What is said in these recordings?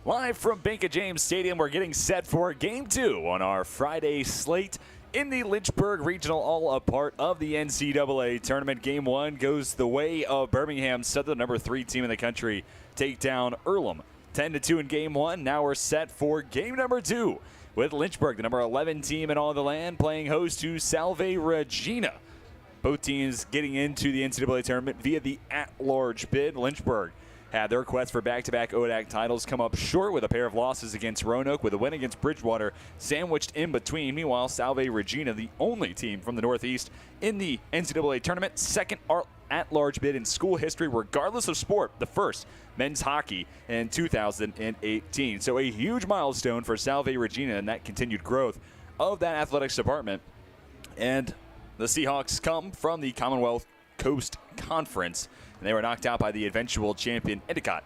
Live from Bank of James Stadium, we're getting set for Game 2 on our Friday slate in the Lynchburg Regional, all a part of the NCAA tournament. Game 1 goes the way of Birmingham Southern, number 3 team in the country, take down Earlham 10-2 in Game 1. Now we're set for Game number 2 with Lynchburg, the number 11 team in all the land, playing host to Salve Regina. Both teams getting into the NCAA tournament via the at-large bid. Lynchburg had their quest for back-to-back ODAC titles come up short with a pair of losses against Roanoke, with a win against Bridgewater sandwiched in between. Meanwhile, Salve Regina, the only team from the Northeast in the NCAA tournament, second at-large bid in school history, regardless of sport, the first men's hockey in 2018. So a huge milestone for Salve Regina and that continued growth of that athletics department. And the Seahawks come from the Commonwealth Coast Conference, and they were knocked out by the eventual champion Endicott.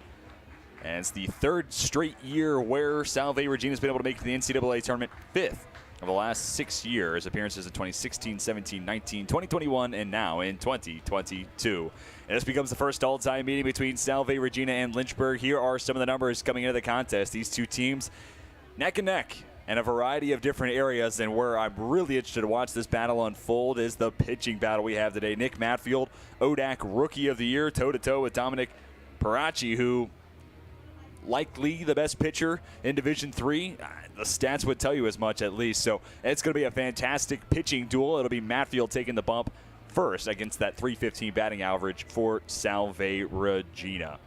And it's the third straight year where Salve Regina has been able to make the NCAA tournament, fifth of the last 6 years. Appearances in 2016, 17, 19, 2021, and now in 2022. And this becomes the first all-time meeting between Salve Regina and Lynchburg. Here are some of the numbers coming into the contest. These two teams neck and neck in a variety of different areas, and where I'm really interested to watch this battle unfold is the pitching battle we have today. Nick Matfield, ODAC Rookie of the Year, toe-to-toe with Dominic Perachi, who likely the best pitcher in Division III. The stats would tell you as much, at least. So it's going to be a fantastic pitching duel. It'll be Matfield taking the bump first against that .315 batting average for Salve Regina.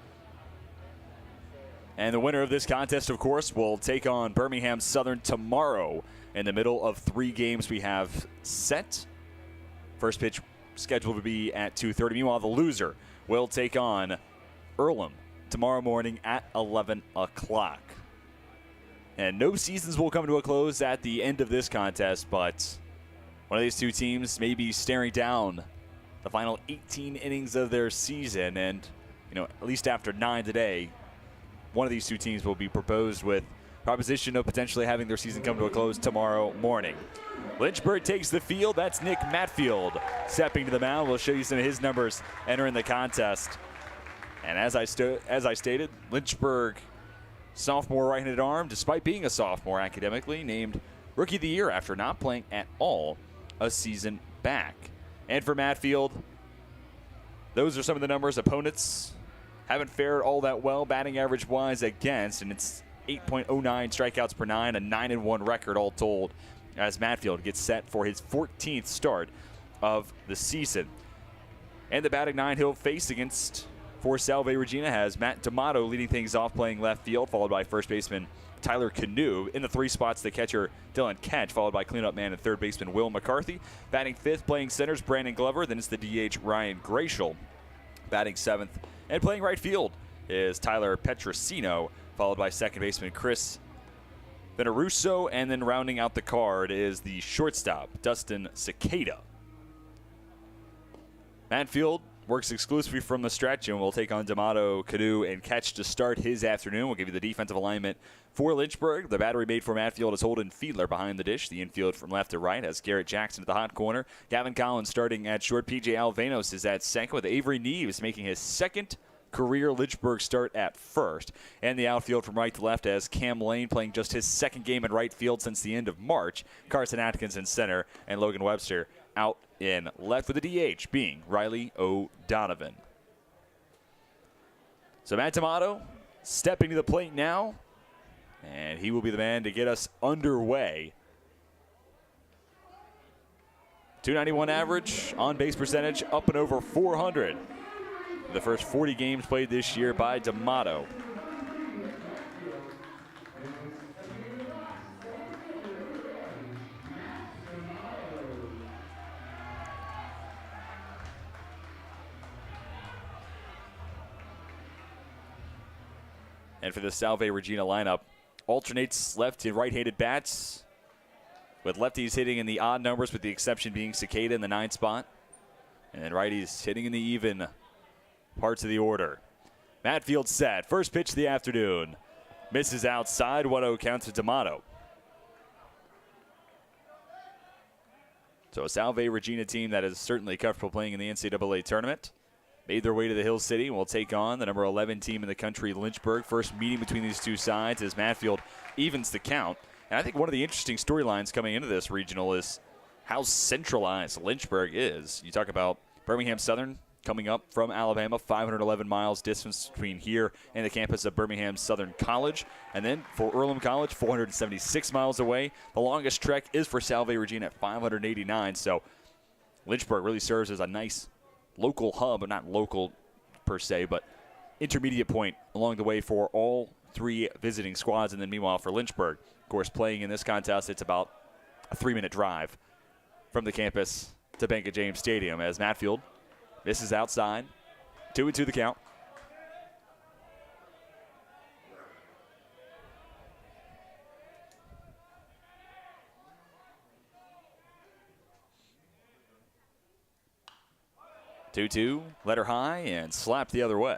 And the winner of this contest, of course, will take on Birmingham Southern tomorrow in the middle of 3 games we have set. First pitch scheduled to be at 2:30. Meanwhile, the loser will take on Earlham tomorrow morning at 11 o'clock. And no seasons will come to a close at the end of this contest, but one of these two teams may be staring down the final 18 innings of their season. And, at least after 9 today, one of these two teams will be proposed with proposition of potentially having their season come to a close tomorrow morning. Lynchburg takes the field. That's Nick Matfield stepping to the mound. We'll show you some of his numbers entering the contest. And as I stated, Lynchburg sophomore right-handed arm, despite being a sophomore academically, named Rookie of the Year after not playing at all a season back. And for Matfield, those are some of the numbers. Opponents haven't fared all that well batting average-wise against, and it's 8.09 strikeouts per 9, a 9-1 record all told, as Matfield gets set for his 14th start of the season. And the batting 9 he'll face against for Salve Regina has Matt D'Amato leading things off, playing left field, followed by first baseman Tyler Canoe. In the 3 spots, the catcher Dylan Ketch, followed by cleanup man and third baseman Will McCarthy. Batting 5th, playing centers Brandon Glover. Then it's the DH Ryan Gratial. Batting 7th and playing right field is Tyler Petrosino, followed by second baseman Chris Veneruso. And then rounding out the card is the shortstop Dustin Cicada. Matfield works exclusively from the stretch and will take on D'Amato, Canoe, and Ketch to start his afternoon. We'll give you the defensive alignment for Lynchburg. The battery made for Matfield is Holden Fiedler behind the dish. The infield from left to right has Garrett Jackson at the hot corner. Gavin Collins starting at short. PJ Alvanos is at second, with Avery Neves making his second career Lynchburg start at first. And the outfield from right to left has Cam Lane playing just his second game in right field since the end of March. Carson Atkins in center, and Logan Webster out in left, with the DH being Riley O'Donovan. So Matt D'Amato stepping to the plate now, and he will be the man to get us underway. .291 average, on-base percentage up and over 400. The first 40 games played this year by D'Amato. And for the Salve Regina lineup, alternates left and right-handed bats, with lefties hitting in the odd numbers, with the exception being Cicada in the 9th spot, and then righties hitting in the even parts of the order. Matfield set. First pitch of the afternoon. Misses outside. 1-0 count to D'Amato. So a Salve Regina team that is certainly comfortable playing in the NCAA tournament. made their way to the Hill City and will take on the number 11 team in the country, Lynchburg. First meeting between these two sides as Matfield evens the count. And I think one of the interesting storylines coming into this regional is how centralized Lynchburg is. You talk about Birmingham Southern coming up from Alabama, 511 miles distance between here and the campus of Birmingham Southern College. And then for Earlham College, 476 miles away. The longest trek is for Salve Regina at 589. So Lynchburg really serves as a nice local hub, but not local per se, but intermediate point along the way for all three visiting squads. And then meanwhile for Lynchburg, of course, playing in this contest, it's about a 3-minute drive from the campus to Bank of James Stadium as Matfield misses outside. 2-2 the count. Two, let her high and slap the other way.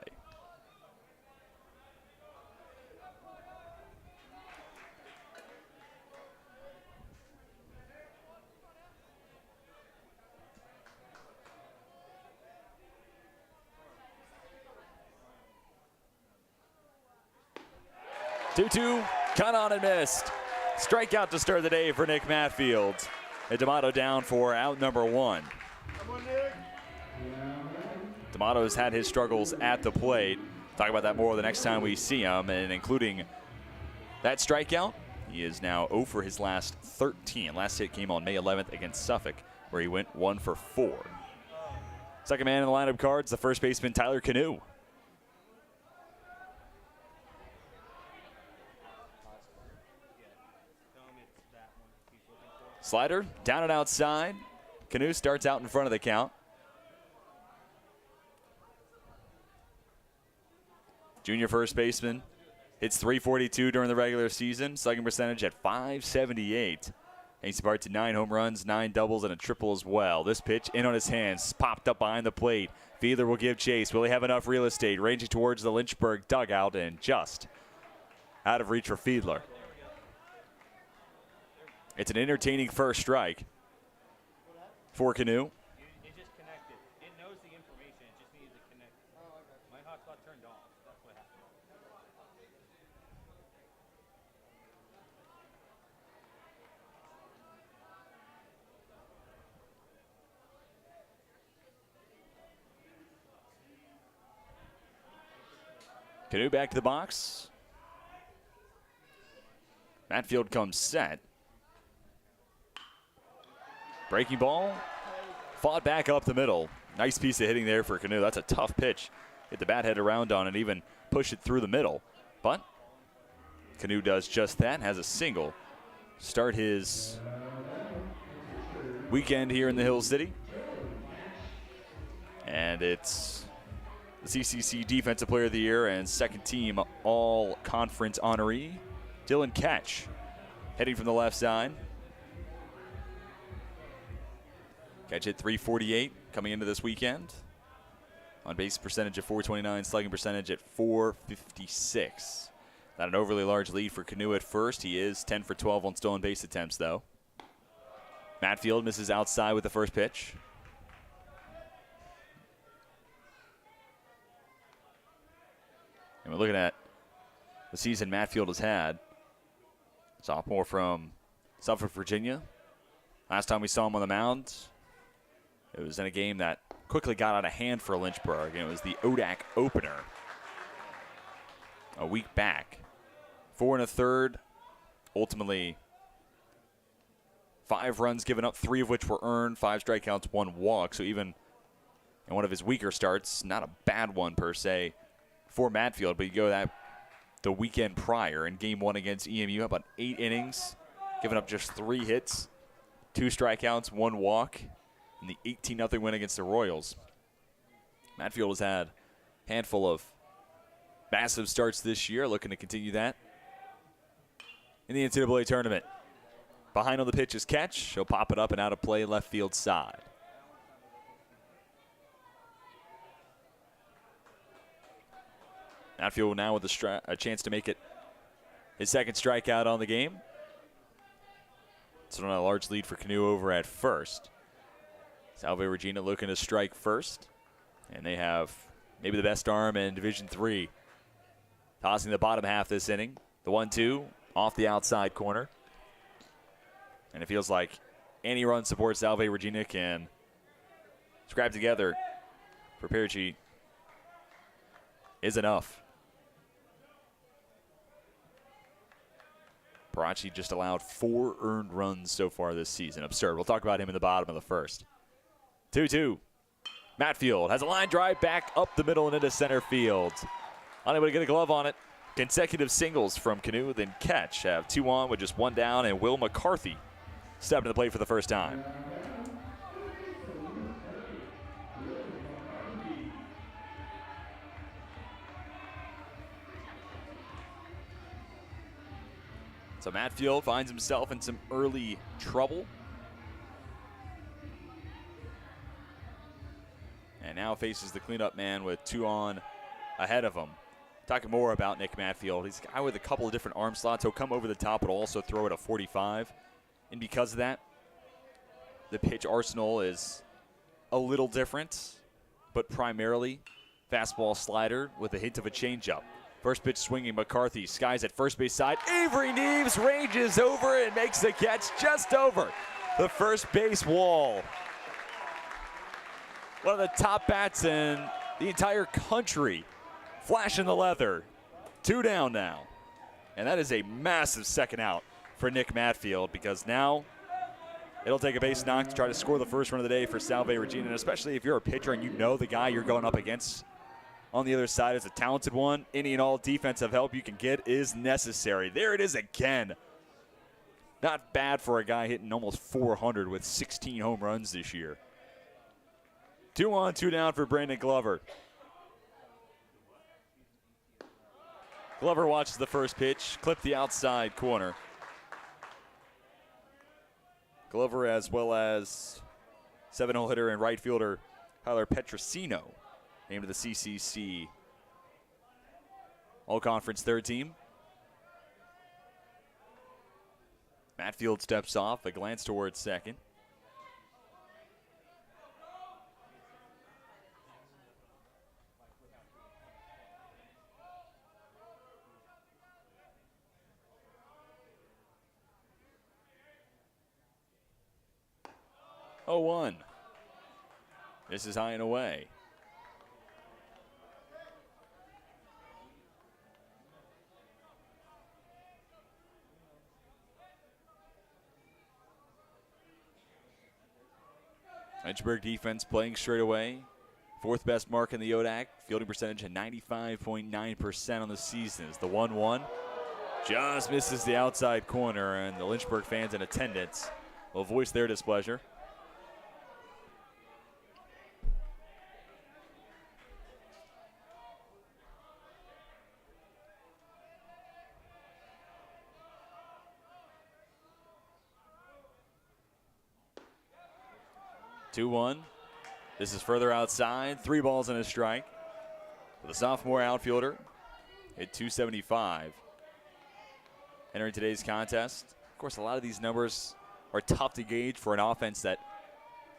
Two, cut on and missed. Strikeout to start the day for Nick Matfield. And D'Amato down for out number 1. D'Amato has had his struggles at the plate. Talk about that more the next time we see him, and including that strikeout, he is now 0 for his last 13. Last hit came on May 11th against Suffolk, where he went 1 for 4. Second man in the lineup cards, the first baseman Tyler Canoe. Slider down and outside. Canoe starts out in front of the count. Junior first baseman hits .342 during the regular season. Slugging percentage at .578. He's part to 9 home runs, 9 doubles, and a triple as well. This pitch in on his hands, popped up behind the plate. Fiedler will give chase. Will he have enough real estate? Ranging towards the Lynchburg dugout and just out of reach for Fiedler. It's an entertaining first strike for Canoe. It just connected. It knows the information. It just needs to connect. My hotspot turned off. That's what happened. Canoe back to the box. Matfield comes set. Breaking ball, fought back up the middle. Nice piece of hitting there for Canoe. That's a tough pitch. Get the bat head around on it, even push it through the middle. But Canoe does just that, has a single. Start his weekend here in the Hill City. And it's the CCC Defensive Player of the Year and second team All-Conference honoree, Dylan Ketch, heading from the left side. Catch hit .348 coming into this weekend. On base percentage at .429, slugging percentage at .456. Not an overly large lead for Canoe at first. He is 10 for 12 on stolen base attempts, though. Matfield misses outside with the first pitch. And we're looking at the season Matfield has had. Sophomore from Suffolk, Virginia. Last time we saw him on the mound, it was in a game that quickly got out of hand for Lynchburg, and it was the ODAC opener a week back. 4 1/3, ultimately 5 runs given up, 3 of which were earned, 5 strikeouts, 1 walk. So even in one of his weaker starts, not a bad one per se for Matfield, but you go that the weekend prior in game 1 against EMU, about 8 innings, giving up just 3 hits, 2 strikeouts, 1 walk. In the 18-0 win against the Royals. Matfield has had a handful of massive starts this year, looking to continue that in the NCAA tournament. Behind on the pitch is Catch. He'll pop it up and out of play left field side. Matfield now with a chance to make it his second strikeout on the game. So not a large lead for Canoe over at first. Salve Regina looking to strike first. And they have maybe the best arm in Division III. Tossing the bottom half this inning. The 1-2 off the outside corner. And it feels like any run support Salve Regina can scrap together for Perachi is enough. Perachi just allowed 4 earned runs so far this season. Absurd. We'll talk about him in the bottom of the first. 2-2. Matfield has a line drive back up the middle and into center field. Unable to get a glove on it. Consecutive singles from Canoe, then catch. Have 2 on with just 1 down, and Will McCarthy stepping to the plate for the first time. So Matfield finds himself in some early trouble. And now faces the cleanup man with 2 on ahead of him. Talking more about Nick Matfield. He's a guy with a couple of different arm slots. He'll come over the top, but also throw it a 45. And because of that, the pitch arsenal is a little different, but primarily fastball slider with a hint of a changeup. First pitch swinging, McCarthy skies at first base side. Avery Neves ranges over and makes the catch just over the first base wall. One of the top bats in the entire country. Flashing the leather. 2 down now. And that is a massive second out for Nick Matfield, because now it'll take a base knock to try to score the first run of the day for Salve Regina. And especially if you're a pitcher and you know the guy you're going up against on the other side is a talented one, any and all defensive help you can get is necessary. There it is again. Not bad for a guy hitting almost 400 with 16 home runs this year. 2 on, 2 down for Brandon Glover. Glover watches the first pitch, clip the outside corner. Glover, as well as 7-hole hitter and right fielder Tyler Petrosino, named to the CCC All-Conference third team. Matfield steps off, a glance towards second. Oh, 1. This is high and away. Lynchburg defense playing straight away. 4th best mark in the ODAC. Fielding percentage at 95.9% on the season. As the 1-1 just misses the outside corner, and the Lynchburg fans in attendance will voice their displeasure. Two-one. This is further outside. 3 balls and a strike. For the sophomore outfielder, hit 275. Entering today's contest. Of course, a lot of these numbers are tough to gauge for an offense that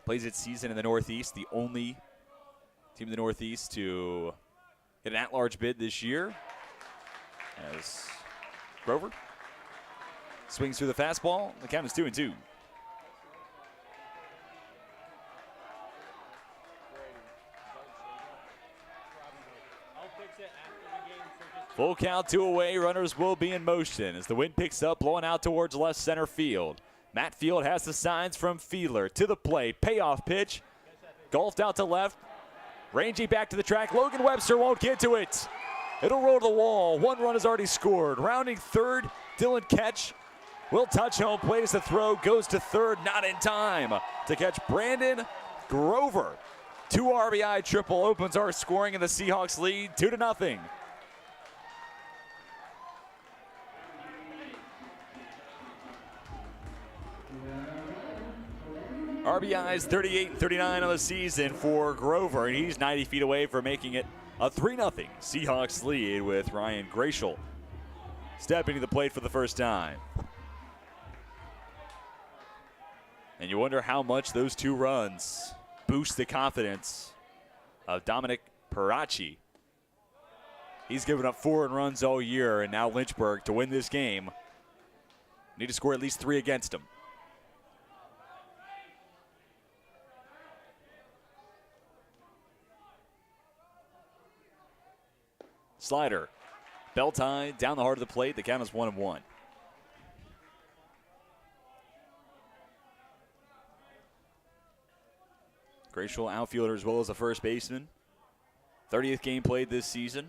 plays its season in the Northeast. The only team in the Northeast to get an at-large bid this year. As Grover swings through the fastball. The count is 2-2. Full count, 2 away. Runners will be in motion as the wind picks up, blowing out towards left center field. Matfield has the signs from Fiedler to the plate. Payoff pitch. Golfed out to left. Ranging back to the track. Logan Webster won't get to it. It'll roll to the wall. 1 run is already scored. Rounding third, Dylan Ketch will touch home plate as the throw goes to third. Not in time to catch Brandon Grover. 2 RBI triple opens our scoring, and the Seahawks lead 2-0. RBIs 38 and 39 on the season for Grover, and he's 90 feet away from making it a 3-0 Seahawks lead with Ryan Gratial stepping to the plate for the first time. And you wonder how much those 2 runs boost the confidence of Dominic Perachi. He's given up 4 earned runs all year, and now Lynchburg, to win this game, need to score at least 3 against him. Slider, belt high, down the heart of the plate. The count is 1-1. Graceful outfielder as well as a first baseman. 30th game played this season.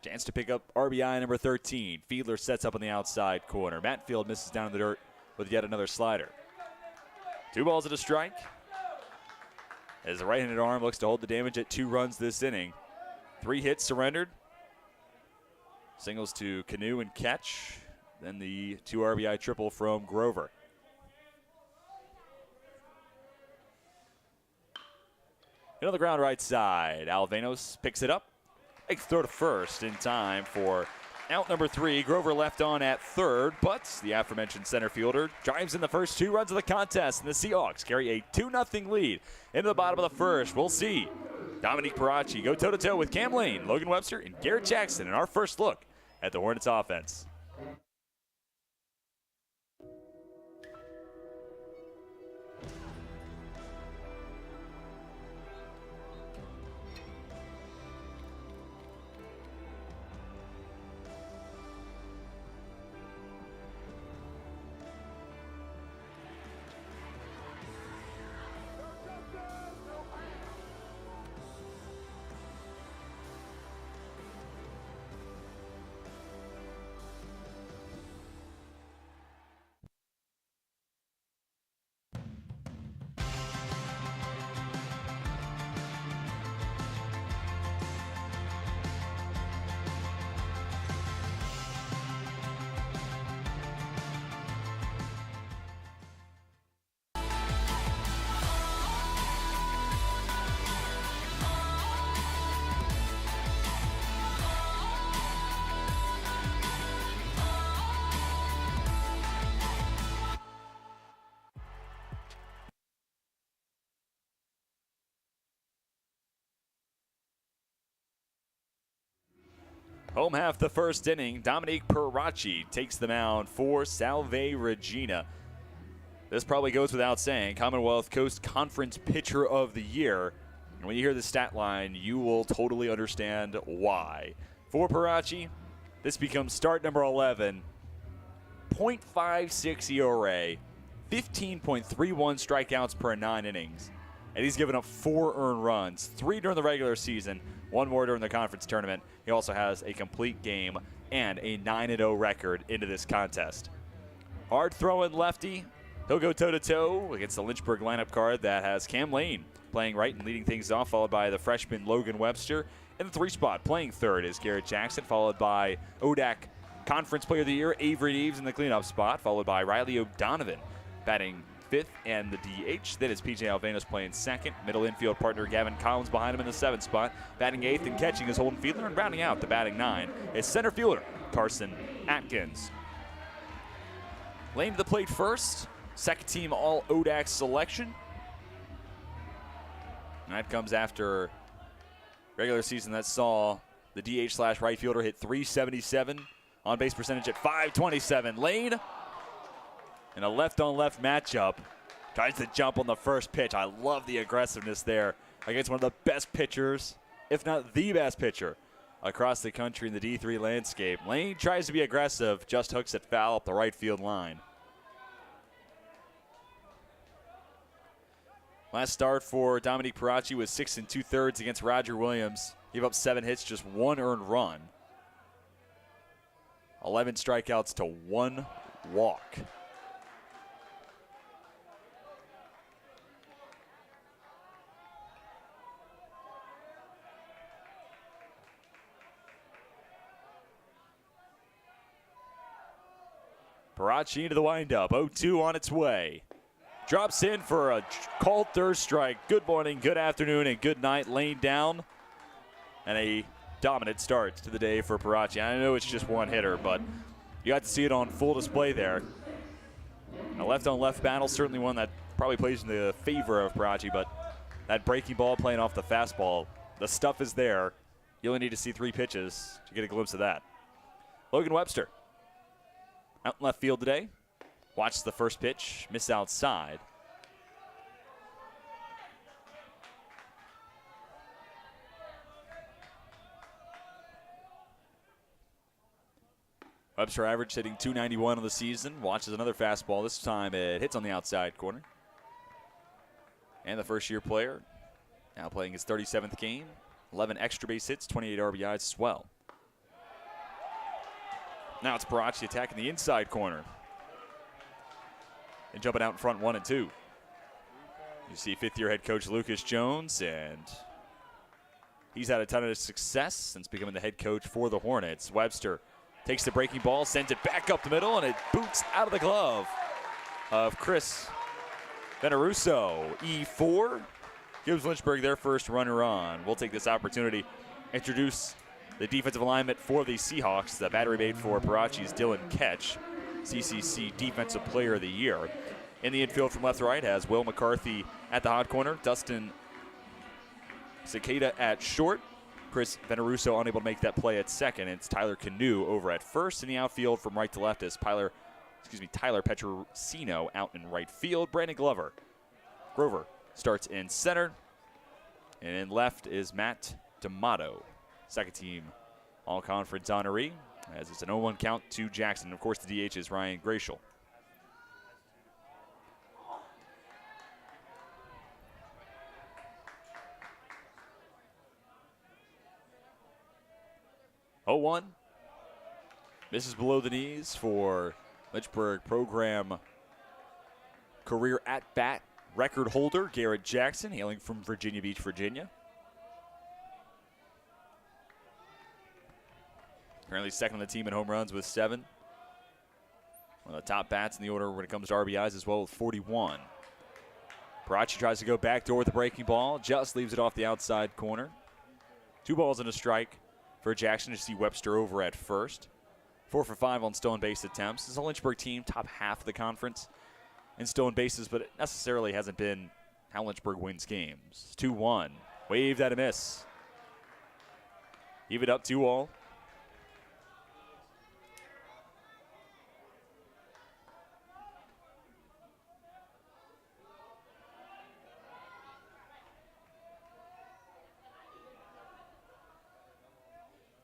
Chance to pick up RBI number 13. Fiedler sets up on the outside corner. Matfield misses down in the dirt with yet another slider. 2 balls and a strike. As the right-handed arm looks to hold the damage at 2 runs this inning. 3 hits surrendered. Singles to Canoe and Catch. Then the 2 RBI triple from Grover. On the ground right side. Alvenos picks it up. Big throw to first in time for out number 3. Grover left on at third, but the aforementioned center fielder drives in the first 2 runs of the contest, and the Seahawks carry a 2-0 lead into the bottom of the first. We'll see Dominic Perachi go toe-to-toe with Cam Lane, Logan Webster, and Garrett Jackson in our first look at the Hornets offense. Home half the first inning, Dominic Perachi takes the mound for Salve Regina. This probably goes without saying, Commonwealth Coast Conference Pitcher of the Year. And when you hear the stat line, you will totally understand why. For Perachi, this becomes start number 11, .56 ERA, 15.31 strikeouts per 9 innings. And he's given up 4 earned runs, 3 during the regular season, 1 more during the conference tournament. He also has a complete game and a 9-0 record into this contest. Hard throwing lefty. He'll go toe-to-toe against the Lynchburg lineup card that has Cam Lane playing right and leading things off, followed by the freshman Logan Webster. In the 3 spot, playing third is Garrett Jackson, followed by ODAC Conference Player of the Year, Avery Eves in the cleanup spot, followed by Riley O'Donovan batting 5th and the DH. Then is PJ Alvenos playing 2nd. Middle infield partner Gavin Collins behind him in the 7th spot. Batting 8th and catching is Holden Fiedler, and rounding out the batting 9 is center fielder Carson Atkins. Lane to the plate first. 2nd team all ODAC selection. And that comes after regular season that saw the DH/right fielder hit .377. On base percentage at .527. Lane in a left-on-left matchup tries to jump on the first pitch. I love the aggressiveness there against one of the best pitchers, if not the best pitcher, across the country in the D3 landscape. Lane tries to be aggressive, just hooks it foul up the right field line. Last start for Dominic Perachi was 6 2/3 against Roger Williams. Gave up 7 hits, just 1 earned run. 11 strikeouts to 1 walk. Perachi into the windup, 0-2 on its way. Drops in for a called third strike. Good morning, good afternoon, and good night. Lane down. And a dominant start to the day for Perachi. I know it's just 1 hitter, but you got to see it on full display there. A left-on-left battle, certainly one that probably plays in the favor of Perachi, but that breaking ball playing off the fastball. The stuff is there. You only need to see 3 pitches to get a glimpse of that. Logan Webster out in left field today. Watches the first pitch, miss outside. Webster average hitting .291 on the season. Watches another fastball. This time it hits on the outside corner. And the first-year player now playing his 37th game. 11 extra base hits, 28 RBIs as well. Now it's Perachi attacking the inside corner. And jumping out in front 1-2. You see 5th-year head coach Lucas Jones, and he's had a ton of success since becoming the head coach for the Hornets. Webster takes the breaking ball, sends it back up the middle, and it boots out of the glove of Chris Veneruso. E4 gives Lynchburg their first runner on. We'll take this opportunity to introduce the defensive alignment for the Seahawks. The battery made for Perachi's Dylan Ketch, CCC Defensive Player of the Year. In the infield from left to right has Will McCarthy at the hot corner, Dustin Cicada at short, Chris Veneruso unable to make that play at second. It's Tyler Canoe over at first. In the outfield from right to left is Tyler Petrosino out in right field. Brandon Grover starts in center. And in left is Matt D'Amato, second team all-conference honoree, as it's an 0-1 count to Jackson. And of course, the DH is Ryan Gratial. Oh-1. Misses below the knees for Lynchburg program career at-bat record holder Garrett Jackson, hailing from Virginia Beach, Virginia. Currently second on the team in home runs with 7. One of the top bats in the order when it comes to RBIs as well with 41. Perachi tries to go backdoor with the breaking ball, just leaves it off the outside corner. 2 balls and a strike for Jackson. To see Webster over at first. 4 for 5 on stolen base attempts. This is a Lynchburg team, top half of the conference in stolen bases, but it necessarily hasn't been how Lynchburg wins games. 2-1. Waved at a miss. Even up 2-all.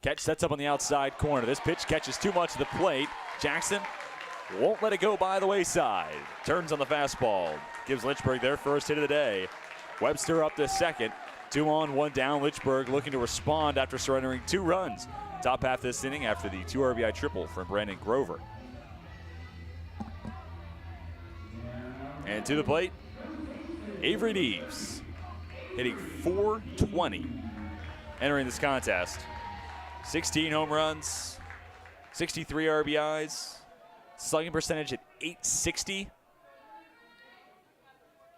Catch sets up on the outside corner. This pitch catches too much of the plate. Jackson won't let it go by the wayside. Turns on the fastball. Gives Lynchburg their first hit of the day. Webster up to second. 2 on, 1 down. Lynchburg looking to respond after surrendering 2 runs. Top half this inning after the 2 RBI triple from Brandon Grover. And to the plate, Avery Neves hitting .420 entering this contest. 16 home runs, 63 RBIs, slugging percentage at .860. And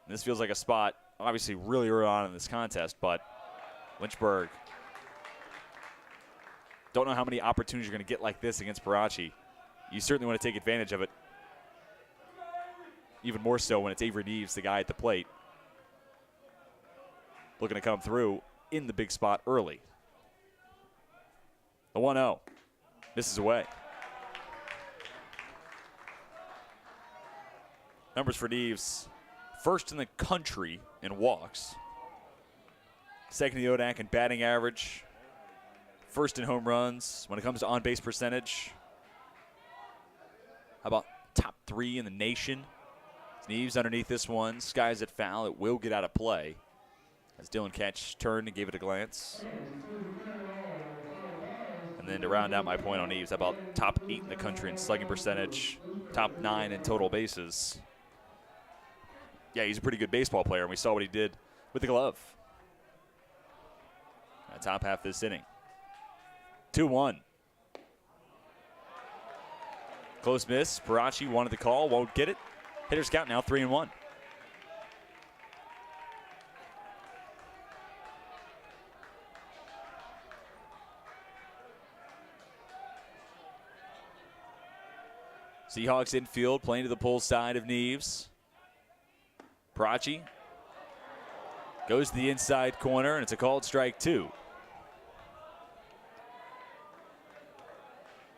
this feels like a spot, obviously really early on in this contest, but Lynchburg don't know how many opportunities you're going to get like this against Perachi. You certainly want to take advantage of it, even more so when it's Avery Neves, the guy at the plate, looking to come through in the big spot early. The 1-0. Misses away. Numbers for Neves. First in the country in walks. Second in the ODAC in batting average. First in home runs. When it comes to on-base percentage, how about top 3 in the nation? Neves underneath this one. Skies it foul. It will get out of play. As Dylan Ketch turned and gave it a glance. And then to round out my point on Neves, how about top 8 in the country in slugging percentage, top 9 in total bases. Yeah, he's a pretty good baseball player, and we saw what he did with the glove. Top half this inning. 2-1. Close miss. Perachi wanted the call, won't get it. Hitter's count now 3-1. Seahawks infield playing to the pull side of Neves. Perachi Goes to the inside corner, and it's a called strike 2.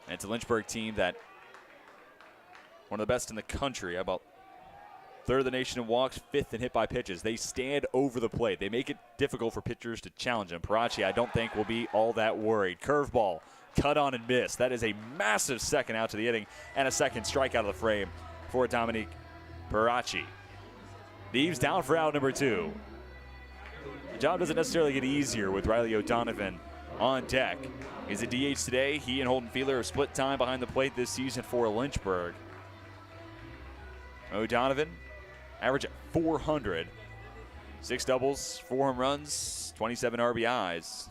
And it's a Lynchburg team that one of the best in the country. About third of the nation in walks, fifth in hit by pitches. They stand over the plate. They make it difficult for pitchers to challenge them. Perachi, I don't think, will be all that worried. Curveball, cut on and miss. That is a massive second out to the inning and a second strikeout of the frame for Dominique Perachi. Beeves down for out number 2. The job doesn't necessarily get easier with Riley O'Donovan on deck. He's a DH today. He and Holden Fiedler have split time behind the plate this season for Lynchburg. O'Donovan, average at 400. 6 doubles, 4 home runs, 27 RBIs.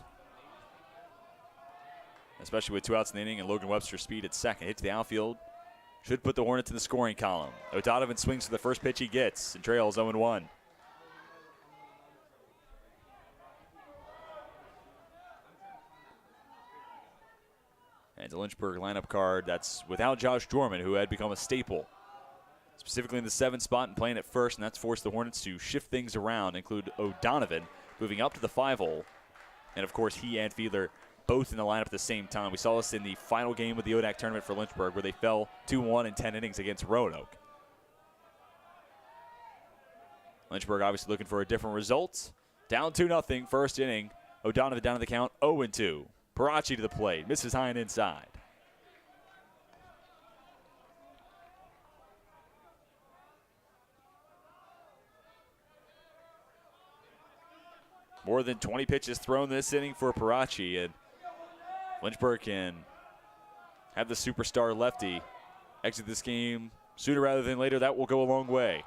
Especially with 2 outs in the inning and Logan Webster's speed at second. Hit to the outfield. Should put the Hornets in the scoring column. O'Donovan swings for the first pitch he gets and trails 0-1. And the Lynchburg lineup card that's without Josh Dorman, who had become a staple, specifically in the 7th spot and playing at first, and that's forced the Hornets to shift things around, include O'Donovan moving up to the 5-hole. And, of course, he and Fiedler both in the lineup at the same time. We saw this in the final game of the ODAC tournament for Lynchburg, where they fell 2-1 in 10 innings against Roanoke. Lynchburg obviously looking for a different result. Down 2-0, first inning. O'Donovan down to the count, 0-2. Perachi to the plate, misses high and inside. More than 20 pitches thrown this inning for Perachi, and Lynchburg can have the superstar lefty exit this game sooner rather than later. That will go a long way.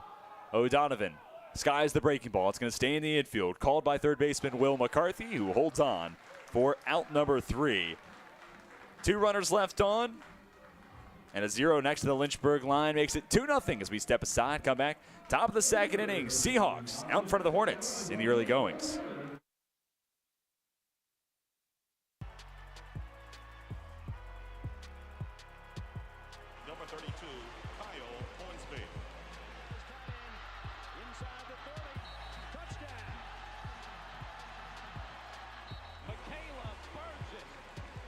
O'Donovan skies the breaking ball. It's going to stay in the infield. Called by third baseman Will McCarthy, who holds on for out number 3. 2 runners left on, and a 0 next to the Lynchburg line makes it 2-0 as we step aside, come back. Top of the second inning, Seahawks out in front of the Hornets in the early goings. Number 32, Kyle Hornsby. Inside the 30, touchdown. Michaela burns it.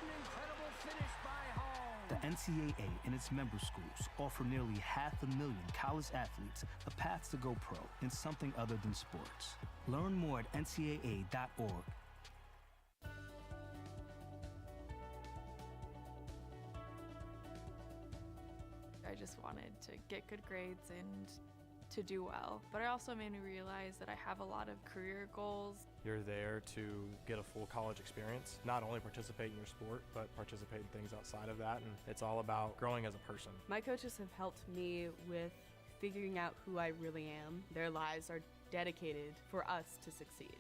An incredible finish by Hall. The NCAA and its member schools offer nearly 500,000 college athletes a path to go pro in something other than sports. Learn more at ncaa.org. I just wanted to get good grades and to do well. But it also made me realize that I have a lot of career goals. You're there to get a full college experience, not only participate in your sport, but participate in things outside of that. And it's all about growing as a person. My coaches have helped me with figuring out who I really am. Their lives are dedicated for us to succeed.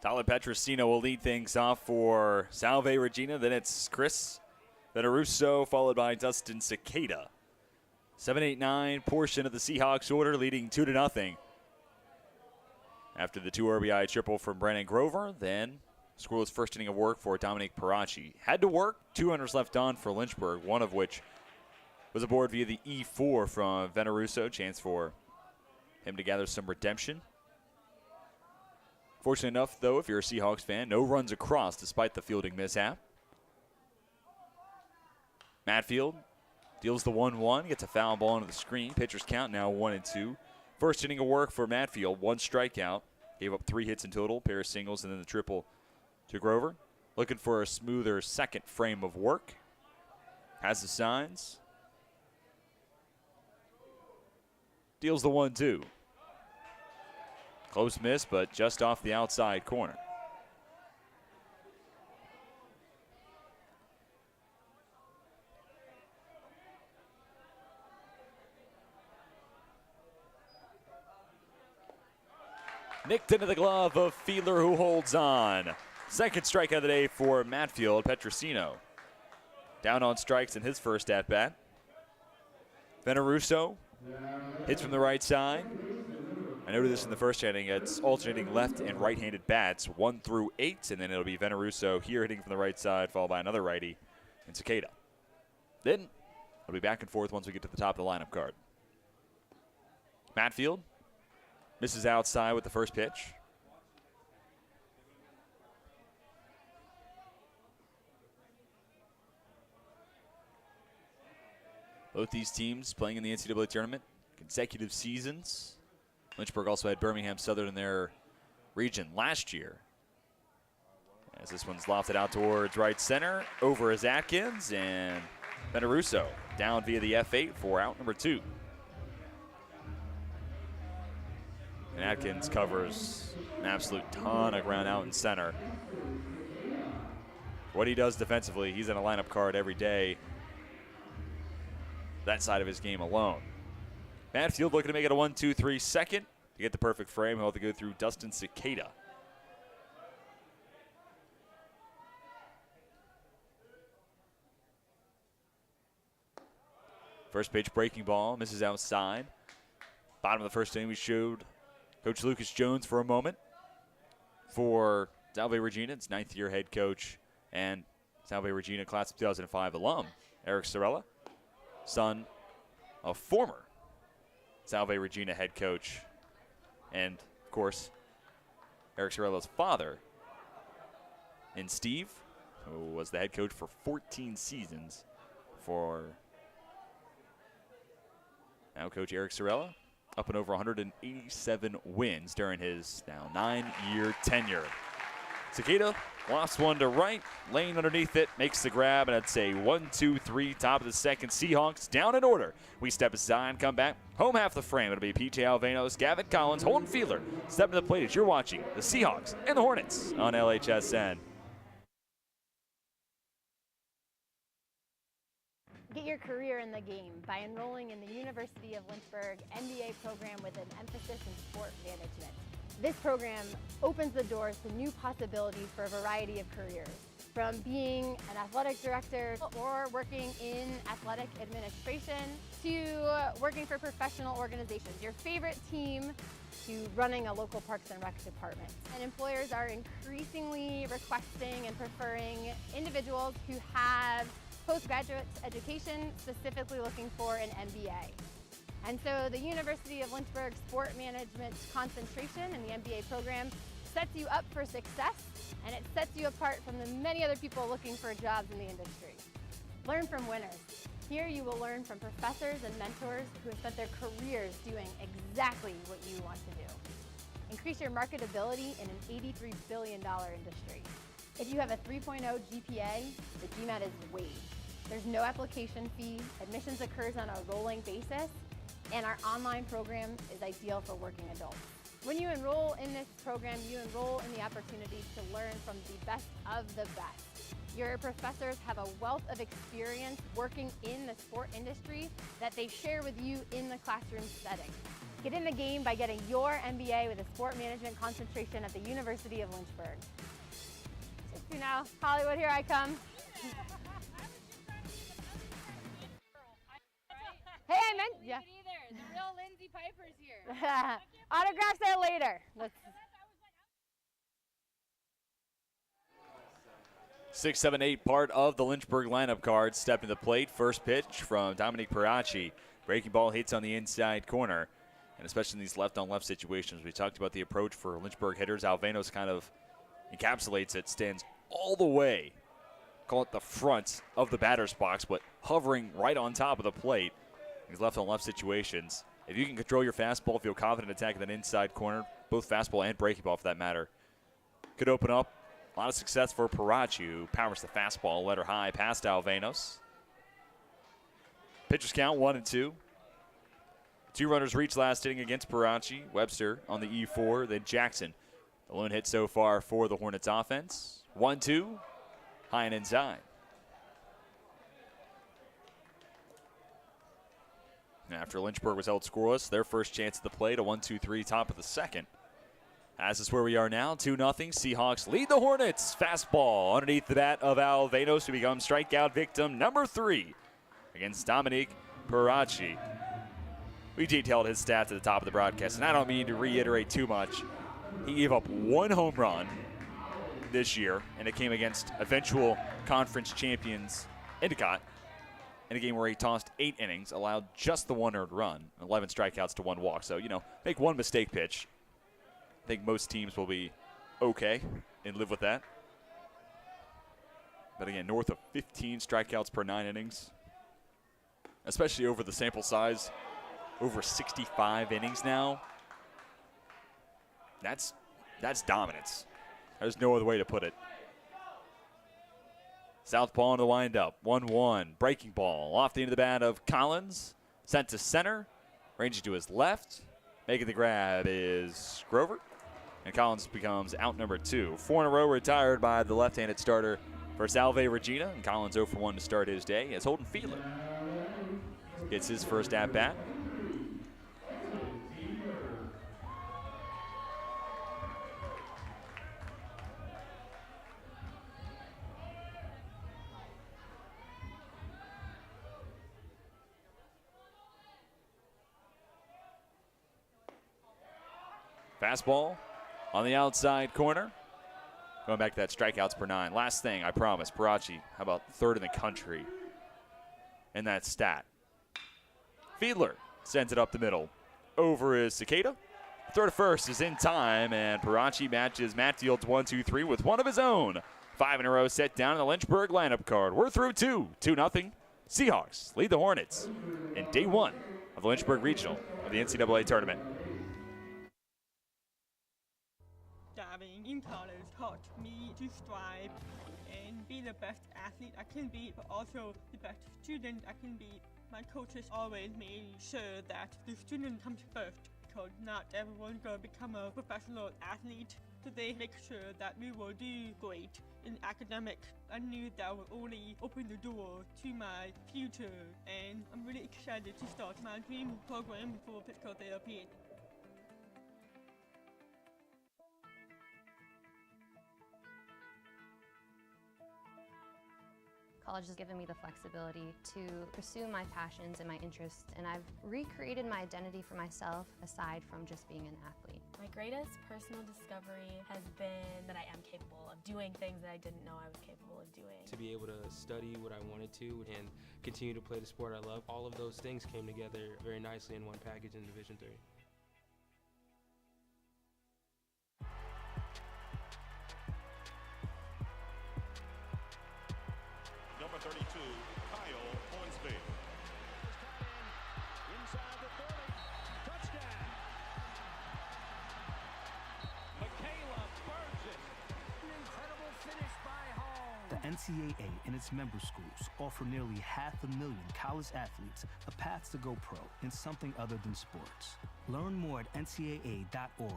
Tyler Petrosino will lead things off for Salve Regina. Then it's Chris Veneruso, followed by Dustin Cicada. 7-8-9 portion of the Seahawks order, leading 2-0. After the 2 RBI triple from Brandon Grover, then scoreless first inning of work for Dominique Perachi. Had to work, 2 runners left on for Lynchburg, one of which was aboard via the E4 from Veneruso. Chance for him to gather some redemption. Fortunate enough, though, if you're a Seahawks fan, no runs across despite the fielding mishap. Matfield deals the 1-1, gets a foul ball into the screen. Pitcher's count now 1-2. First inning of work for Matfield, 1 strikeout. Gave up 3 hits in total, pair of singles, and then the triple to Grover. Looking for a smoother second frame of work. Has the signs. Deals the 1-2. Close miss, but just off the outside corner. Nicked into the glove of Fiedler, who holds on. Second strikeout of the day for Matfield, Petrosino. Down on strikes in his first at-bat. Veneruso hits from the right side. I noted this in the first inning. It's alternating left and right-handed bats, 1 through 8, and then it'll be Veneruso here hitting from the right side, followed by another righty in Cicada. Then it'll be back and forth once we get to the top of the lineup card. Matfield misses outside with the first pitch. Both these teams playing in the NCAA tournament, consecutive seasons. Lynchburg also had Birmingham Southern in their region last year. As this one's lofted out towards right center, over is Atkins, and Veneruso down via the F8 for out number 2. And Atkins covers an absolute ton of ground out in center. What he does defensively, he's in a lineup card every day. That side of his game alone. Matfield looking to make it a 1-2-3 second. To get the perfect frame, he'll have to go through Dustin Cicada. First pitch breaking ball, misses outside. Bottom of the first inning, we showed Coach Lucas Jones for a moment. For Salve Regina, it's 9th year head coach and Salve Regina class of 2005 alum, Eric Sorella, son of former Salve Regina head coach, and of course, Eric Sorella's father, in Steve, who was the head coach for 14 seasons for now Coach Eric Sorella, up and over 187 wins during his now 9-year tenure. Cicada lofts one to right, Lane underneath it, makes the grab, and it's a 1-2-3, top of the second. Seahawks down in order. We step aside, come back, home half the frame. It'll be PJ Alvanos, Gavin Collins, Holden Fiedler. Step to the plate as you're watching the Seahawks and the Hornets on LHSN. Get your career in the game by enrolling in the University of Lynchburg MBA program with an emphasis in sport management. This program opens the doors to new possibilities for a variety of careers, from being an athletic director or working in athletic administration to working for professional organizations, your favorite team, to running a local Parks and Rec department. And employers are increasingly requesting and preferring individuals who have postgraduate education, specifically looking for an MBA. And so the University of Lynchburg Sport Management concentration in the MBA program sets you up for success, and it sets you apart from the many other people looking for jobs in the industry. Learn from winners. Here you will learn from professors and mentors who have spent their careers doing exactly what you want to do. Increase your marketability in an $83 billion industry. If you have a 3.0 GPA, the GMAT is waived. There's no application fee, admissions occurs on a rolling basis, and our online program is ideal for working adults. When you enroll in this program, you enroll in the opportunity to learn from the best of the best. Your professors have a wealth of experience working in the sport industry that they share with you in the classroom setting. Get in the game by getting your MBA with a sport management concentration at the University of Lynchburg. So now, Hollywood, here I come. Hey, I meant, yeah. The real Lindsay Piper's here. Autograph that later. Let's. 6, 7, 8 part of the Lynchburg lineup card. Step to the plate. First pitch from Dominic Perachi. Breaking ball hits on the inside corner. And especially in these left-on-left situations, we talked about the approach for Lynchburg hitters. Alvanos kind of encapsulates it, stands all the way, call it the front of the batter's box, but hovering right on top of the plate. These left-on-left situations. If you can control your fastball, feel confident attacking that inside corner, both fastball and breaking ball for that matter, could open up a lot of success for Perachi, who powers the fastball letter high past Alvanos. Pitchers count 1-2. 2 runners reached last inning against Perachi. Webster on the E4, then Jackson. The lone hit so far for the Hornets offense. 1-2, high and inside. After Lynchburg was held scoreless, their first chance at the plate, a 1-2-3 top of the second. As is where we are now, 2-0. Seahawks lead the Hornets. Fastball underneath the bat of Alvenos, who becomes strikeout victim number 3 against Dominique Perachi. We detailed his stats at the top of the broadcast, and I don't mean to reiterate too much. He gave up 1 home run this year, and it came against eventual conference champions Endicott in a game where he tossed 8 innings, allowed just the 1 earned run, 11 strikeouts to 1 walk. So, make 1 mistake pitch. I think most teams will be okay and live with that. But again, north of 15 strikeouts per 9 innings, especially over the sample size, over 65 innings now. That's dominance. There's no other way to put it. Southpaw in the windup, 1-1. Breaking ball off the end of the bat of Collins. Sent to center. Ranging to his left. Making the grab is Grover. And Collins becomes out number 2. 4 in a row retired by the left-handed starter for Salve Regina. And Collins 0 for 1 to start his day as Holden Fiedler gets his first at-bat. Fastball on the outside corner. Going back to that strikeouts per 9. Last thing, I promise, Perachi, how about 3rd in the country in that stat? Fiedler sends it up the middle. Over is Cicada. Throw to first is in time, and Perachi matches Matfield's 1-2-3 with one of his own. 5 in a row set down in the Lynchburg lineup card. We're through 2-0. Seahawks lead the Hornets in day 1 of the Lynchburg Regional of the NCAA tournament. Diving in college taught me to strive and be the best athlete I can be, but also the best student I can be. My coaches always made sure that the student comes first, because not everyone's going to become a professional athlete. So they make sure that we will do great in academics. I knew that would only open the door to my future, and I'm really excited to start my dream program for physical therapy. College has given me the flexibility to pursue my passions and my interests, and I've recreated my identity for myself aside from just being an athlete. My greatest personal discovery has been that I am capable of doing things that I didn't know I was capable of doing. To be able to study what I wanted to and continue to play the sport I love, all of those things came together very nicely in one package in Division III. Number 32, Kyle Hornsby. Inside the 30. Touchdown. Michaela burns it. An incredible finish by Hall. The NCAA and its member schools offer nearly 500,000 college athletes a path to go pro in something other than sports. Learn more at ncaa.org.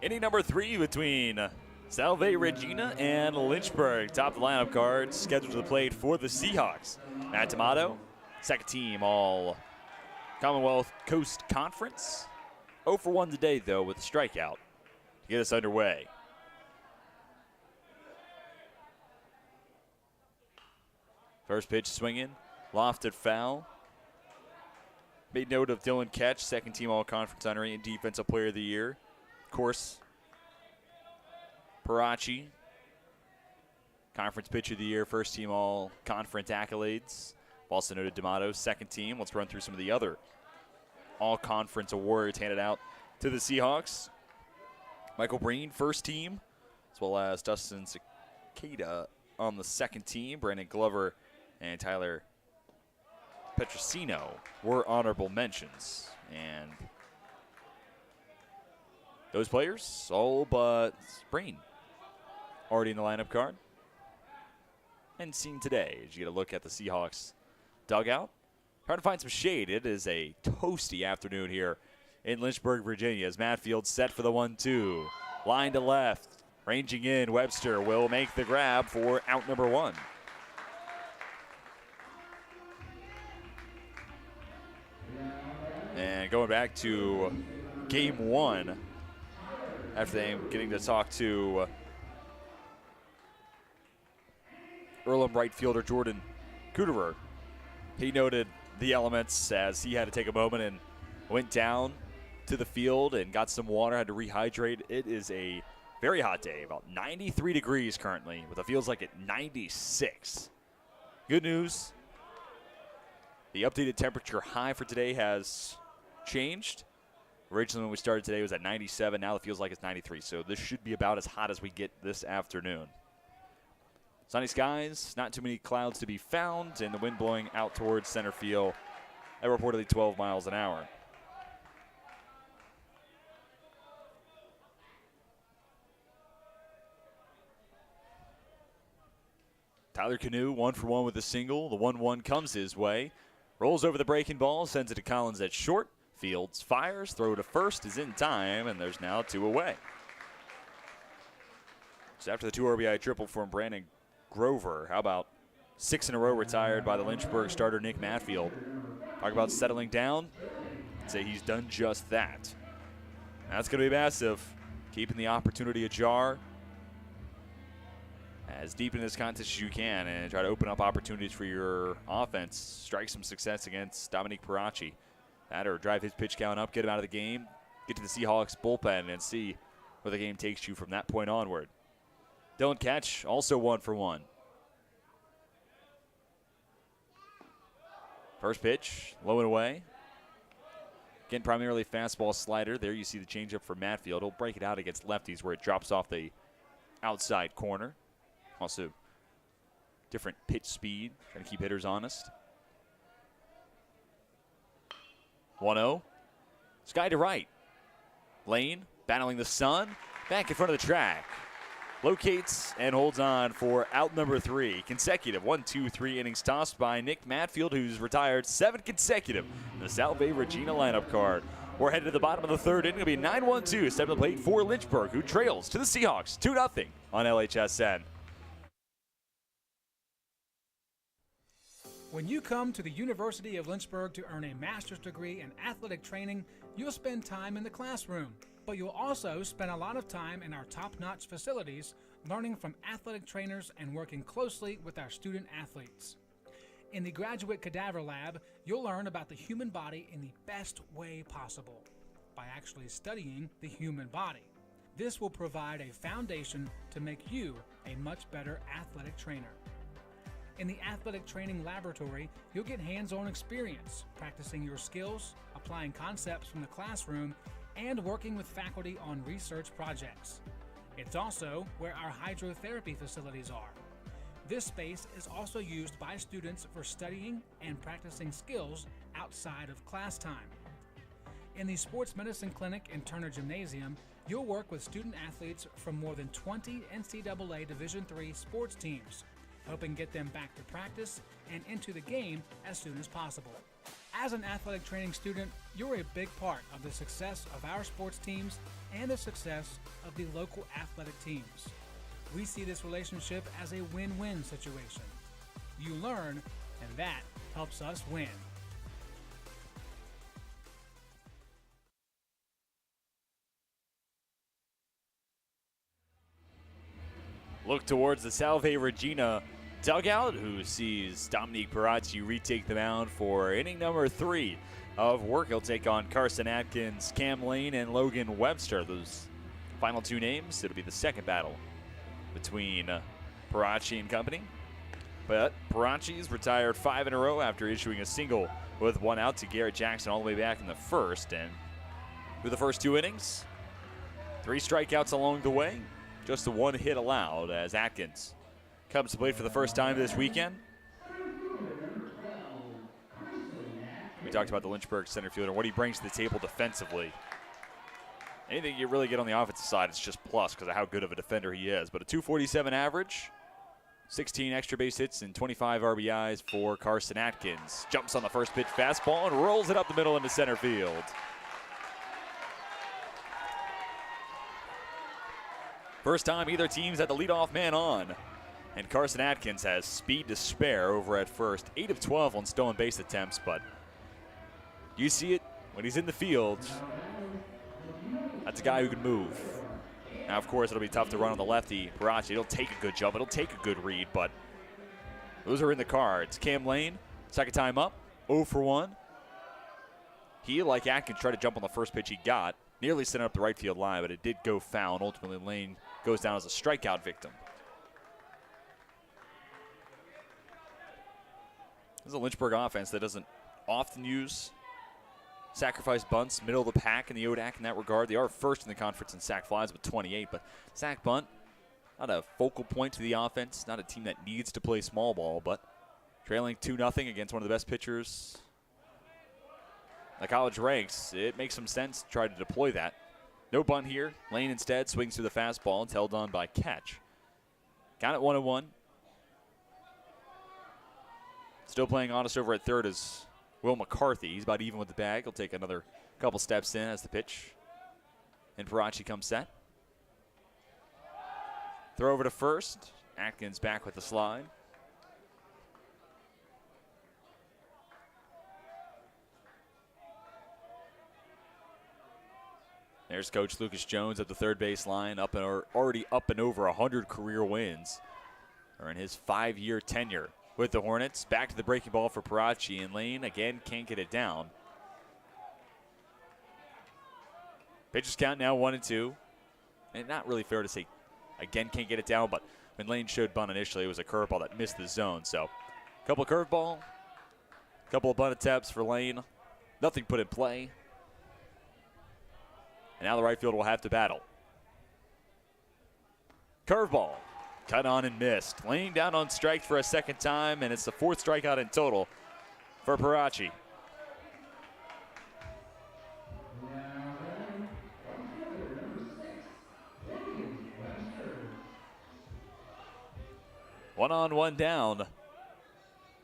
Inning number 3 between Salve Regina and Lynchburg. Top of the lineup card scheduled to the plate for the Seahawks. Matt D'Amato, second team all Commonwealth Coast Conference. 0 for 1 today, though, with a strikeout to get us underway. First pitch swinging, lofted foul. Made note of Dylan Ketch, second team all conference honoree and defensive player of the year. Of course, Perachi, conference pitcher of the year, first team all conference accolades. Also noted D'Amato, second team. Let's run through some of the other all conference awards handed out to the Seahawks. Michael Breen, first team, as well as Dustin Cicada on the second team. Brandon Glover and Tyler Petrosino were honorable mentions. And those players, all but Breen, already in the lineup card and seen today as you get a look at the Seahawks dugout. Trying to find some shade. It is a toasty afternoon here in Lynchburg, Virginia, as Matfield set for the 1-2. Line to left. Ranging in, Webster will make the grab for out number 1. And going back to game 1, after them getting to talk to Earlham right fielder Jordan Kuderer, he noted the elements as he had to take a moment and went down to the field and got some water, had to rehydrate. It is a very hot day, about 93 degrees currently, with it feels like at 96. Good news, the updated temperature high for today has changed. Originally when we started today it was at 97, now it feels like it's 93, so this should be about as hot as we get this afternoon. Sunny skies, not too many clouds to be found, and the wind blowing out towards center field at reportedly 12 miles an hour. Tyler Canoe, 1 for 1 with a single. The 1-1 comes his way. Rolls over the breaking ball, sends it to Collins at short. Fields fires, throw to first is in time, and there's now 2 away. So after the 2 RBI triple from Brandon Grover, how about 6 in a row retired by the Lynchburg starter Nick Matfield? Talk about settling down. I'd say he's done just that. That's going to be massive, keeping the opportunity ajar as deep in this contest as you can and try to open up opportunities for your offense. Strike some success against Dominique Perachi. That or drive his pitch count up, get him out of the game, get to the Seahawks bullpen and see where the game takes you from that point onward. Dylan Ketch, also 1 for 1. First pitch, low and away. Again, primarily fastball slider. There you see the changeup for Matfield. He'll break it out against lefties where it drops off the outside corner. Also, different pitch speed, trying to keep hitters honest. 1-0. Sky to right. Lane battling the sun. Back in front of the track. Locates and holds on for out number 3. Consecutive 1-2-3 innings tossed by Nick Matfield, who's retired 7 consecutive in the Salve Regina lineup card. We're headed to the bottom of the 3rd inning. It'll be 9-1-2. Step to the plate for Lynchburg, who trails to the Seahawks 2-0 on LHSN. When you come to the University of Lynchburg to earn a master's degree in athletic training, you'll spend time in the classroom, but you'll also spend a lot of time in our top-notch facilities learning from athletic trainers and working closely with our student athletes. In the Graduate Cadaver Lab, you'll learn about the human body in the best way possible, by actually studying the human body. This will provide a foundation to make you a much better athletic trainer. In the Athletic Training Laboratory, you'll get hands-on experience, practicing your skills, applying concepts from the classroom, and working with faculty on research projects. It's also where our hydrotherapy facilities are. This space is also used by students for studying and practicing skills outside of class time. In the Sports Medicine Clinic and Turner Gymnasium, you'll work with student athletes from more than 20 NCAA Division III sports teams, helping get them back to practice and into the game as soon as possible. As an athletic training student, you're a big part of the success of our sports teams and the success of the local athletic teams. We see this relationship as a win-win situation. You learn, and that helps us win. Look towards the Salve Regina dugout, who sees Dominique Perachi retake the mound for inning number 3 of work. He'll take on Carson Atkins, Cam Lane, and Logan Webster. Those final 2 names, it'll be the second battle between Perachi and company. But Perachi's retired 5 in a row after issuing a single with 1 out to Garrett Jackson all the way back in the first. And through the first 2 innings, 3 strikeouts along the way, just the 1 hit allowed as Atkins comes to play for the first time this weekend. We talked about the Lynchburg center fielder, what he brings to the table defensively. Anything you really get on the offensive side, it's just plus because of how good of a defender he is. But a .247 average, 16 extra base hits and 25 RBIs for Carson Atkins. Jumps on the first pitch fastball and rolls it up the middle into center field. First time either team's had the leadoff man on. And Carson Atkins has speed to spare over at first. 8 of 12 on stolen base attempts, but you see it when he's in the field. That's a guy who can move. Now, of course, it'll be tough to run on the lefty. Perachi, it'll take a good jump. It'll take a good read, but those are in the cards. Cam Lane, second time up, 0 for 1. He, like Atkins, tried to jump on the first pitch he got. Nearly sent it up the right field line, but it did go foul, and ultimately Lane goes down as a strikeout victim. This is a Lynchburg offense that doesn't often use sacrifice bunts, middle of the pack in the ODAC in that regard. They are first in the conference in sack flies with 28, but sack bunt, not a focal point to the offense, not a team that needs to play small ball, but trailing 2-0 against one of the best pitchers in the college ranks, it makes some sense to try to deploy that. No bunt here. Lane instead swings through the fastball and held on by catch. Count at 1-1. Still playing honest over at third is Will McCarthy. He's about even with the bag. He'll take another couple steps in as the pitch. And Perachi comes set. Throw over to first. Atkins back with the slide. There's Coach Lucas Jones at the third base line, already up and over 100 career wins, or in his 5-year tenure with the Hornets. Back to the breaking ball for Perachi, and Lane again can't get it down. Pitchers count now 1-2, and not really fair to say again can't get it down, but when Lane showed bunt initially, it was a curveball that missed the zone. So, couple of curveball, couple of bunt attempts for Lane, nothing put in play. And now the right field will have to battle. Curveball, cut on and missed. Lane down on strike for a second time, and it's the 4th strikeout in total for Perachi. One on, one down.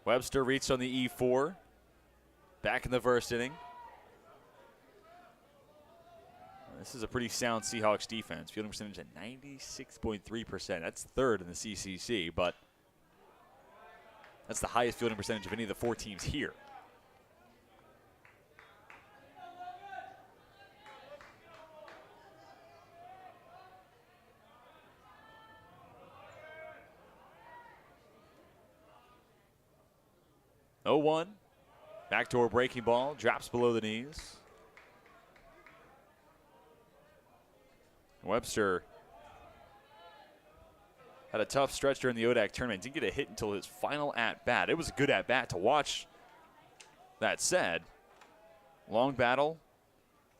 Webster reached on the E4. Back in the first inning. This is a pretty sound Seahawks defense. Fielding percentage at 96.3%. That's third in the CCC, but that's the highest fielding percentage of any of the 4 teams here. Oh, 1. Backdoor breaking ball. Drops below the knees. Webster had a tough stretch during the ODAC tournament. Didn't get a hit until his final at-bat. It was a good at-bat to watch. That said, long battle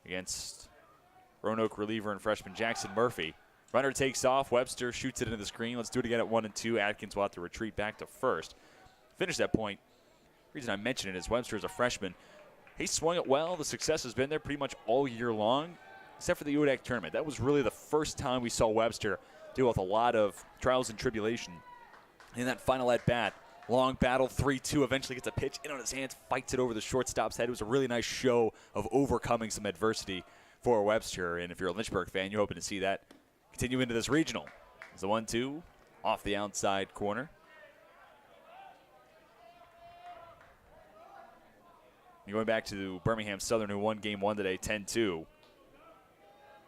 against Roanoke reliever and freshman Jackson Murphy. Runner takes off. Webster shoots it into the screen. Let's do it again at 1-2. Atkins will have to retreat back to first. Finish that point. The reason I mention it is Webster is a freshman. He swung it well. The success has been there pretty much all year long, except for the ODAC tournament. That was really the first time we saw Webster deal with a lot of trials and tribulation. In that final at-bat, long battle, 3-2, eventually gets a pitch in on his hands, fights it over the shortstop's head. It was a really nice show of overcoming some adversity for Webster. And if you're a Lynchburg fan, you're hoping to see that continue into this regional. It's a 1-2 off the outside corner. You're going back to Birmingham Southern, who won game 1 today, 10-2.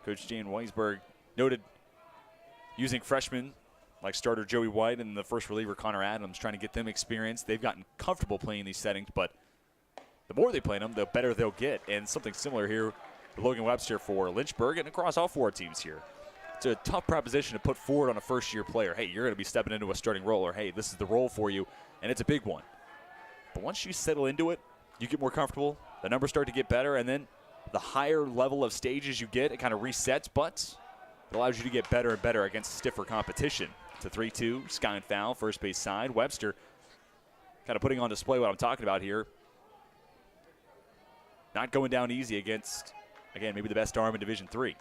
Coach Jan Weisberg noted using freshmen like starter Joey White and the first reliever Connor Adams, trying to get them experience. They've gotten comfortable playing these settings, but the more they play them, the better they'll get. And something similar here with Logan Webster for Lynchburg and across all 4 teams here. It's a tough proposition to put forward on a first-year player. Hey, you're going to be stepping into a starting role, or hey, this is the role for you, and it's a big one. But once you settle into it, you get more comfortable, the numbers start to get better, and then the higher level of stages you get, it kind of resets, but it allows you to get better and better against stiffer competition. It's a 3-2, sky and foul, first base side. Webster kind of putting on display what I'm talking about here. Not going down easy against, again, maybe the best arm in Division III.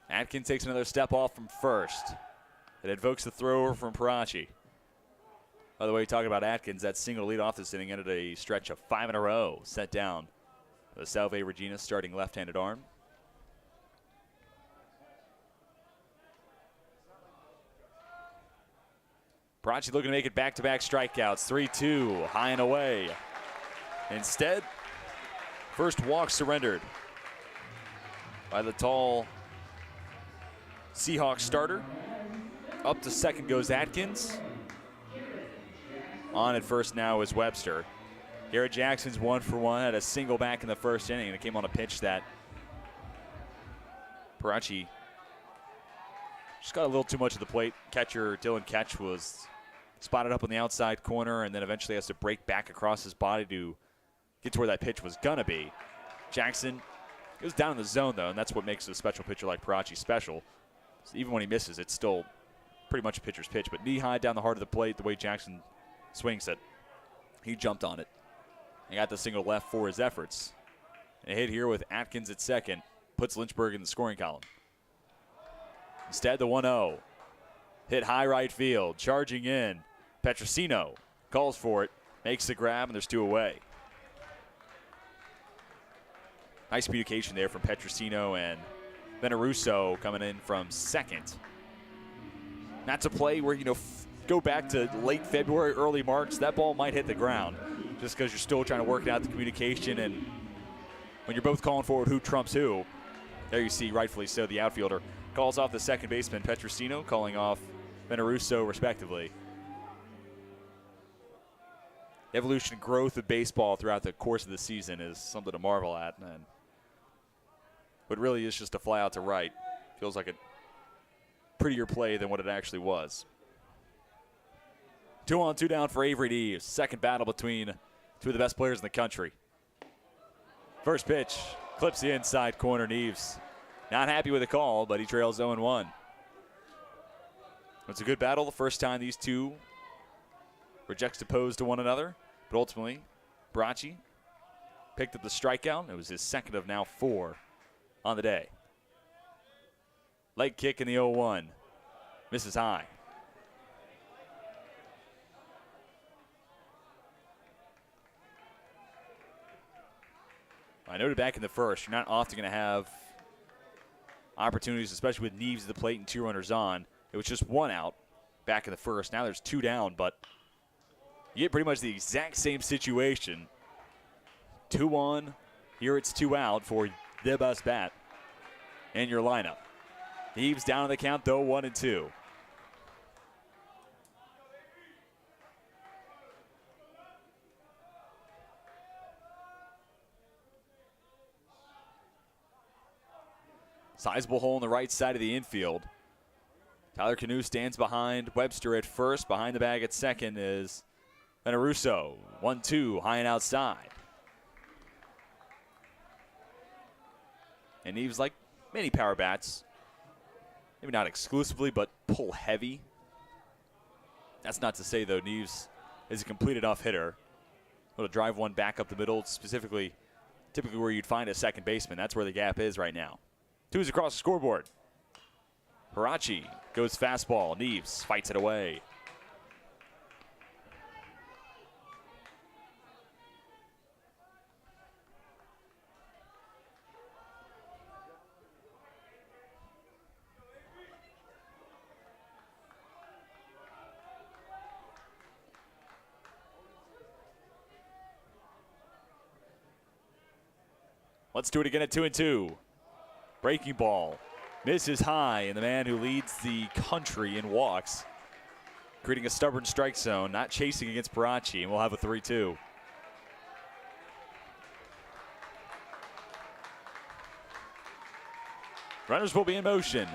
Atkins takes another step off from first. It invokes the throw from Perachi. By the way, talking about Atkins, that single lead off this inning ended a stretch of 5 in a row, set down the Salve Regina starting left-handed arm. Perachi looking to make it back-to-back strikeouts. 3-2, high and away. Instead, first walk surrendered by the tall Seahawks starter. Up to second goes Atkins. On at first now is Webster. Garrett Jackson's 1 for 1, had a single back in the first inning, and it came on a pitch that Perachi just got a little too much of the plate. Catcher Dylan Ketch was spotted up on the outside corner and then eventually has to break back across his body to get to where that pitch was gonna be. Jackson goes down in the zone though, and that's what makes a special pitcher like Perachi special. So even when he misses, it's still pretty much a pitcher's pitch, but knee high down the heart of the plate, the way Jackson swings it, he jumped on it and got the single left for his efforts. A hit here with Atkins at second puts Lynchburg in the scoring column. Instead, the 1-0. Hit high right field. Charging in. Petrosino calls for it. Makes the grab, and there's 2 away. Nice communication there from Petrosino and Veneruso coming in from second. That's a play where, go back to late February, early March, that ball might hit the ground just because you're still trying to work out the communication, and when you're both calling forward who trumps who, there you see, rightfully so, the outfielder calls off the second baseman, Petrosino, calling off Veneruso, respectively. Evolution and growth of baseball throughout the course of the season is something to marvel at, and what really is just a fly out to right. Feels like a prettier play than what it actually was. 2 on, 2 down for Avery Neves. Second battle between 2 of the best players in the country. First pitch, clips the inside corner. Neves not happy with the call, but he trails 0-1. It's a good battle the first time these two were juxtaposed to one another, but ultimately, Perachi picked up the strikeout. It was his second of now 4 on the day. Leg kick in the 0-1. Misses high. I noted back in the first, you're not often going to have opportunities, especially with Neves at the plate and 2 runners on. It was just 1 out back in the first. Now there's 2 down, but you get pretty much the exact same situation. 2 on, here it's 2 out for the best bat in your lineup. Neves down on the count, though, 1-2. Sizable hole on the right side of the infield. Tyler Canoe stands behind Webster at first. Behind the bag at second is Veneruso. 1-2, high and outside. And Neves, like many power bats, maybe not exclusively, but pull heavy. That's not to say, though, Neves is a completed off hitter. Able to drive one back up the middle, typically where you'd find a second baseman. That's where the gap is right now. 2's across the scoreboard. Perachi goes fastball. Neves fights it away. Let's do it again at 2-2. Breaking ball. Misses high, and the man who leads the country in walks, creating a stubborn strike zone, not chasing against Perachi, and we'll have a 3-2. Runners will be in motion.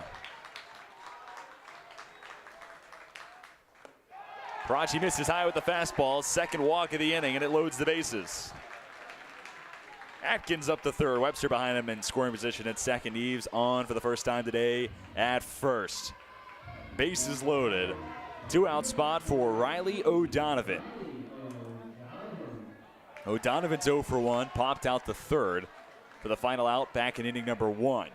Perachi misses high with the fastball, second walk of the inning, and it loads the bases. Atkins up to third. Webster behind him in scoring position at second. Neves on for the first time today at first. Bases loaded. 2-out spot for Riley O'Donovan. O'Donovan's 0 for 1. Popped out the third for the final out back in inning number 1.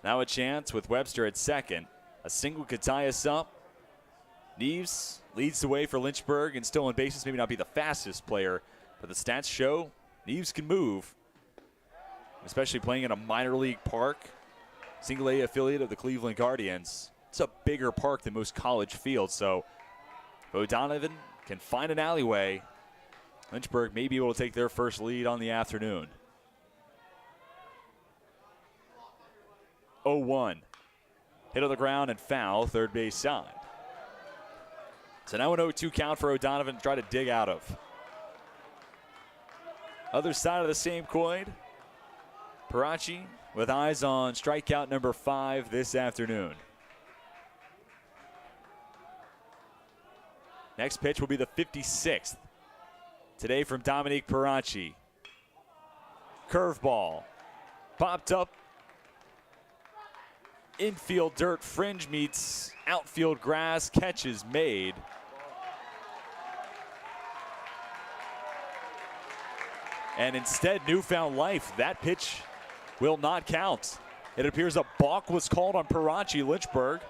Now a chance with Webster at second. A single could tie us up. Neves leads the way for Lynchburg and stolen bases. Maybe not be the fastest player, but the stats show Neves can move, especially playing in a minor league park. Single A affiliate of the Cleveland Guardians. It's a bigger park than most college fields, so if O'Donovan can find an alleyway, Lynchburg may be able to take their first lead on the afternoon. 0-1. Hit on the ground and foul, third base side. So now an 0-2 count for O'Donovan to try to dig out of. Other side of the same coin, Perachi with eyes on strikeout number 5 this afternoon. Next pitch will be the 56th. Today from Dominique Perachi. Curveball. Popped up. Infield dirt, fringe meets outfield grass, catch is made. And instead, newfound life. That pitch will not count. It appears a balk was called on Perachi. Lynchburg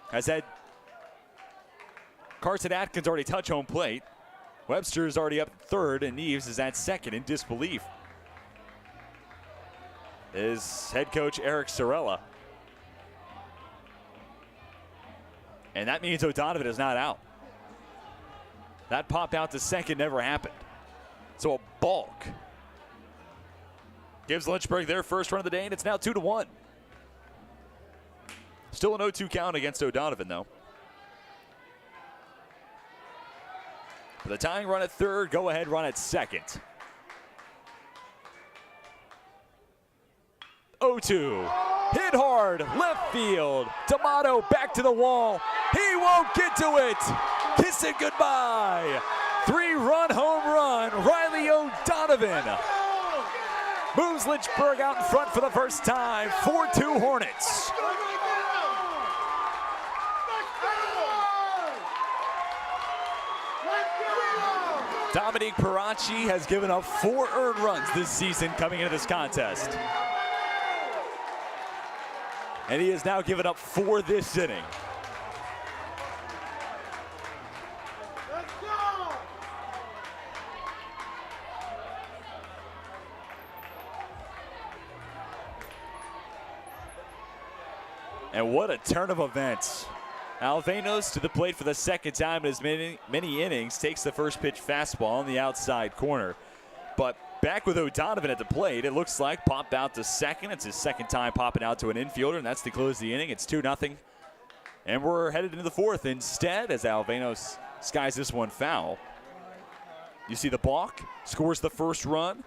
has had Carson Atkins already touch home plate. Webster is already up third, and Neves is at second in disbelief. Is head coach Eric Sorella. And that means O'Donovan is not out. That pop out to second never happened. So a balk gives Lynchburg their first run of the day, and it's now 2-1. Still an 0-2 count against O'Donovan, though. For the tying run at third, go-ahead run at second. 0-2. Hit hard, left field. D'Amato back to the wall. He won't get to it. Kiss it goodbye. 3-run home run. Riley O'Donovan moves Lynchburg out in front for the first time. 4-2 Hornets. Dominique Perachi has given up 4 earned runs this season coming into this contest. And he has now given up 4 this inning. And what a turn of events. Alvenos to the plate for the second time in as many innings, takes the first pitch fastball on the outside corner. But back with O'Donovan at the plate, it looks like popped out to second. It's his second time popping out to an infielder, and that's to close the inning. It's 2-0. And we're headed into the fourth instead as Alvenos skies this one foul. You see the balk, scores the first run.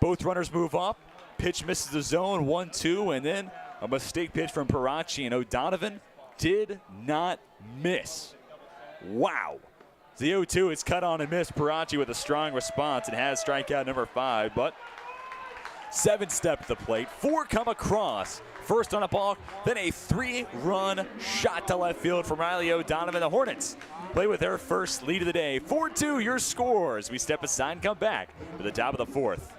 Both runners move up. Pitch misses the zone, 1-2, and then a mistake pitch from Perachi, and O'Donovan did not miss. Wow. The 0-2 is cut on and missed. Perachi with a strong response and has strikeout number 5, but 7 step at the plate. 4 come across. First on a balk, then a 3-run shot to left field from Riley O'Donovan. The Hornets play with their first lead of the day. 4-2 your score as we step aside and come back for the top of the fourth.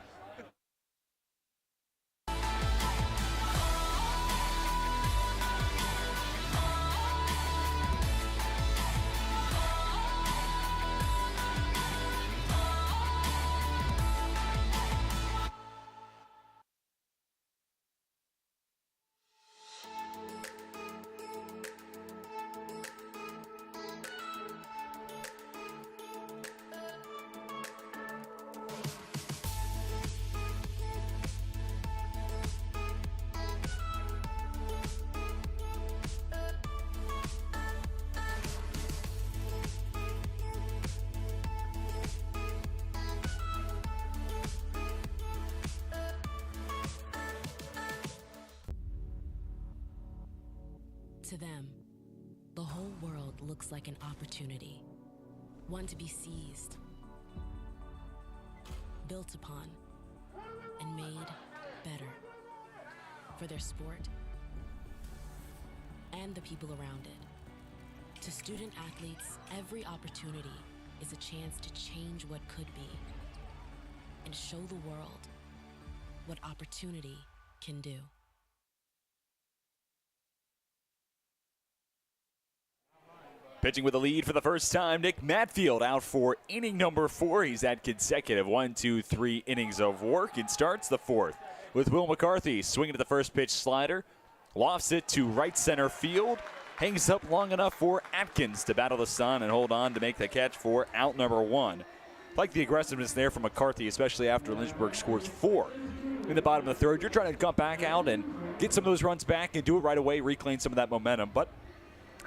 To them, the whole world looks like an opportunity, one to be seized, built upon, and made better for their sport and the people around it. To student athletes, every opportunity is a chance to change what could be and show the world what opportunity can do. Pitching with a lead for the first time, Nick Matfield out for inning number 4. He's had consecutive 1, 2, 3 innings of work and starts the 4th with Will McCarthy swinging to the first pitch slider, lofts it to right center field, hangs up long enough for Atkins to battle the sun and hold on to make the catch for out number 1. Like the aggressiveness there from McCarthy, especially after Lynchburg scores 4 in the bottom of the 3rd. You're trying to come back out and get some of those runs back and do it right away, reclaim some of that momentum. But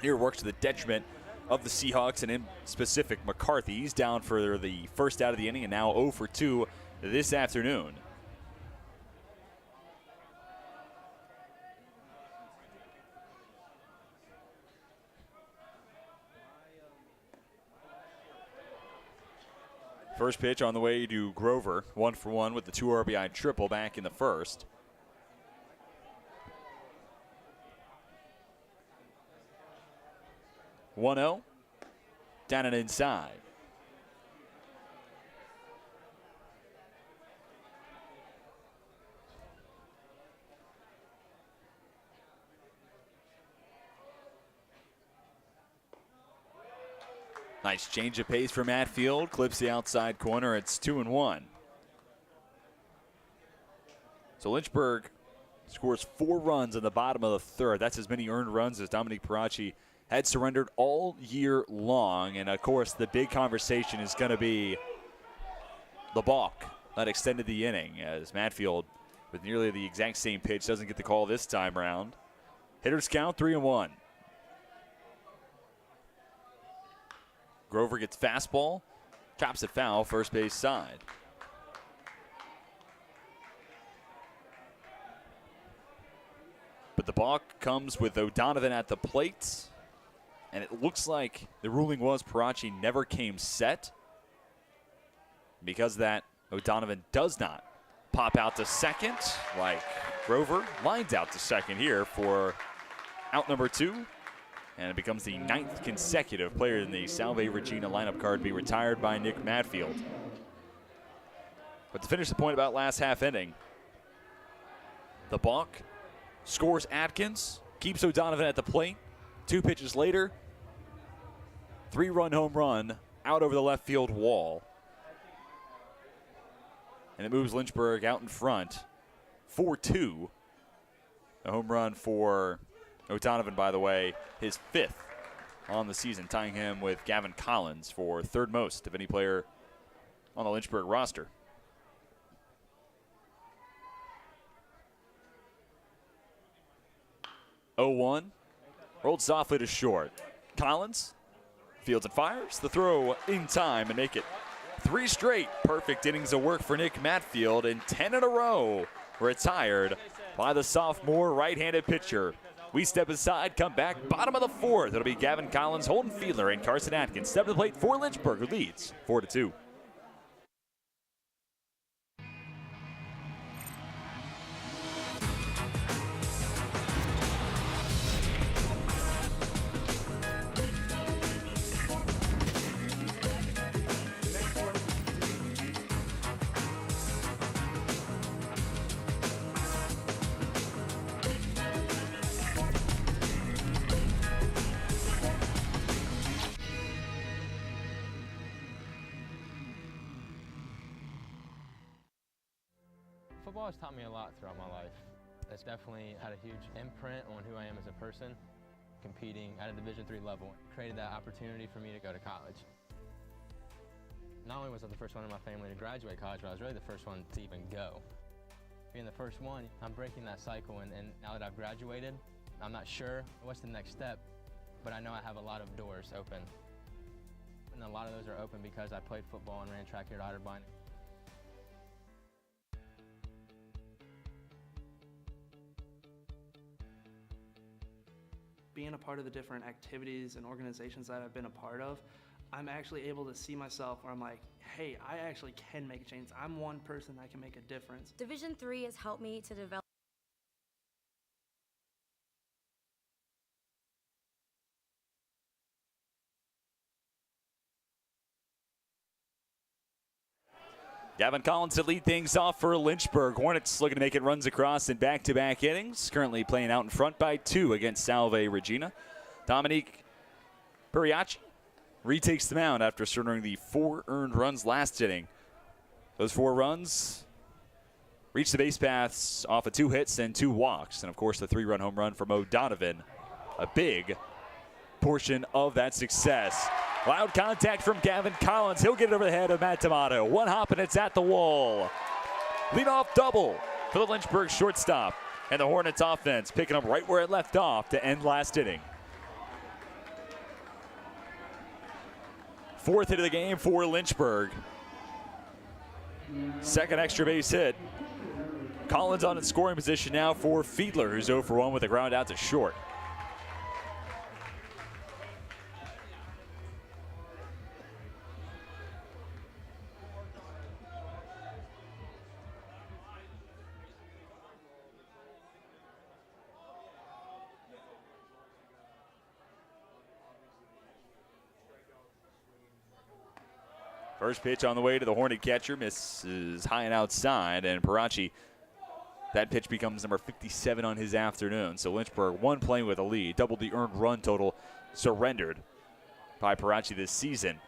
here it works to the detriment of the Seahawks, and in specific McCarthy. He's down for the first out of the inning and now 0 for 2 this afternoon. First pitch on the way to Grover, 1 for 1 with the 2 RBI triple back in the first. One-0, down and inside. Nice change of pace for Matfield. Clips the outside corner. It's 2-1. So Lynchburg scores 4 runs in the bottom of the 3rd. That's as many earned runs as Dominique Perachi had surrendered all year long. And, of course, the big conversation is going to be the balk that extended the inning, as Matfield, with nearly the exact same pitch, doesn't get the call this time around. Hitters count 3-1. Grover gets fastball, chops it foul, first base side. But the balk comes with O'Donovan at the plate, and it looks like the ruling was Perachi never came set. Because of that, O'Donovan does not pop out to second, like Grover lines out to second here for out number 2. And it becomes the 9th consecutive player in the Salve Regina lineup card to be retired by Nick Matfield. But to finish the point about last half inning, the balk scores Atkins, keeps O'Donovan at the plate. 2 pitches later, 3-run home run out over the left field wall. And it moves Lynchburg out in front, 4-2. A home run for O'Donovan, by the way, his 5th on the season, tying him with Gavin Collins for 3rd most of any player on the Lynchburg roster. (0-1), rolled softly to short. Collins fields and fires the throw in time and make it 3 straight perfect innings of work for Nick Matfield, and 10 in a row retired by the sophomore right-handed pitcher. We step aside, come back, bottom of the 4th. It'll be Gavin Collins, Holden Fiedler, and Carson Atkins. Step to the plate for Lynchburg, who leads 4-2. Football has taught me a lot throughout my life. It's definitely had a huge imprint on who I am as a person. Competing at a Division III level created that opportunity for me to go to college. Not only was I the first one in my family to graduate college, but I was really the first one to even go. Being the first one, I'm breaking that cycle, and now that I've graduated, I'm not sure what's the next step, but I know I have a lot of doors open. And a lot of those are open because I played football and ran track here at Otterbein. Being a part of the different activities and organizations that I've been a part of, I'm actually able to see myself where I'm like, hey, I actually can make a change. I'm one person that can make a difference. Division III has helped me to develop. Gavin Collins to lead things off for Lynchburg. Hornets looking to make it runs across in back-to-back innings. Currently playing out in front by 2 against Salve Regina. Dominique Perachi retakes the mound after surrendering the 4 earned runs last inning. Those 4 runs reached the base paths off of 2 hits and 2 walks. And, of course, the 3-run home run from O'Donovan, a big portion of that success. Loud contact from Gavin Collins. He'll get it over the head of Matt D'Amato. 1 hop and it's at the wall. Leadoff double for the Lynchburg shortstop. And the Hornets offense picking up right where it left off to end last inning. 4th hit of the game for Lynchburg. 2nd extra base hit. Collins on in scoring position now for Fiedler, who's 0 for 1 with a ground out to short. First pitch on the way to the Hornet catcher, misses high and outside, and Perachi, that pitch becomes number 57 on his afternoon. So Lynchburg, 1 playing with a lead, doubled the earned run total surrendered by Perachi this season.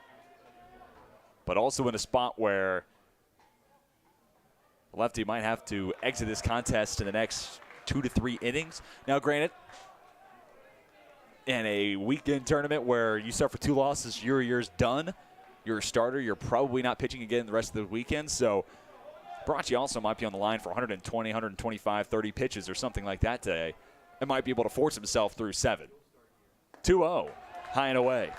But also in a spot where the lefty might have to exit this contest in the next 2 to 3 innings. Now, granted, in a weekend tournament where you suffer 2 losses, your year's done. You're a starter. You're probably not pitching again the rest of the weekend. So Perachi also might be on the line for 120, 125, 30 pitches or something like that today, and might be able to force himself through 7. 2-0, high and away.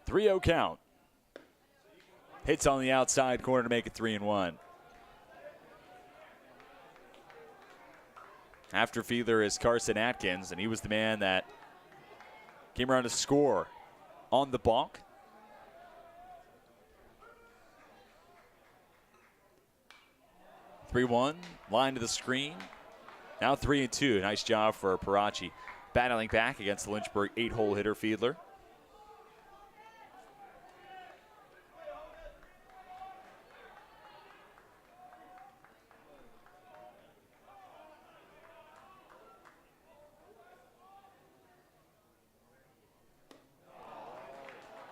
Three-0 count. Hits on the outside corner to make it 3-1. After Fiedler is Carson Atkins, and he was the man that came around to score on the balk. Three-one, line to the screen. Now 3-2. Nice job for Perachi. Battling back against the Lynchburg 8-hole hitter Fiedler.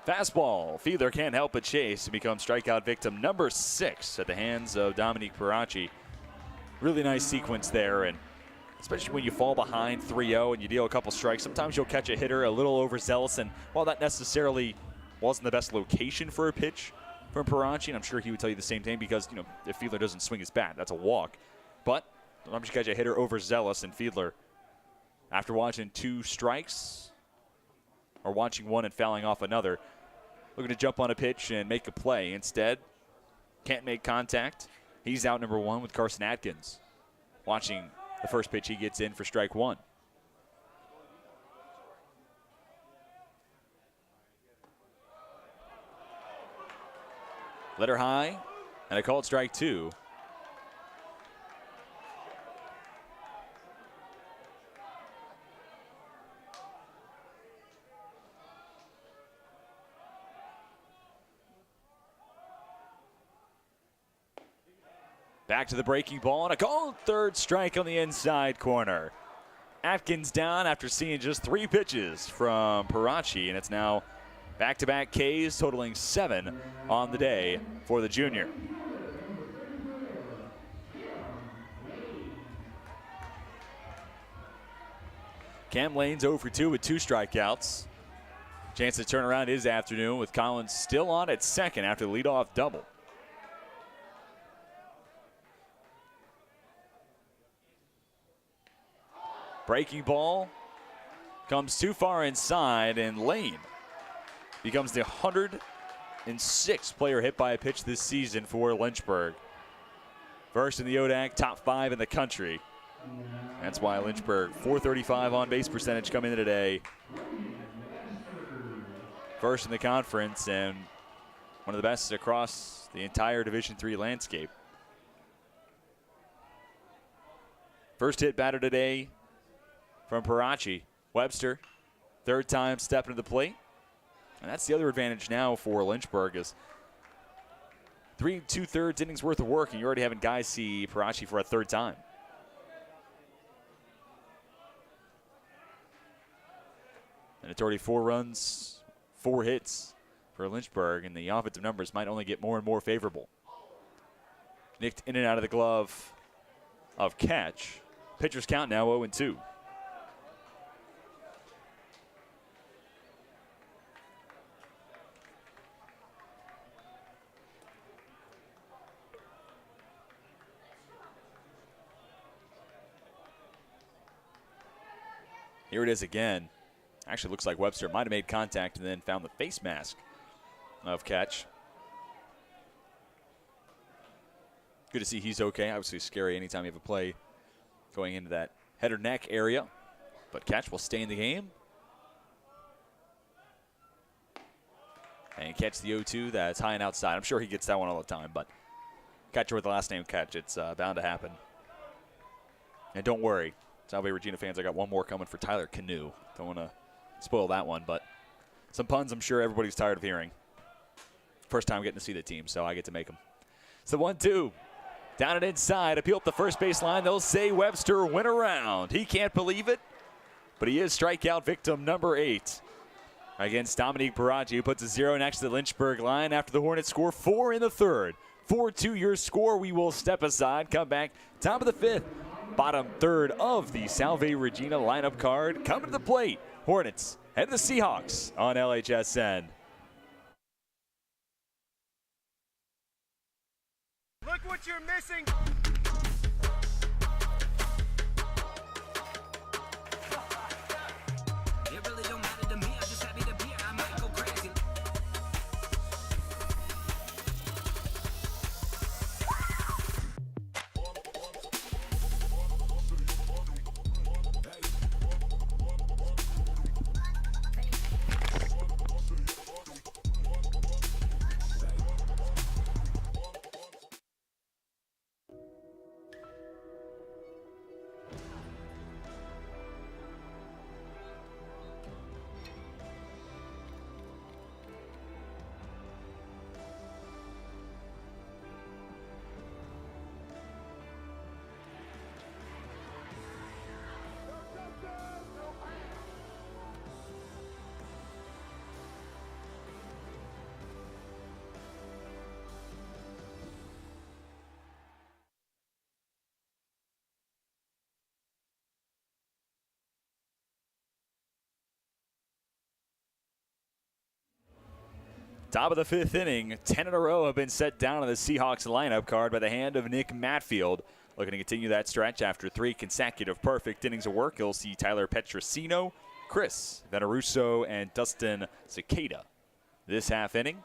Fastball. Fiedler can't help but chase and becomes strikeout victim number 6 at the hands of Dominique Perachi. Really nice sequence there, and especially when you fall behind 3-0 and you deal a couple strikes, sometimes you'll catch a hitter a little overzealous, and while that necessarily wasn't the best location for a pitch from Perachi, and I'm sure he would tell you the same thing because, you know, if Fiedler doesn't swing his bat, that's a walk. But sometimes you catch a hitter overzealous, and Fiedler, after watching 2 strikes, or watching 1 and fouling off another, looking to jump on a pitch and make a play. Instead, can't make contact. He's out number 1 with Carson Atkins. Watching the first pitch he gets in for strike 1. Letter high, and a called strike 2. Back to the breaking ball, and a called 3rd strike on the inside corner. Atkins down after seeing just 3 pitches from Perachi, and it's now back-to-back Ks totaling 7 on the day for the junior. Cam Lane's 0 for 2 with 2 strikeouts. Chance to turn around his afternoon with Collins still on at second after the leadoff double. Breaking ball comes too far inside, and Lane becomes the 106th player hit by a pitch this season for Lynchburg. First in the ODAC, top 5 in the country. That's why Lynchburg, 435 on base percentage coming in today. First in the conference and one of the best across the entire Division III landscape. First hit batter today from Perachi. Webster Third time stepping to the plate. And that's the other advantage now for Lynchburg is 3 2/3 innings worth of work, and you're already having guys see Perachi for a third time. And it's already 4 runs, 4 hits for Lynchburg, and the offensive numbers might only get more and more favorable. Nicked in and out of the glove of Catch. Pitcher's count now 0-2. Here it is again. Actually looks like Webster might have made contact and then found the face mask of Catch. Good to see he's okay. Obviously scary anytime you have a play going into that head or neck area. But Catch will stay in the game. And catch the 0-2 that's high and outside. I'm sure he gets that one all the time, but catcher with the last name Catch, it's bound to happen. And don't worry, Salve Regina fans, I got one more coming for Tyler Canoe. Don't want to spoil that one, but some puns I'm sure everybody's tired of hearing. First time getting to see the team, so I get to make them. So 1-2. Down and inside, appeal up the first base line. They'll say Webster went around. He can't believe it, but he is strikeout victim number 8 against Dominique Perachi, who puts a 0 next to the Lynchburg line after the Hornets score 4 in the third. 4-2 your score. We will step aside, come back, top of the 5th. Bottom third of the Salve Regina lineup card. Coming to the plate, Hornets head to the Seahawks on LHSN. Look what you're missing. It really don't matter to me. I'm just happy to be here. I might go crazy. Top of the 5th inning, 10 in a row have been set down on the Seahawks lineup card by the hand of Nick Matfield. Looking to continue that stretch after 3 consecutive perfect innings of work. You'll see Tyler Petrosino, Chris Veneruso, and Dustin Cicada this half inning.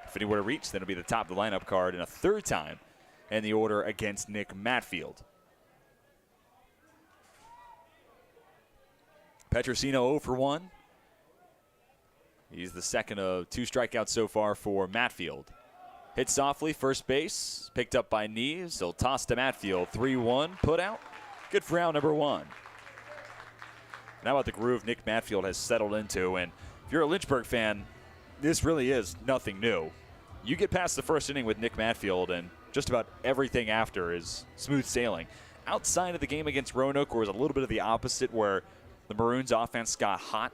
If he were to reach, then it'll be the top of the lineup card in a third time in the order against Nick Matfield. Petrosino 0 for 1. He's the second of 2 strikeouts so far for Matfield. Hit softly, first base, picked up by Neves. He'll toss to Matfield, 3-1, put out. Good for out number 1. Now about the groove Nick Matfield has settled into, and if you're a Lynchburg fan, this really is nothing new. You get past the first inning with Nick Matfield, and just about everything after is smooth sailing. Outside of the game against Roanoke, where it was a little bit of the opposite, where the Maroons offense got hot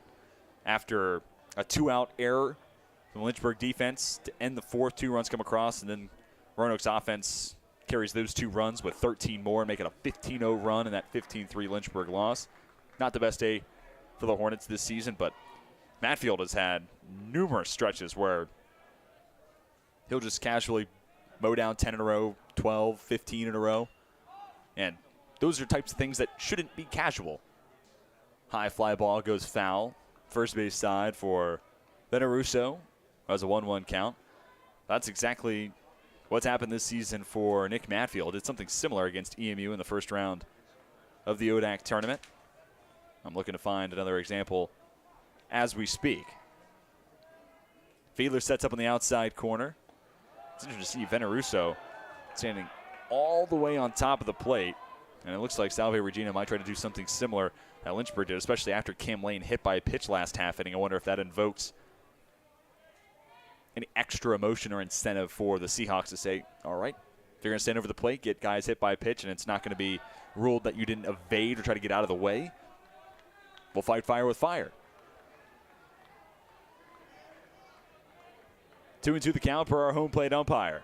after a 2-out error from the Lynchburg defense to end the 4th. 2 runs come across, and then Roanoke's offense carries those 2 runs with 13 more and make it a 15-0 run in that 15-3 Lynchburg loss. Not the best day for the Hornets this season, but Matfield has had numerous stretches where he'll just casually mow down 10 in a row, 12, 15 in a row. And those are types of things that shouldn't be casual. High fly ball goes foul. First base side for Veneruso. Has a 1-1 count. That's exactly what's happened this season for Nick Matfield. Did something similar against EMU in the first round of the ODAC tournament. I'm looking to find another example as we speak. Fiedler sets up on the outside corner. It's interesting to see Veneruso standing all the way on top of the plate And it looks like Salve Regina might try to do something similar that Lynchburg did, especially after Cam Lane hit by a pitch last half inning. I wonder if that invokes any extra emotion or incentive for the Seahawks to say, all right, if you're going to stand over the plate, get guys hit by a pitch, and it's not going to be ruled that you didn't evade or try to get out of the way, we'll fight fire with fire. 2-2 the count per our home plate umpire.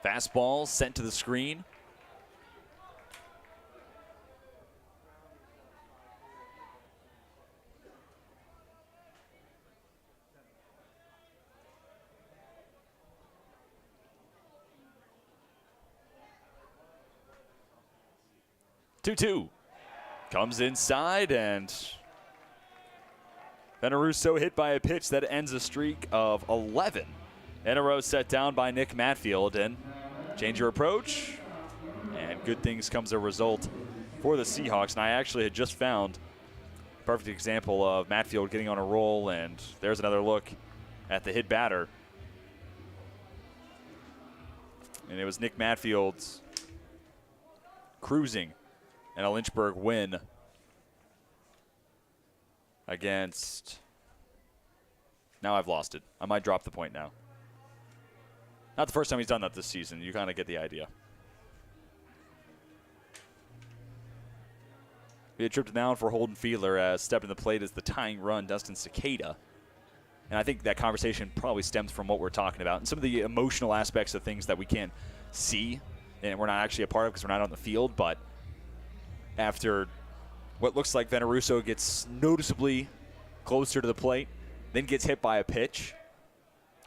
Fastball sent to the screen. Two comes inside, and Veneruso hit by a pitch that ends a streak of 11 in a row set down by Nick Matfield. And change your approach, and good things comes a result for the Seahawks. And I actually had just found a perfect example of Matfield getting on a roll, and there's another look at the hit batter. And it was Nick Matfield's cruising and a Lynchburg win against, now I've lost it. I might drop the point now. Not the first time he's done that this season. You kind of get the idea. We had tripped down for Holden Fiedler as stepping to the plate as the tying run, Dustin Cicada. And I think that conversation probably stems from what we're talking about and some of the emotional aspects of things that we can't see and we're not actually a part of because we're not on the field. But after what looks like Veneruso gets noticeably closer to the plate, then gets hit by a pitch.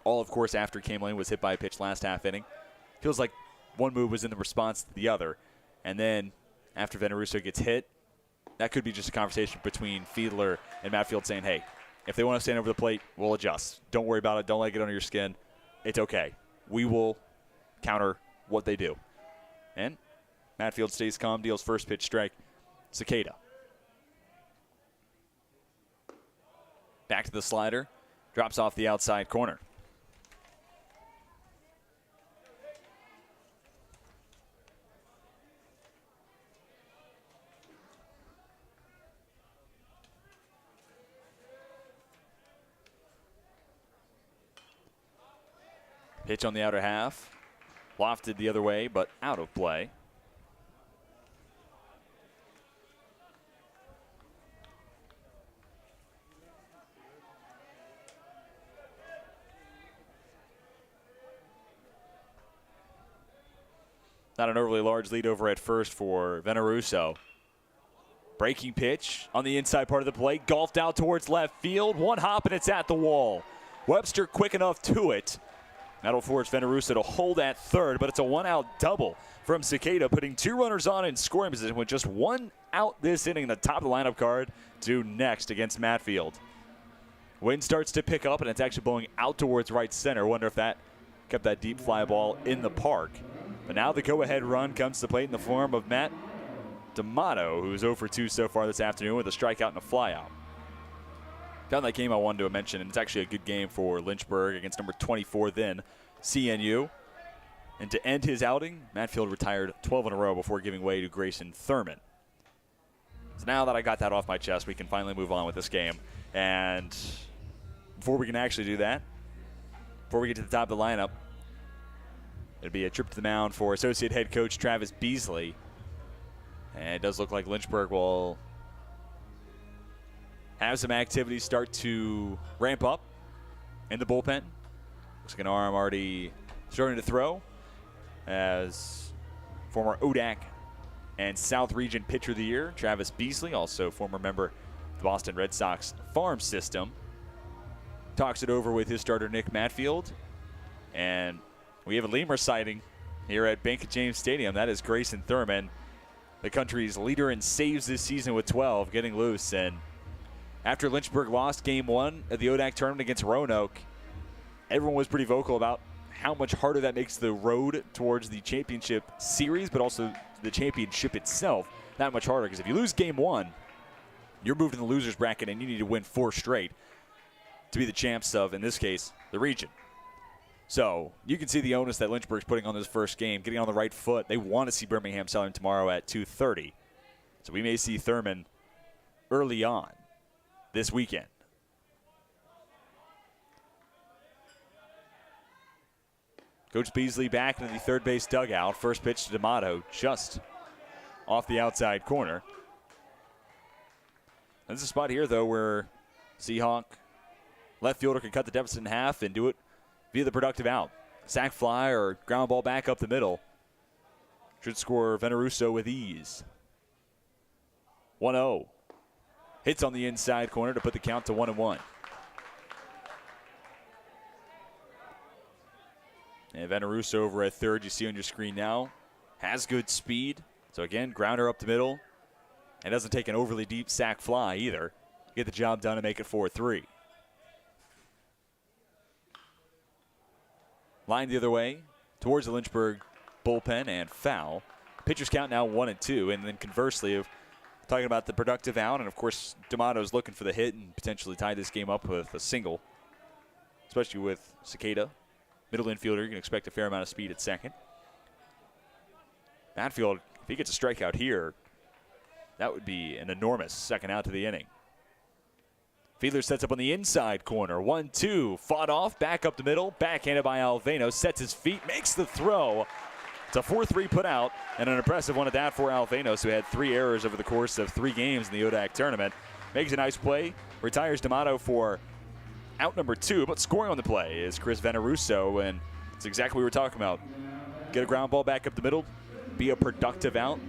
All, of course, after Cam Lane was hit by a pitch last half inning. Feels like one move was in the response to the other. And then after Veneruso gets hit, that could be just a conversation between Fiedler and Matfield saying, hey, if they want to stand over the plate, we'll adjust. Don't worry about it. Don't let it get under your skin. It's okay. We will counter what they do. And Matfield stays calm, deals first pitch strike. Cicada. Back to the slider. Drops off the outside corner. Pitch on the outer half. Lofted the other way, but out of play. Not an overly large lead over at first for Veneruso. Breaking pitch on the inside part of the plate. Golfed out towards left field. One hop and it's at the wall. Webster quick enough to it. That'll force Veneruso to hold at third, but it's a one-out double from Cicada, putting two runners on in scoring position with just one out this inning. The top of the lineup card due next against Matfield. Wind starts to pick up, and it's actually blowing out towards right center. Wonder if that kept that deep fly ball in the park. But now the go-ahead run comes to the plate in the form of Matt D'Amato, who's 0 for 2 so far this afternoon with a strikeout and a flyout. Down that game I wanted to mention, and it's actually a good game for Lynchburg against number 24 then, CNU. And to end his outing, Matfield retired 12 in a row before giving way to Grayson Thurman. So now that I got that off my chest, we can finally move on with this game. And before we can actually do that, before we get to the top of the lineup, it'll be a trip to the mound for associate head coach Travis Beasley. And it does look like Lynchburg will have some activities start to ramp up in the bullpen. Looks like an arm already starting to throw as former ODAC and South Region Pitcher of the Year, Travis Beasley, also former member of the Boston Red Sox farm system, talks it over with his starter Nick Matfield. And we have a lemur sighting here at Bank of James Stadium. That is Grayson Thurman, the country's leader in saves this season with 12, getting loose. And after Lynchburg lost game one of the ODAC tournament against Roanoke, everyone was pretty vocal about how much harder that makes the road towards the championship series, but also the championship itself that much harder. Because if you lose game one, you're moved in the loser's bracket and you need to win 4 straight to be the champs of, in this case, the region. So you can see the onus that Lynchburg's putting on this first game, getting on the right foot. They want to see Birmingham Southern tomorrow at 2:30. So we may see Thurman early on this weekend. Coach Beasley back into the third base dugout. First pitch to D'Amato, just off the outside corner. There's a spot here, though, where Seahawk left fielder can cut the deficit in half and do it via the productive out. Sac fly or ground ball back up the middle. Should score Veneruso with ease. 1-0. Hits on the inside corner to put the count to 1-1. And Veneruso over at third, you see on your screen now, has good speed. So again, grounder up the middle. And doesn't take an overly deep sac fly either. Get the job done and make it 4-3. Line the other way towards the Lynchburg bullpen and foul. Pitchers count now 1-2. And then conversely, talking about the productive out, and of course, D'Amato's looking for the hit and potentially tie this game up with a single, especially with Cicada. Middle infielder, you can expect a fair amount of speed at second. Matfield, if he gets a strikeout here, that would be an enormous second out to the inning. Fiedler sets up on the inside corner. 1-2, fought off, back up the middle, backhanded by Alveno, sets his feet, makes the throw. It's a 4-3 put out, and an impressive one at that for Alvenos, who had 3 errors over the course of 3 games in the ODAC tournament. Makes a nice play, retires D'Amato for out number 2, but scoring on the play is Chris Veneruso, and it's exactly what we were talking about. Get a ground ball back up the middle, be a productive out,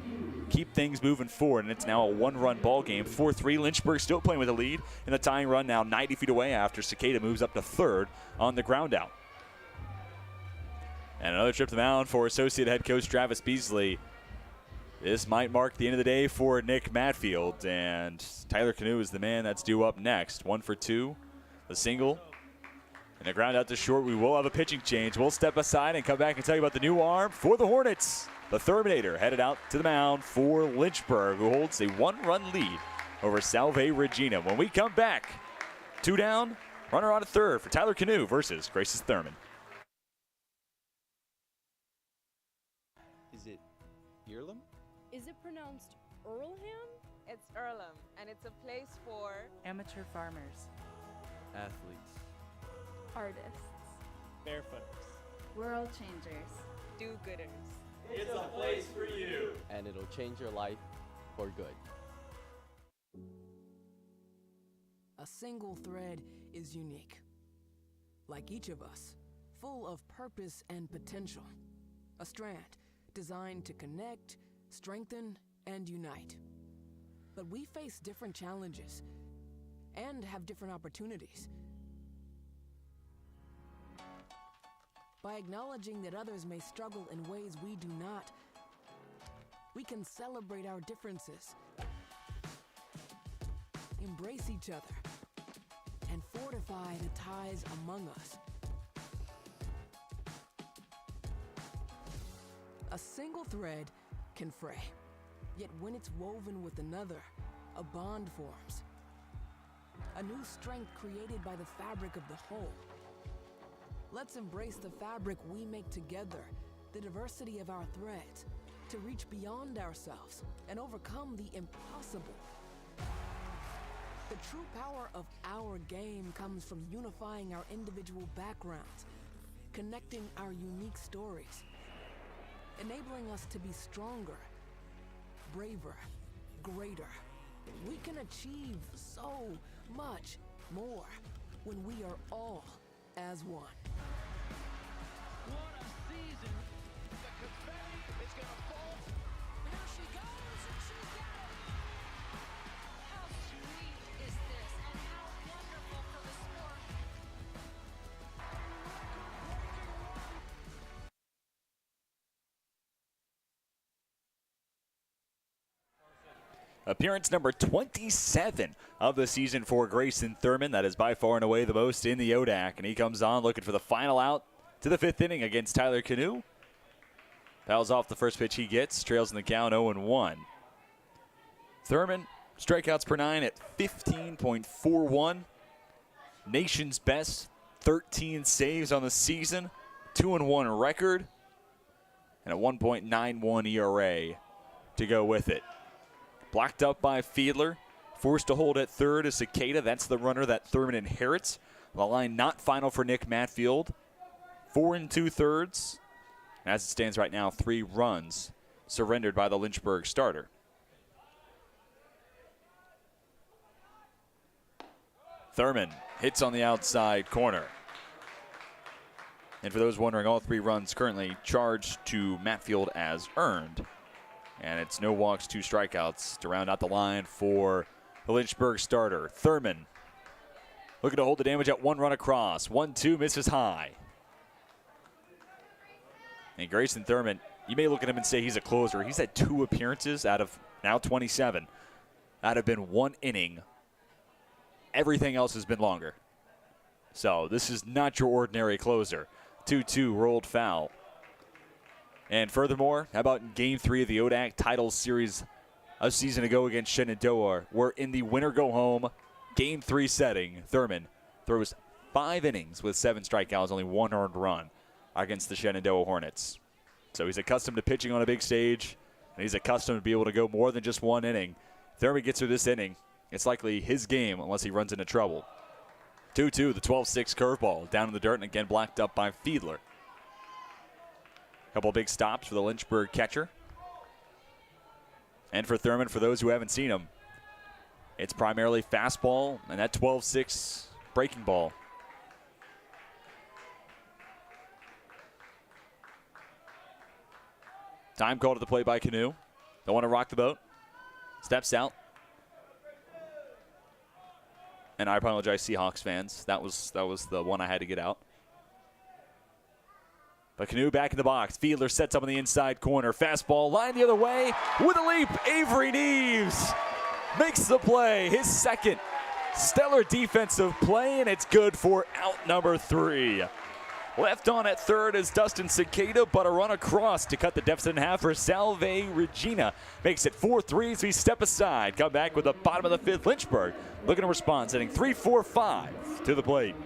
keep things moving forward, and it's now a 1-run ball game. 4-3, Lynchburg still playing with a lead, and the tying run now 90 feet away after Cicada moves up to third on the ground out. And another trip to the mound for associate head coach Travis Beasley. This might mark the end of the day for Nick Matfield, and Tyler Canoe is the man that's due up next. 1 for 2. A single and a ground out to short. We will have a pitching change. We'll step aside and come back and tell you about the new arm for the Hornets. The Thurminator headed out to the mound for Lynchburg, who holds a 1-run lead over Salve Regina. When we come back, 2 down, runner on at third for Tyler Canoe versus Grace's Thurman. Is it Earlham? Is it pronounced Earlham? It's Earlham, and it's a place for amateur farmers, Athletes, artists, barefooters, world changers, do-gooders. It's a place for you. and it'll change your life for good. A single thread is unique. Like each of us, full of purpose and potential. A strand designed to connect, strengthen, and unite. But we face different challenges and have different opportunities. By acknowledging that others may struggle in ways we do not, we can celebrate our differences, embrace each other, and fortify the ties among us. A single thread can fray, yet when it's woven with another, a bond forms. A new strength created by the fabric of the whole. Let's embrace the fabric we make together, the diversity of our threads, to reach beyond ourselves and overcome the impossible. The true power of our game comes from unifying our individual backgrounds, connecting our unique stories, enabling us to be stronger, braver, greater. We can achieve so much more when we are all as one. What a season! The confetti is gonna fall. Here she goes, and she's got it. How sweet is this, and how wonderful for the sport. Appearance number 27 of the season for Grayson Thurman. That is by far and away the most in the ODAC. And he comes on looking for the final out to the 5th inning against Tyler Canoe. Fouls off the first pitch he gets. Trails in the count 0-1. Thurman, strikeouts per 9 at 15.41. Nation's best, 13 saves on the season. 2-1 record and a 1.91 ERA to go with it. Blocked up by Fiedler. Forced to hold at third is Cicada. That's the runner that Thurman inherits. The line not final for Nick Matfield. 4 2/3. As it stands right now, 3 runs surrendered by the Lynchburg starter. Thurman hits on the outside corner. And for those wondering, all 3 runs currently charged to Matfield as earned. And it's no walks, 2 strikeouts to round out the line for the Lynchburg starter. Thurman looking to hold the damage at 1 run across. 1-2, misses high. And Grayson Thurman, you may look at him and say he's a closer. He's had 2 appearances out of now 27. That have been 1 inning. Everything else has been longer. So this is not your ordinary closer. 2-2 rolled foul. And furthermore, how about in Game 3 of the ODAC Title Series a season ago against Shenandoah, where in the winner-go-home Game 3 setting, Thurman throws 5 innings with 7 strikeouts, only 1 earned run against the Shenandoah Hornets. So he's accustomed to pitching on a big stage, and he's accustomed to be able to go more than just 1 inning. Thurman gets through this inning, it's likely his game unless he runs into trouble. 2-2, the 12-6 curveball down in the dirt, and again blocked up by Fiedler. Couple of big stops for the Lynchburg catcher. And for Thurman, for those who haven't seen him, it's primarily fastball and that 12-6 breaking ball. Time called at the plate by Canoe. Don't want to rock the boat. Steps out. And I apologize, Seahawks fans. That was the one I had to get out. But Canoe back in the box. Fiedler sets up on the inside corner. Fastball line the other way with a leap. Avery Neves makes the play. His second stellar defensive play, and it's good for out number 3. Left on at third is Dustin Cicada, but a run across to cut the deficit in half for Salve Regina. Makes it 4-3 as we step aside. Come back with the bottom of the 5th. Lynchburg looking to respond, setting 3-4-5 to the plate.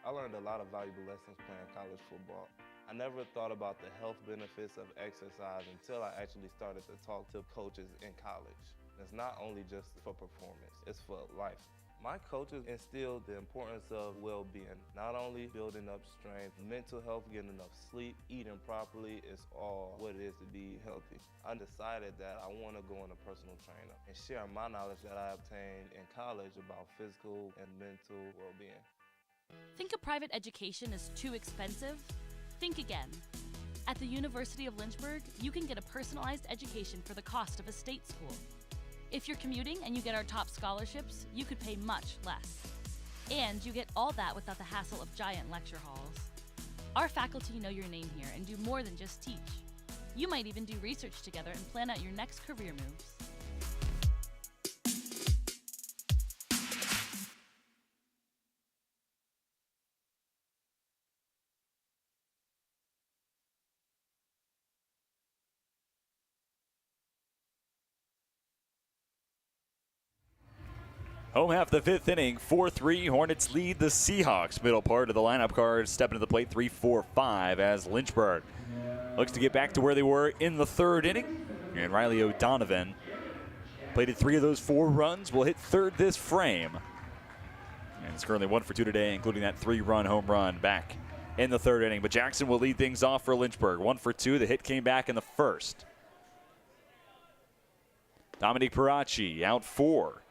I learned a lot of valuable lessons playing college football. I never thought about the health benefits of exercise until I actually started to talk to coaches in college. It's not only just for performance, it's for life. My coaches instilled the importance of well-being, not only building up strength, mental health, getting enough sleep, eating properly is all what it is to be healthy. I decided that I want to go in a personal trainer and share my knowledge that I obtained in college about physical and mental well-being. Think a private education is too expensive? Think again. At the University of Lynchburg, you can get a personalized education for the cost of a state school. If you're commuting and you get our top scholarships, you could pay much less. And you get all that without the hassle of giant lecture halls. Our faculty know your name here and do more than just teach. You might even do research together and plan out your next career moves. Home half the 5th inning, 4-3. Hornets lead the Seahawks. Middle part of the lineup card, stepping to the plate, 3-4-5 as Lynchburg looks to get back to where they were in the 3rd inning. And Riley O'Donovan plated 3 of those 4 runs. Will hit 3rd this frame. And it's currently 1 for 2 today, including that 3-run home run back in the 3rd inning. But Jackson will lead things off for Lynchburg. 1 for 2. The hit came back in the 1st. Dominic Perachi out 4.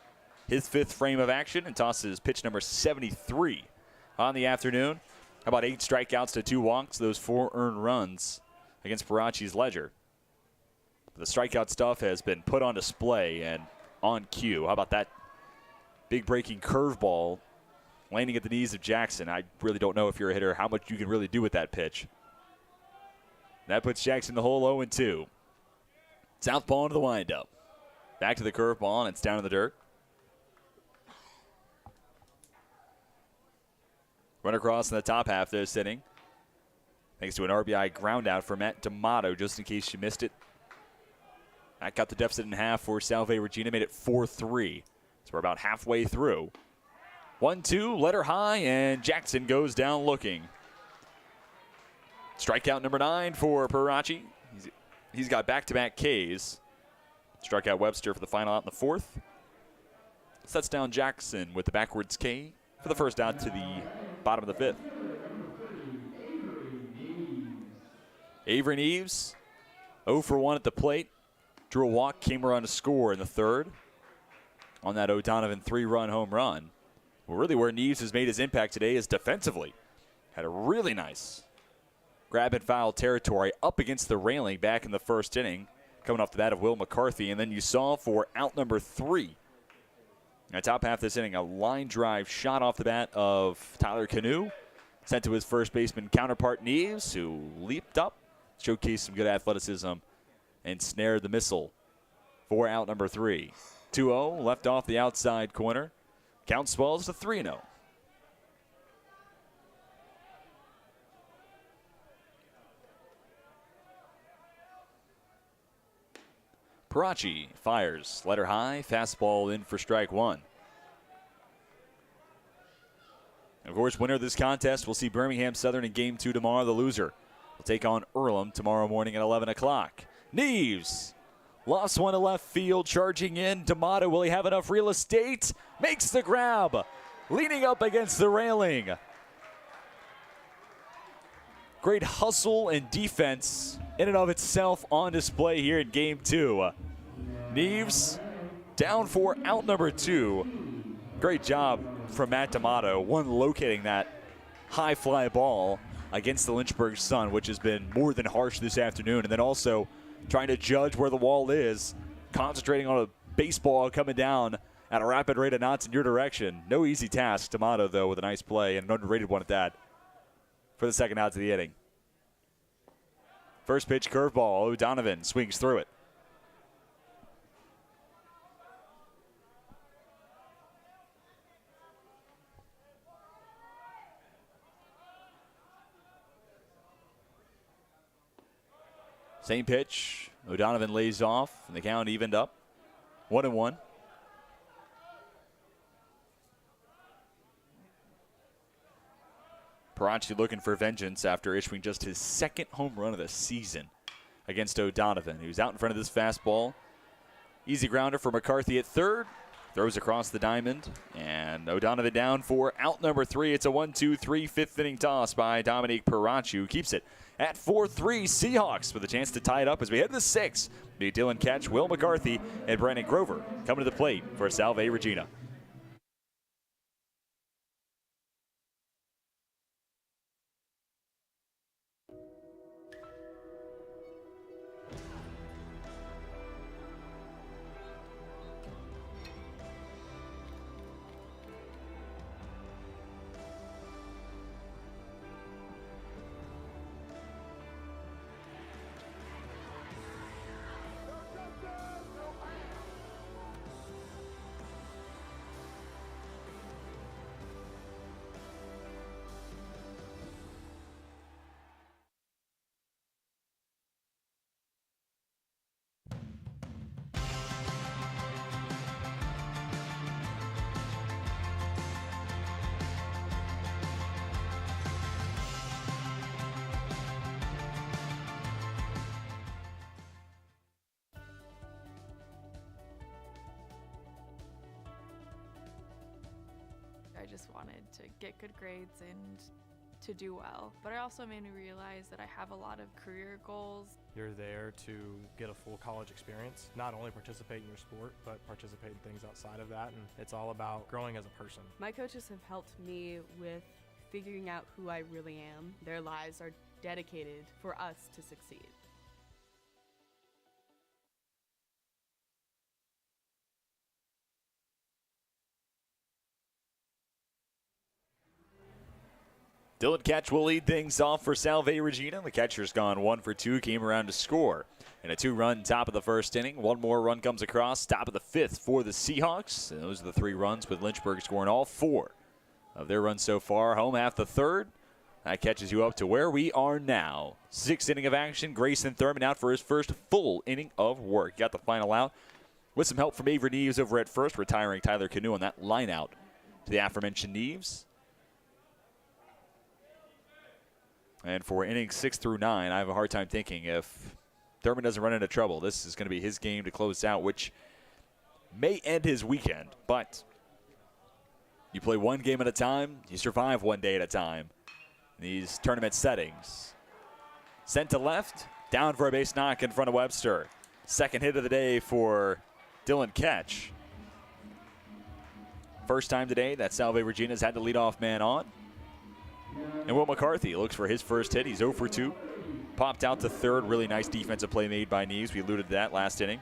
His 5th frame of action and tosses pitch number 73 on the afternoon. How about 8 strikeouts to 2 walks? Those 4 earned runs against Perachi's ledger. The strikeout stuff has been put on display and on cue. How about that big breaking curveball landing at the knees of Jackson? I really don't know if you're a hitter how much you can really do with that pitch. That puts Jackson in the hole 0-2. Southpaw into the windup. Back to the curveball, and it's down in the dirt. Run across in the top half of this inning. Thanks to an RBI ground out for Matt D'Amato, just in case you missed it. That cut the deficit in half for Salve Regina, made it 4-3. So we're about halfway through. 1-2, letter high, and Jackson goes down looking. Strikeout number 9 for Perachi. He's got back-to-back Ks. Struck out Webster for the final out in the 4th. Sets down Jackson with the backwards K for the first out to the bottom of the 5th. Avery Neves, 0 for 1 at the plate. Drew a walk, came around to score in the 3rd on that O'Donovan 3-run home run. Well, really where Neves has made his impact today is defensively. Had a really nice grab and foul territory up against the railing back in the 1st inning, coming off the bat of Will McCarthy. And then you saw for out number 3, at top half this inning, a line drive shot off the bat of Tyler Canoe, sent to his first baseman counterpart Neves, who leaped up, showcased some good athleticism, and snared the missile for out number 3. 2-0, left off the outside corner. Count swells to 3-0. Perachi fires, letter high, fastball in for strike 1. Of course, winner of this contest will see Birmingham Southern in Game 2 tomorrow. The loser will take on Earlham tomorrow morning at 11 o'clock. Neves lost one to left field, charging in. D'Amato, will he have enough real estate? Makes the grab, leaning up against the railing. Great hustle and defense in and of itself on display here in Game 2. Neves down for out number 2. Great job from Matt D'Amato. One, locating that high fly ball against the Lynchburg sun, which has been more than harsh this afternoon, and then also trying to judge where the wall is, concentrating on a baseball coming down at a rapid rate of knots in your direction. No easy task. D'Amato, though, with a nice play, and an underrated one at that, for the second out of the inning. First pitch curveball. O'Donovan swings through it. Same pitch. O'Donovan lays off, and the count evened up. 1-1. Perachi looking for vengeance after issuing just his 2nd home run of the season against O'Donovan. He was out in front of this fastball. Easy grounder for McCarthy at 3rd. Throws across the diamond, and O'Donovan down for out number 3. It's a 1-2-3 5th inning toss by Dominique Perachi, who keeps it at 4-3. Seahawks with a chance to tie it up as we head to the 6th. Be Dylan Ketch, Will McCarthy, and Brandon Grover coming to the plate for Salve Regina. I just wanted to get good grades and to do well. But it also made me realize that I have a lot of career goals. You're there to get a full college experience, not only participate in your sport, but participate in things outside of that. And it's all about growing as a person. My coaches have helped me with figuring out who I really am. Their lives are dedicated for us to succeed. Dylan Ketch will lead things off for Salve Regina. The catcher's gone 1 for 2, came around to score. And a 2-run top of the 1st inning. One more run comes across, top of the 5th for the Seahawks. And those are the 3 runs, with Lynchburg scoring all 4 of their runs so far. Home half the 3rd. That catches you up to where we are now. 6th inning of action. Grayson Thurman out for his first full inning of work. Got the final out with some help from Avery Neves over at first, retiring Tyler Canoe on that line out to the aforementioned Neves. And for innings 6 through 9, I have a hard time thinking if Thurman doesn't run into trouble, this is going to be his game to close out, which may end his weekend. But you play one game at a time, you survive one day at a time in these tournament settings. Sent to left, down for a base knock in front of Webster. Second hit of the day for Dylan Ketch. First time today that Salve Regina's had the leadoff man on. And Will McCarthy looks for his first hit. He's 0 for 2. Popped out to third. Really nice defensive play made by Neves. We alluded to that last inning.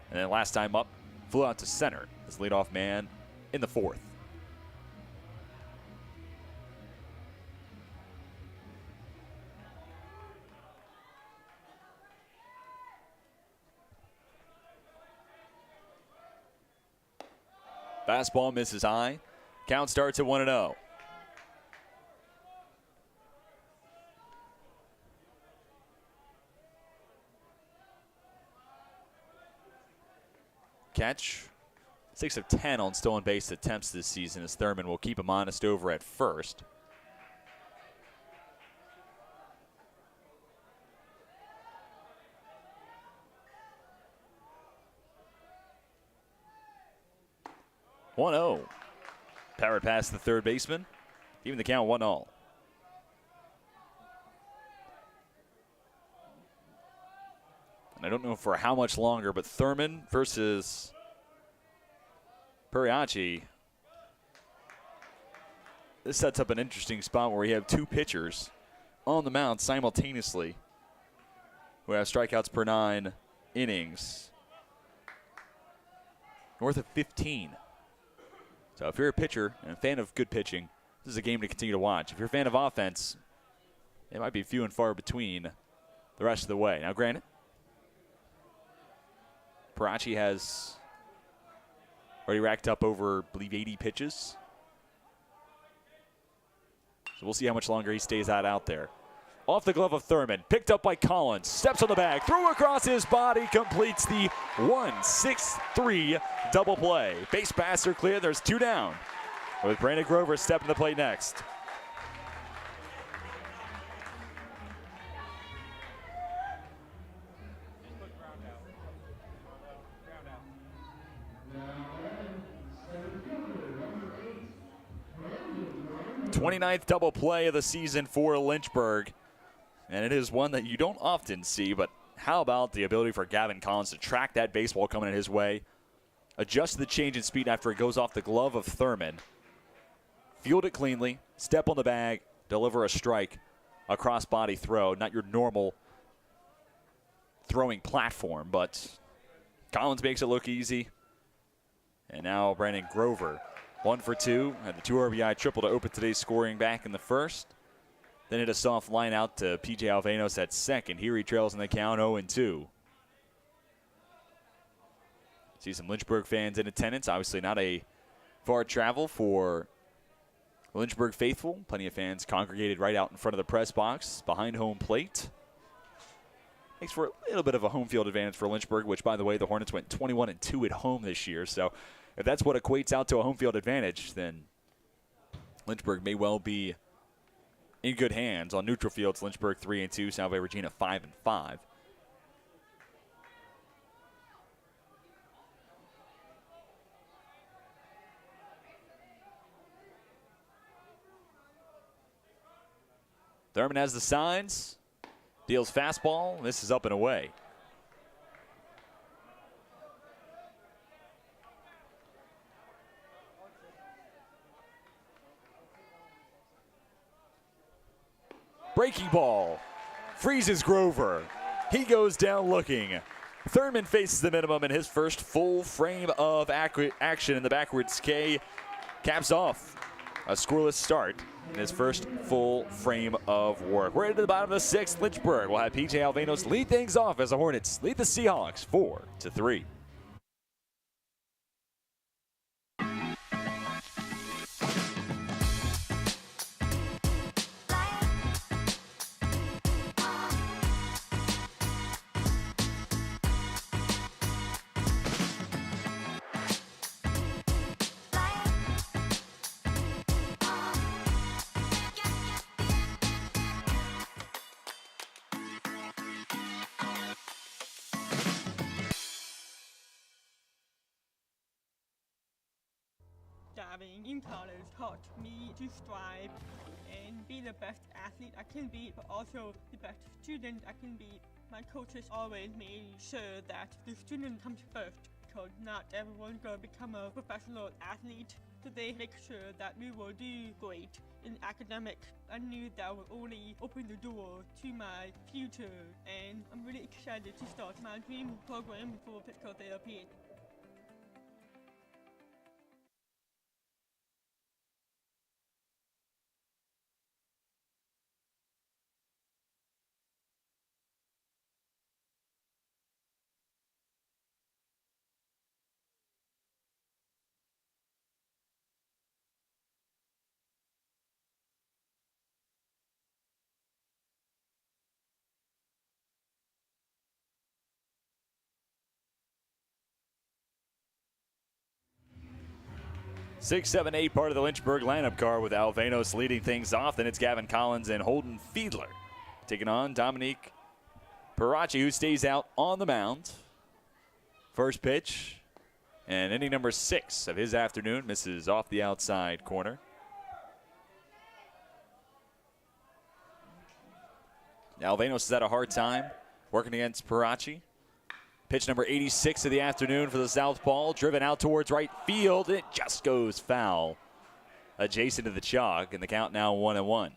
And then last time up, flew out to center as leadoff man in the fourth. Fastball misses high. Count starts at 1-0. Catch 6 of 10 on stolen base attempts this season as Thurman will keep him honest over at first. (1-0). Powered past the third baseman, even the count 1-0. And I don't know for how much longer, but Thurman versus Perachi. This sets up an interesting spot where we have two pitchers on the mound simultaneously who have strikeouts per 9 innings. North of 15. So if you're a pitcher and a fan of good pitching, this is a game to continue to watch. If you're a fan of offense, it might be few and far between the rest of the way. Now, granted, Perachi has already racked up over, I believe, 80 pitches. So we'll see how much longer he stays out there. Off the glove of Thurman, picked up by Collins, steps on the bag, throw across his body, completes the 1-6-3 double play. Base paths are clear, there's 2 down. With Brandon Grover stepping to the plate next. The 29th double play of the season for Lynchburg. And it is one that you don't often see, but how about the ability for Gavin Collins to track that baseball coming in his way, adjust the change in speed after it goes off the glove of Thurman, field it cleanly, step on the bag, deliver a strike, a cross-body throw, not your normal throwing platform, but Collins makes it look easy. And now Brandon Grover, 1 for 2, had the 2 RBI triple to open today's scoring back in the first. Then hit a soft line out to P.J. Alvenos at second. Here he trails in the count 0-2. See some Lynchburg fans in attendance. Obviously not a far travel for Lynchburg faithful. Plenty of fans congregated right out in front of the press box behind home plate. Makes for a little bit of a home field advantage for Lynchburg, which, by the way, the Hornets went 21-2 at home this year. So if that's what equates out to a home field advantage, then Lynchburg may well be in good hands. On neutral fields, Lynchburg 3-2, Salve Regina 5-5. Thurman has the signs, deals fastball. This is up and away. Breaking ball, freezes Grover. He goes down looking. Thurman faces the minimum in his first full frame of action in the backwards K. Caps off a scoreless start in his first full frame of work. We're into the bottom of the 6th. Lynchburg will have P.J. Alvenos lead things off as the Hornets lead the Seahawks 4-3. having in college taught me to strive and be the best athlete I can be, but also the best student I can be. My coaches always made sure that the student comes first, because not everyone's gonna become a professional athlete. So they make sure that we will do great in academics. I knew that would only open the door to my future, and I'm really excited to start my dream program for physical therapy. Six, seven, eight, part of the Lynchburg lineup car with Alvenos leading things off. Then it's Gavin Collins and Holden Fiedler taking on Dominique Perachi, who stays out on the mound. First pitch, and inning number 6 of his afternoon, misses off the outside corner. Alvenos has had a hard time working against Perachi. Pitch number 86 of the afternoon for the southpaw, driven out towards right field. It just goes foul, adjacent to the chalk, and the count now 1-1.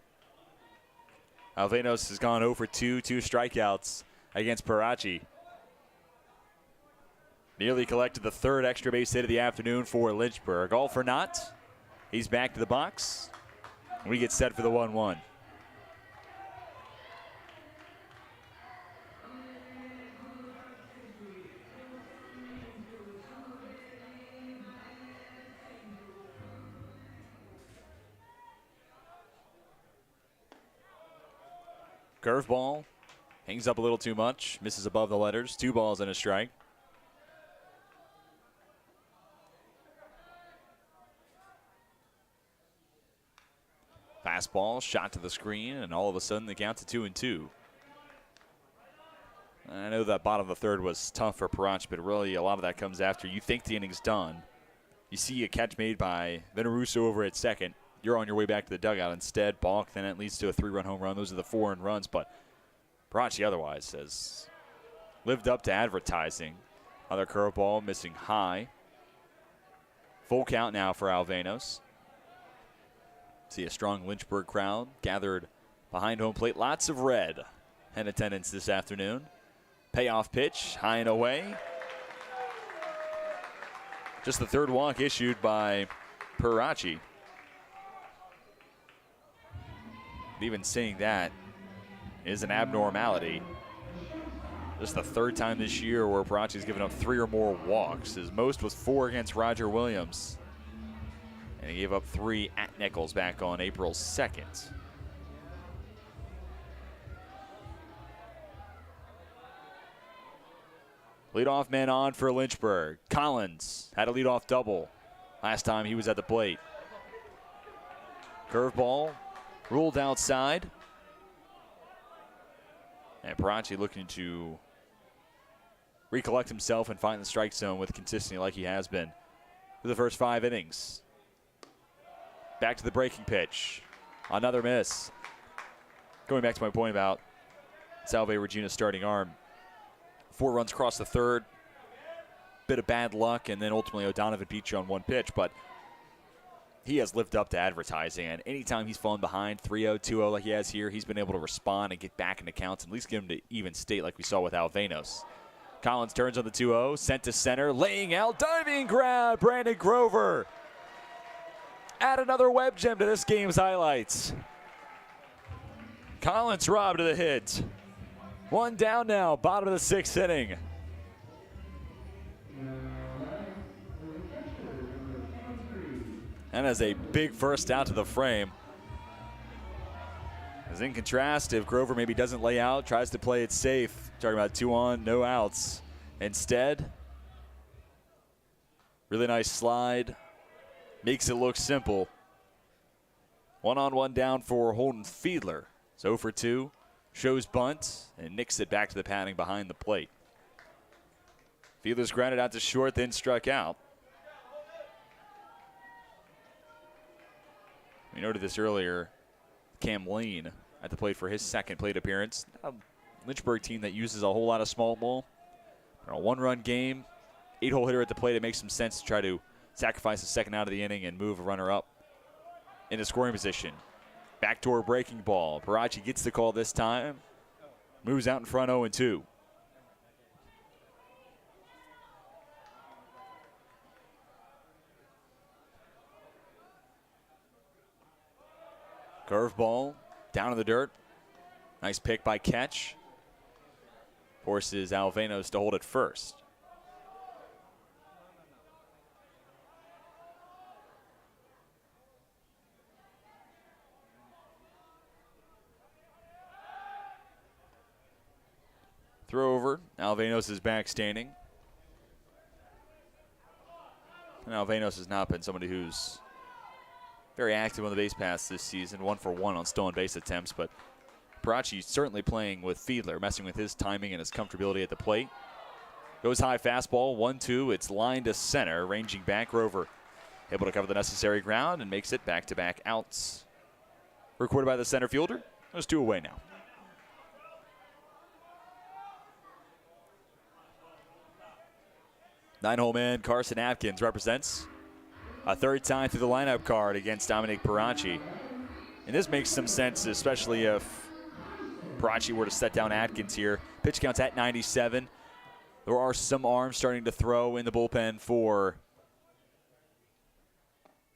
Alvenos has gone 0 for 2 strikeouts against Perachi. Nearly collected the 3rd extra base hit of the afternoon for Lynchburg. All for naught. He's back to the box. We get set for the 1-1. Curveball hangs up a little too much, misses above the letters. 2 balls and a strike. Fastball shot to the screen, and all of a sudden the count's 2-2. I know that bottom of the 3rd was tough for Perachi, but really a lot of that comes after you think the inning's done. You see a catch made by Veneruso over at second. You're on your way back to the dugout. Instead, balk, then it leads to a 3-run home run. Those are the 4 earned runs, but Perachi otherwise has lived up to advertising. Another curveball missing high. Full count now for Alvenos. See a strong Lynchburg crowd gathered behind home plate. Lots of red in attendance this afternoon. Payoff pitch, high and away. Just the 3rd walk issued by Perachi. Even seeing that is an abnormality. Just the 3rd time this year where Perachi's given up 3 or more walks. His most was 4 against Roger Williams. And he gave up 3 at Nichols back on April 2nd. Leadoff man on for Lynchburg. Collins had a leadoff double last time he was at the plate. Curveball ruled outside. And Perachi looking to recollect himself and find the strike zone with consistency like he has been for the first 5 innings. Back to the breaking pitch. Another miss. Going back to my point about Salve Regina's starting arm. 4 runs across the 3rd. Bit of bad luck, and then ultimately O'Donovan beat you on 1 pitch, but he has lived up to advertising, and anytime he's fallen behind 3-0, 2-0 like he has here, he's been able to respond and get back into counts and at least get him to even state like we saw with Alvenos. Collins turns on the 2-0, sent to center, laying out, diving grab, Brandon Grover. Add another web gem to this game's highlights. Collins robbed of the hit. 1 down now, bottom of the 6th inning. And as a big first out to the frame. As in contrast, if Grover maybe doesn't lay out, tries to play it safe, talking about 2 on, no outs. Instead, really nice slide, makes it look simple. 1 on, 1 down for Holden Fiedler. It's 0 for 2, shows bunt, and nicks it back to the padding behind the plate. Fiedler's grounded out to short, then struck out. We noted this earlier. Cam Lane at the plate for his second plate appearance. A Lynchburg team that uses a whole lot of small ball. On a one-run game, 8-hole hitter at the plate, it makes some sense to try to sacrifice the second out of the inning and move a runner up into scoring position. Backdoor breaking ball. Perachi gets the call this time. Moves out in front 0-2. Curveball down in the dirt. Nice pick by Catch. Forces Alvenos to hold it first. Throw over. Alvenos is back standing. And Alvenos has not been somebody who's very active on the base paths this season. 1 for 1 on stolen base attempts, but Perachi certainly playing with Fiedler, messing with his timing and his comfortability at the plate. Goes high fastball, 1-2. It's lined to center, ranging back. Rover able to cover the necessary ground and makes it back-to-back outs. Recorded by the center fielder. There's 2 away now. Nine-hole man Carson Atkins represents a third time through the lineup card against Dominic Perachi. And this makes some sense, especially if Perachi were to set down Atkins here. Pitch count's at 97. There are some arms starting to throw in the bullpen for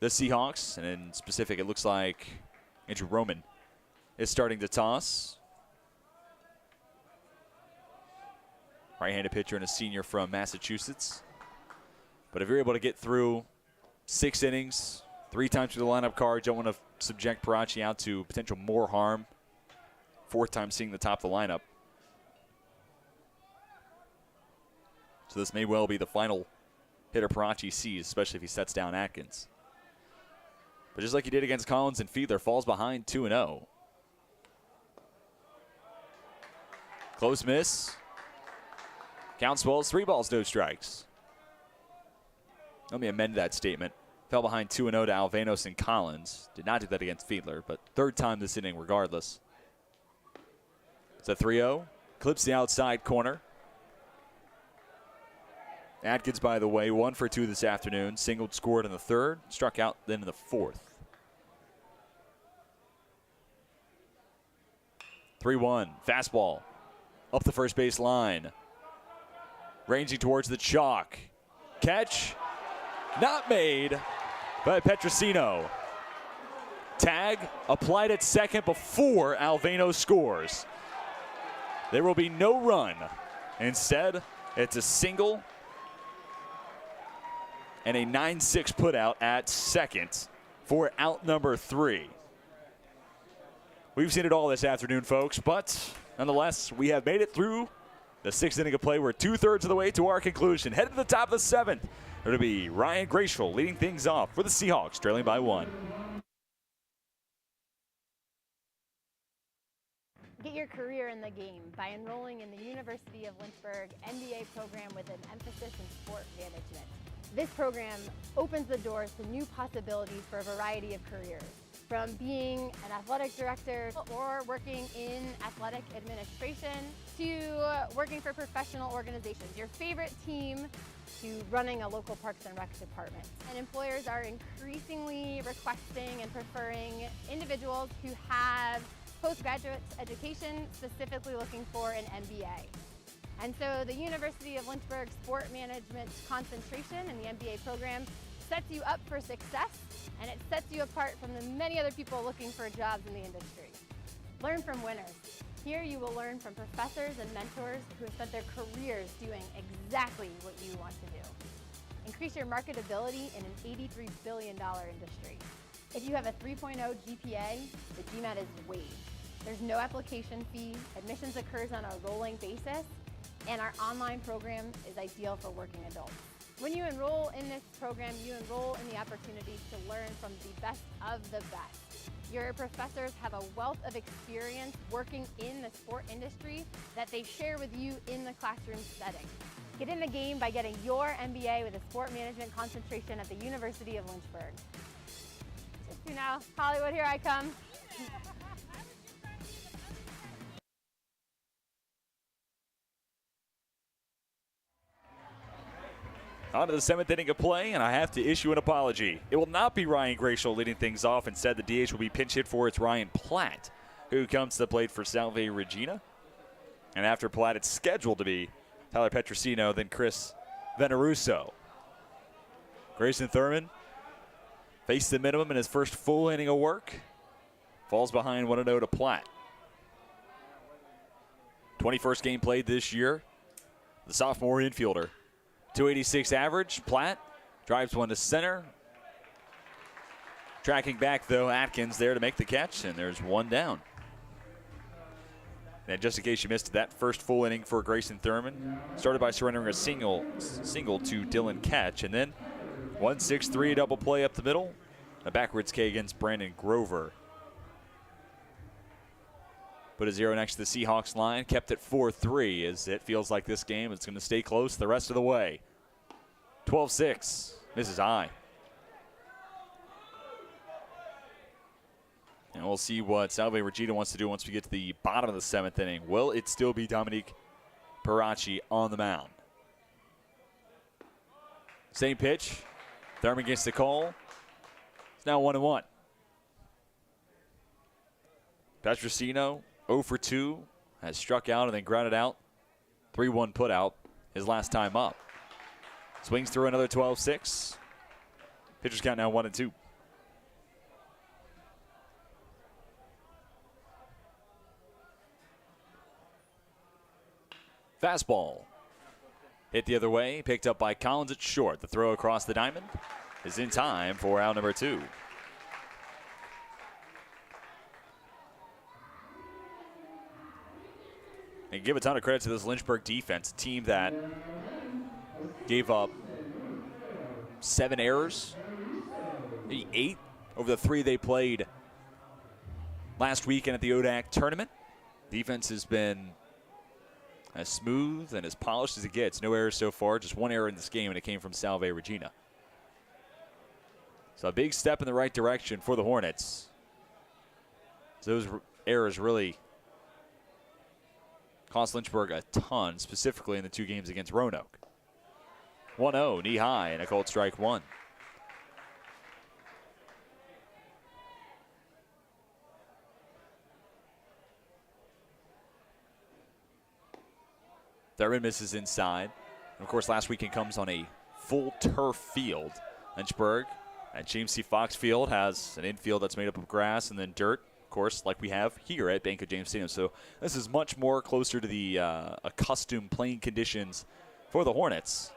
the Seahawks. And in specific, it looks like Andrew Roman is starting to toss. Right-handed pitcher and a senior from Massachusetts. But if you're able to get through 6 innings, 3 times through the lineup card, don't want to subject Perachi out to potential more harm. 4th time seeing the top of the lineup. So this may well be the final hitter Perachi sees, especially if he sets down Atkins. But just like he did against Collins and Fiedler, falls behind 2-0. Close miss. Count swells, 3 balls, no strikes. Let me amend that statement. Fell behind 2-0 to Alvenos and Collins. Did not do that against Fiedler, but 3rd time this inning regardless. It's a 3-0. Clips the outside corner. Atkins, by the way, 1 for 2 this afternoon. Singled, scored in the 3rd. Struck out then in the 4th. 3-1. Fastball. Up the first base line. Ranging towards the chalk. Catch. Not made by Petrosino. Tag applied at second before Alvenos scores. There will be no run. Instead, it's a single and a 9-6 putout at second for out number 3. We've seen it all this afternoon, folks, but nonetheless, we have made it through the 6th inning of play. We're 2/3 of the way to our conclusion. Headed to the top of the 7th. It'll be Ryan Graceful leading things off for the Seahawks, trailing by 1. Get your career in the game by enrolling in the University of Lynchburg MBA program with an emphasis in sport management. This program opens the doors to new possibilities for a variety of careers, from being an athletic director or working in athletic administration to working for professional organizations, your favorite team, to running a local Parks and Rec department. And employers are increasingly requesting and preferring individuals who have postgraduate education, specifically looking for an MBA. And so the University of Lynchburg Sport Management concentration in the MBA program sets you up for success, and it sets you apart from the many other people looking for jobs in the industry. Learn from winners. Here you will learn from professors and mentors who have spent their careers doing exactly what you want to do. Increase your marketability in an $83 billion industry. If you have a 3.0 GPA, the GMAT is waived. There's no application fee, admissions occurs on a rolling basis, and our online program is ideal for working adults. When you enroll in this program, you enroll in the opportunity to learn from the best of the best. Your professors have a wealth of experience working in the sport industry that they share with you in the classroom setting. Get in the game by getting your MBA with a sport management concentration at the University of Lynchburg. To You know, Hollywood, here I come. On to the 7th inning of play, and I have to issue an apology. It will not be Ryan Gratial leading things off. Instead, the DH will be pinch hit for. It's Ryan Platt, who comes to the plate for Salve Regina. And after Platt, it's scheduled to be Tyler Petrosino, then Chris Veneruso. Grayson Thurman faced the minimum in his first full inning of work. Falls behind 1-0 to Platt. 21st game played this year. The sophomore infielder. 286 average. Platt drives one to center. Tracking back, though, Atkins there to make the catch, and there's one down. And just in case you missed it, that first full inning for Grayson Thurman started by surrendering a single to Dylan Ketch, and then 1-6-3 double play up the middle. A backwards K against Brandon Grover. Put a 0 next to the Seahawks line, kept it 4-3 as it feels like this game is going to stay close the rest of the way. 12-6, misses high. And we'll see what Salve Regina wants to do once we get to the bottom of the 7th inning. Will it still be Dominique Perachi on the mound? Same pitch. Thurman gets the call. It's now 1-1. Petrosino 0 for 2, has struck out and then grounded out. 3-1 put out his last time up. Swings through another 12-6. Pitchers count now 1-2. Fastball. Hit the other way, picked up by Collins at short. The throw across the diamond is in time for out number 2. And give a ton of credit to this Lynchburg defense, a team that gave up 7 errors, maybe 8 over the 3 they played last weekend at the ODAC tournament. Defense has been as smooth and as polished as it gets. No errors so far, just 1 error in this game, and it came from Salve Regina. So a big step in the right direction for the Hornets. Those errors really cost Lynchburg a ton, specifically in the 2 games against Roanoke. 1-0, knee high, and a called strike 1. Thurman misses inside. And of course, last weekend comes on a full turf field. Lynchburg at James C. Fox Field has an infield that's made up of grass and then dirt, of course, like we have here at Bank of James Stadium. So this is much more closer to the accustomed playing conditions for the Hornets.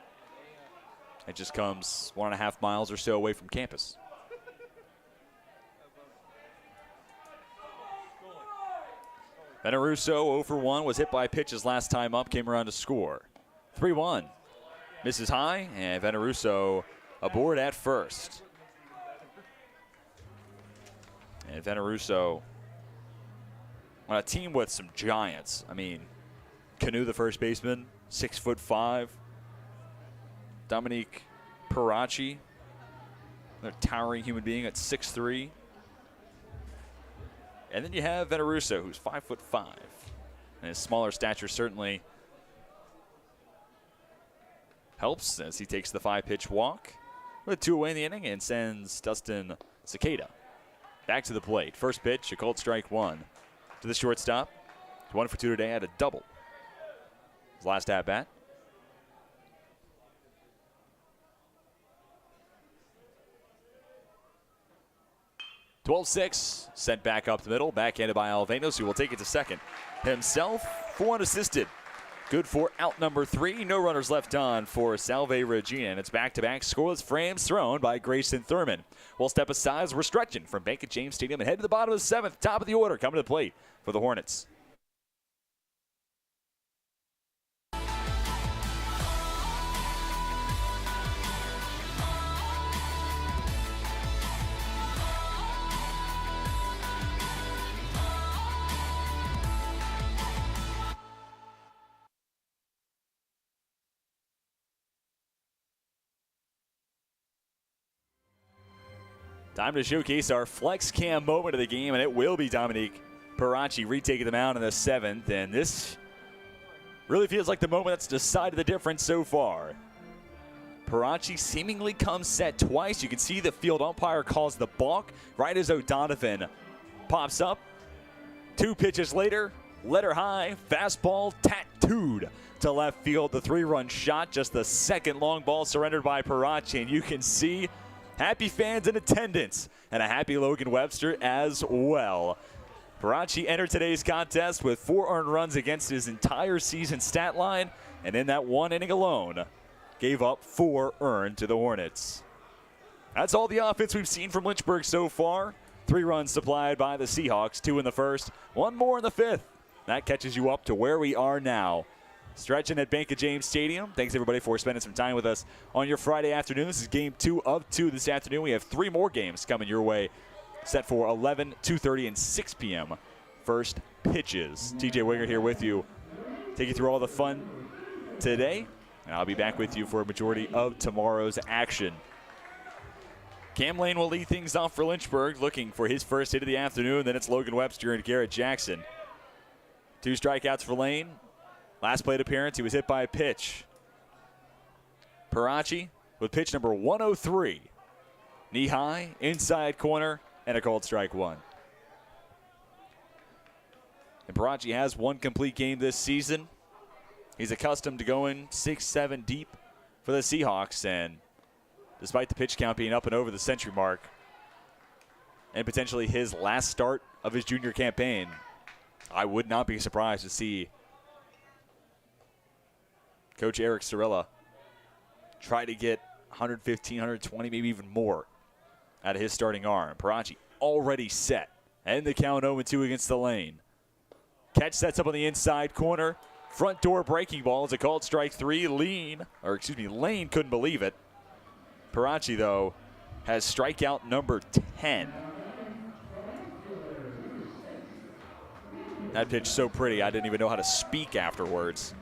It just comes 1.5 miles or so away from campus. Veneruso 0 for 1, was hit by a pitch his last time up, came around to score. 3-1, misses high, and Veneruso aboard at first. And Veneruso on a team with some giants. I mean, Canu, the first baseman, 6'5". Dominique Perachi, another towering human being at 6'3". And then you have Veneruso, who's 5'5". And his smaller stature certainly helps as he takes the 5-pitch walk with 2 away in the inning and sends Dustin Cicada back to the plate. First pitch, a called strike 1 to the shortstop. 1 for 2 today, had a double. His last at bat. (12-6), sent back up the middle, backhanded by Alvenos, who will take it to second himself. 4 unassisted. Good for out number 3. No runners left on for Salve Regina, and it's back-to-back scoreless frames thrown by Grayson Thurman. We'll step aside as we're stretching from Bank of James Stadium and head to the bottom of the 7th, top of the order, coming to the plate for the Hornets. Time to showcase our flex cam moment of the game, and it will be Dominique Perachi retaking the mound in the 7th. And this really feels like the moment that's decided the difference so far. Perachi seemingly comes set twice. You can see the field umpire calls the balk right as O'Donovan pops up. 2 pitches later, letter high, fastball tattooed to left field. The 3-run shot, just the second long ball surrendered by Perachi. And you can see happy fans in attendance and a happy Logan Webster as well. Perachi entered today's contest with 4 earned runs against his entire season stat line, and in that 1 inning alone, gave up 4 earned to the Hornets. That's all the offense we've seen from Lynchburg so far. 3 runs supplied by the Seahawks, 2 in the first, 1 more in the 5th. That catches you up to where we are now. Stretching at Bank of James Stadium. Thanks, everybody, for spending some time with us on your Friday afternoon. This is game 2 of 2 this afternoon. We have 3 more games coming your way, set for 11, 2:30, and 6 p.m. first pitches. TJ Winger here with you, take you through all the fun today, and I'll be back with you for a majority of tomorrow's action. Cam Lane will lead things off for Lynchburg, looking for his first hit of the afternoon. Then it's Logan Webster and Garrett Jackson. 2 strikeouts for Lane. Last plate appearance, he was hit by a pitch. Perachi with pitch number 103. Knee high, inside corner, and a called strike 1. And Perachi has 1 complete game this season. He's accustomed to going 6-7 deep for the Seahawks, and despite the pitch count being up and over the century mark, and potentially his last start of his junior campaign, I would not be surprised to see Coach Eric Cirilla try to get 115, 120, maybe even more out of his starting arm. Perachi already set, and the count 0-2 against the Lane. Catch sets up on the inside corner. Front door breaking ball is a called strike 3. Lane couldn't believe it. Perachi, though, has strikeout number 10. That pitch so pretty, I didn't even know how to speak afterwards.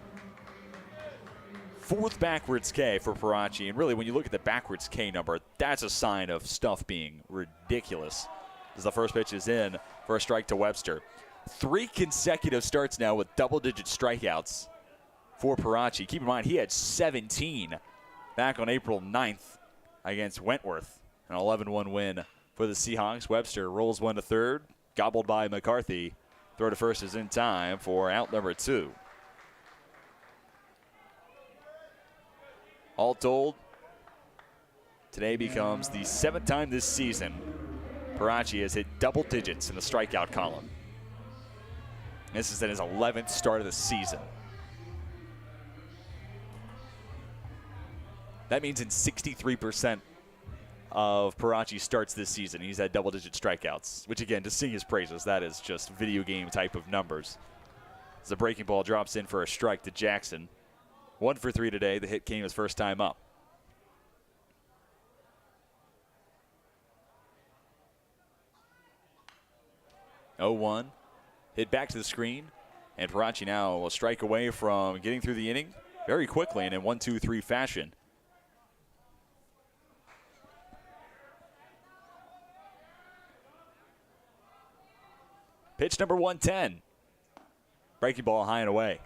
4th backwards K for Perachi, and really when you look at the backwards K number, that's a sign of stuff being ridiculous. As the first pitch is in for a strike to Webster. 3 consecutive starts now with double-digit strikeouts for Perachi. Keep in mind, he had 17 back on April 9th against Wentworth. An 11-1 win for the Seahawks. Webster rolls 1 to third, gobbled by McCarthy. Throw to first is in time for out number 2. All told, today becomes the 7th time this season Perachi has hit double digits in the strikeout column. This is in his 11th start of the season. That means in 63% of Perachi's starts this season, he's had double-digit strikeouts, which, again, to sing his praises, that is just video game type of numbers. As the breaking ball drops in for a strike to Jackson. 1 for 3 today. The hit came his first time up. Oh, 1. Hit back to the screen. And Perachi now will strike away from getting through the inning very quickly and in 1-2-3 fashion. Pitch number 110. Breaking ball high and away.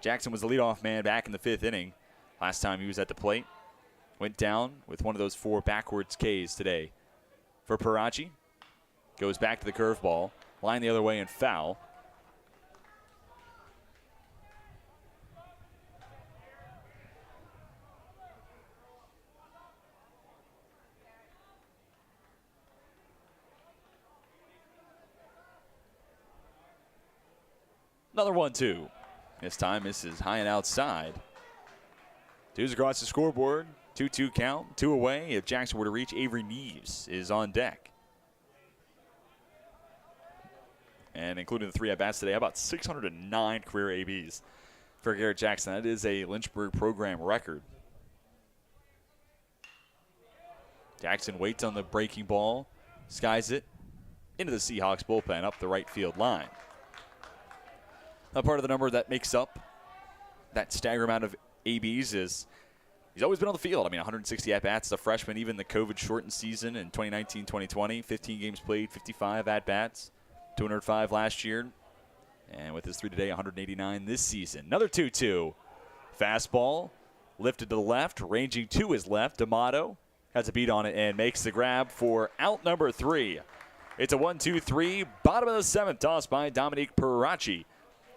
Jackson was the leadoff man back in the 5th inning. Last time he was at the plate. Went down with one of those 4 backwards Ks today. For Perachi, goes back to the curveball. Line the other way and foul. Another 1-2. This time, this is high and outside. 2's across the scoreboard. 2-2 count. 2 away. If Jackson were to reach, Avery Neves is on deck. And including the 3 at-bats today, how about 609 career ABs for Garrett Jackson? That is a Lynchburg program record. Jackson waits on the breaking ball. Skies it into the Seahawks bullpen up the right field line. A part of the number that makes up that stagger amount of ABs is he's always been on the field. I mean, 160 at-bats as a freshman, even the COVID-shortened season in 2019-2020. 15 games played, 55 at-bats, 205 last year. And with his 3 today, 189 this season. Another 2-2. Fastball lifted to the left, ranging to his left. D'Amato has a beat on it and makes the grab for out number 3. It's a 1-2-3, bottom of the 7th, tossed by Dominique Perachi.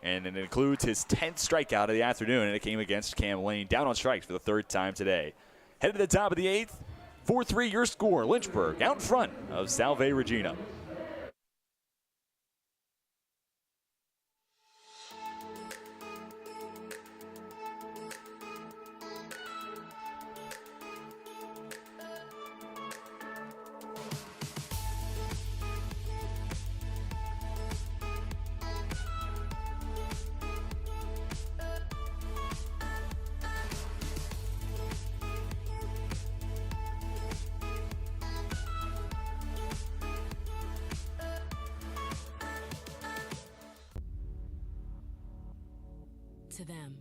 And it includes his 10th strikeout of the afternoon, and it came against Cam Lane, down on strikes for the 3rd time today. Headed to the top of the 8th, 4-3 your score. Lynchburg out in front of Salve Regina. To them,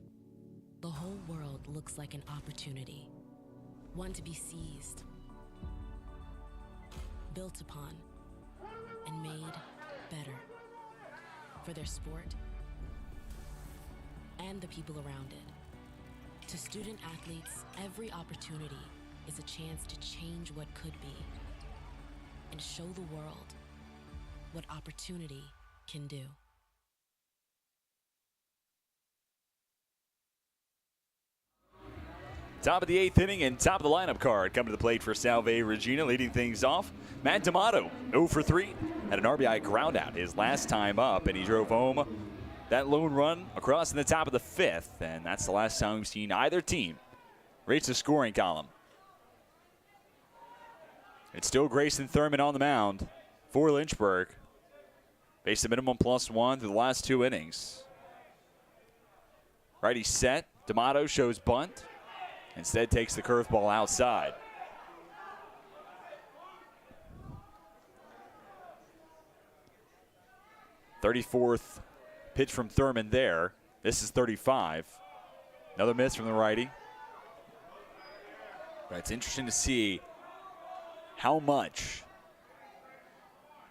the whole world looks like an opportunity, one to be seized, built upon, and made better for their sport and the people around it. To student athletes, every opportunity is a chance to change what could be and show the world what opportunity can do. Top of the 8th inning and top of the lineup card coming to the plate for Salve Regina, leading things off. Matt D'Amato, 0 for 3, had an RBI ground out his last time up, and he drove home that lone run across in the top of the 5th, and that's the last time we've seen either team reach the scoring column. It's still Grayson Thurman on the mound for Lynchburg. Faced a minimum +1 through the last 2 innings. Righty set, D'Amato shows bunt. Instead takes the curveball outside. '34th pitch from Thurman there. This is 35. Another miss from the righty. But it's interesting to see how much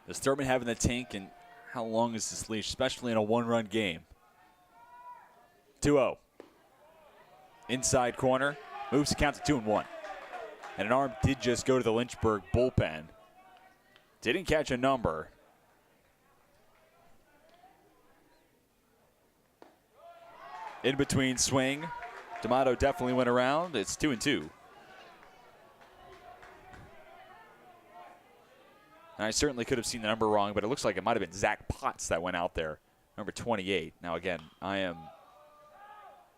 does Thurman have in the tank and how long is this leash, especially in a 1-run game. 2-0. Inside corner. Moves the count to 2-1. And an arm did just go to the Lynchburg bullpen. Didn't catch a number. In between swing. D'Amato definitely went around. It's 2-2. And I certainly could have seen the number wrong, but it looks like it might have been Zach Potts that went out there. Number 28. Now again, I am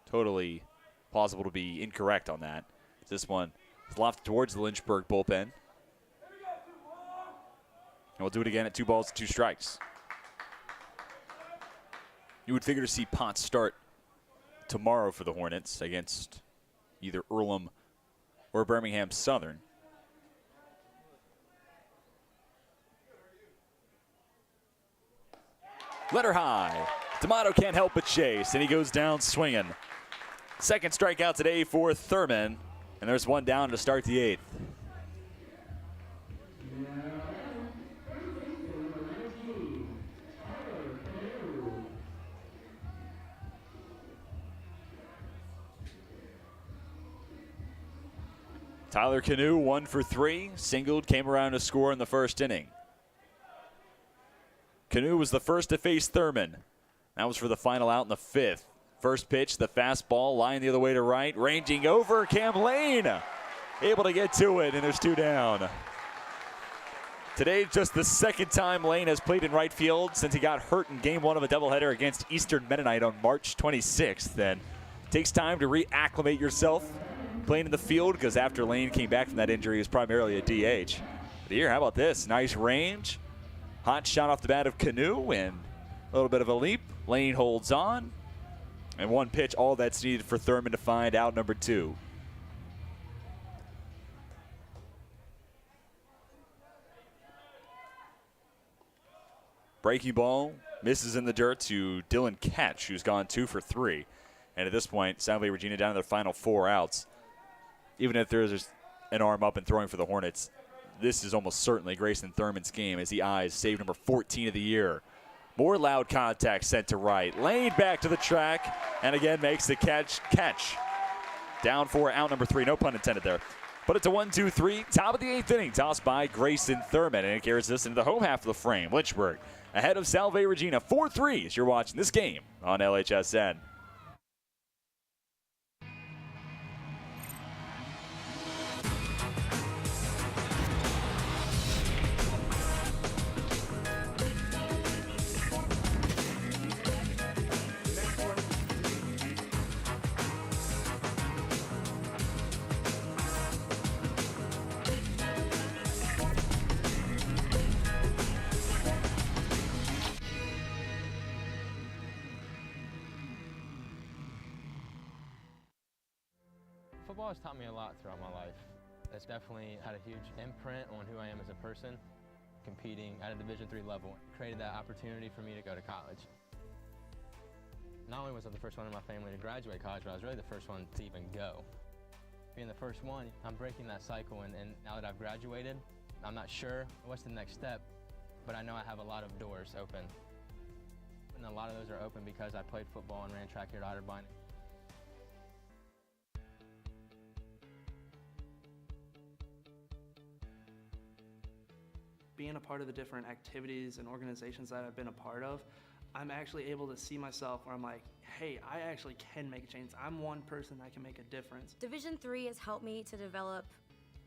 totally plausible to be incorrect on that. This one is lofted towards the Lynchburg bullpen. And we'll do it again at 2 balls, 2 strikes. You would figure to see Potts start tomorrow for the Hornets against either Earlham or Birmingham Southern. Letter high. D'Amato can't help but chase, and he goes down swinging. Second strikeout today for Thurman, and there's one down to start the 8th. Tyler Canoe, 1 for 3, singled, came around to score in the first inning. Canoe was the first to face Thurman. That was for the final out in the 5th. First pitch, the fastball, line the other way to right, ranging over, Cam Lane able to get to it, and there's 2 down. Today, just the second time Lane has played in right field since he got hurt in Game 1 of a doubleheader against Eastern Mennonite on March 26th. And it takes time to reacclimate yourself playing in the field, because after Lane came back from that injury, he was primarily a DH. But here, how about this? Nice range. Hot shot off the bat of Canoe, and a little bit of a leap. Lane holds on. And 1 pitch, all that's needed for Thurman to find out number 2. Breaking ball misses in the dirt to Dylan Ketch, who's gone 2 for 3. And at this point, Salve Regina down to their final 4 outs. even if there's an arm up and throwing for the Hornets, this is almost certainly Grayson Thurman's game as he eyes save number 14 of the year. More loud contact sent to right. Lane back to the track, and again makes the catch. Down for out number 3, no pun intended there. But it's a 1-2-3, top of the 8th inning, tossed by Grayson Thurman, and it carries us into the home half of the frame. Lynchburg ahead of Salve Regina, 4-3 as you're watching this game on LHSN. Football has taught me a lot throughout my life. It's definitely had a huge imprint on who I am as a person, competing at a Division III level. It created that opportunity for me to go to college. Not only was I the first one in my family to graduate college, but I was really the first one to even go. Being the first one, I'm breaking that cycle, and now that I've graduated, I'm not sure what's the next step, but I know I have a lot of doors open. And a lot of those are open because I played football and ran track here at Otterbein. Being a part of the different activities and organizations that I've been a part of, I'm actually able to see myself where I'm like, hey, I actually can make a change. I'm one person that can make a difference. Division III has helped me to develop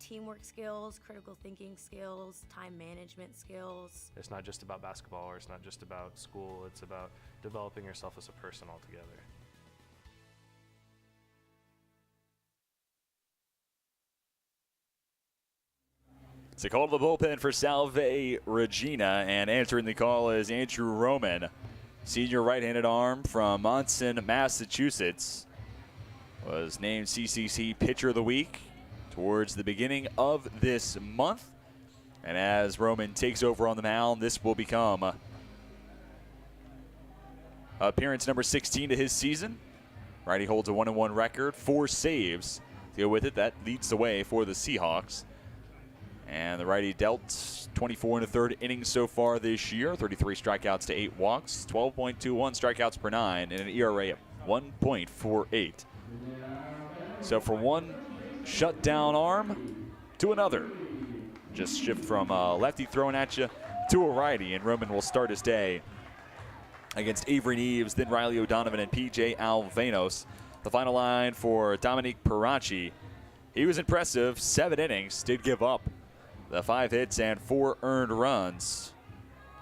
teamwork skills, critical thinking skills, time management skills. It's not just about basketball, or it's not just about school, it's about developing yourself as a person altogether. It's a call to the bullpen for Salve Regina, and answering the call is Andrew Roman, senior right-handed arm from Monson, Massachusetts. Was named CCC Pitcher of the Week towards the beginning of this month. And as Roman takes over on the mound, this will become appearance number 16 to his season. Righty holds a 1-1 record, 4 saves to go with it. That leads the way for the Seahawks. And the righty dealt 24 1/3 innings so far this year, 33 strikeouts to 8 walks, 12.21 strikeouts per 9, and an ERA of 1.48. So for one shutdown arm to another. Just shift from a lefty throwing at you to a righty, and Roman will start his day against Avery Neves, then Riley O'Donovan and P.J. Alvanos. The final line for Dominique Perachi. He was impressive, 7 innings, did give up the 5 hits and 4 earned runs.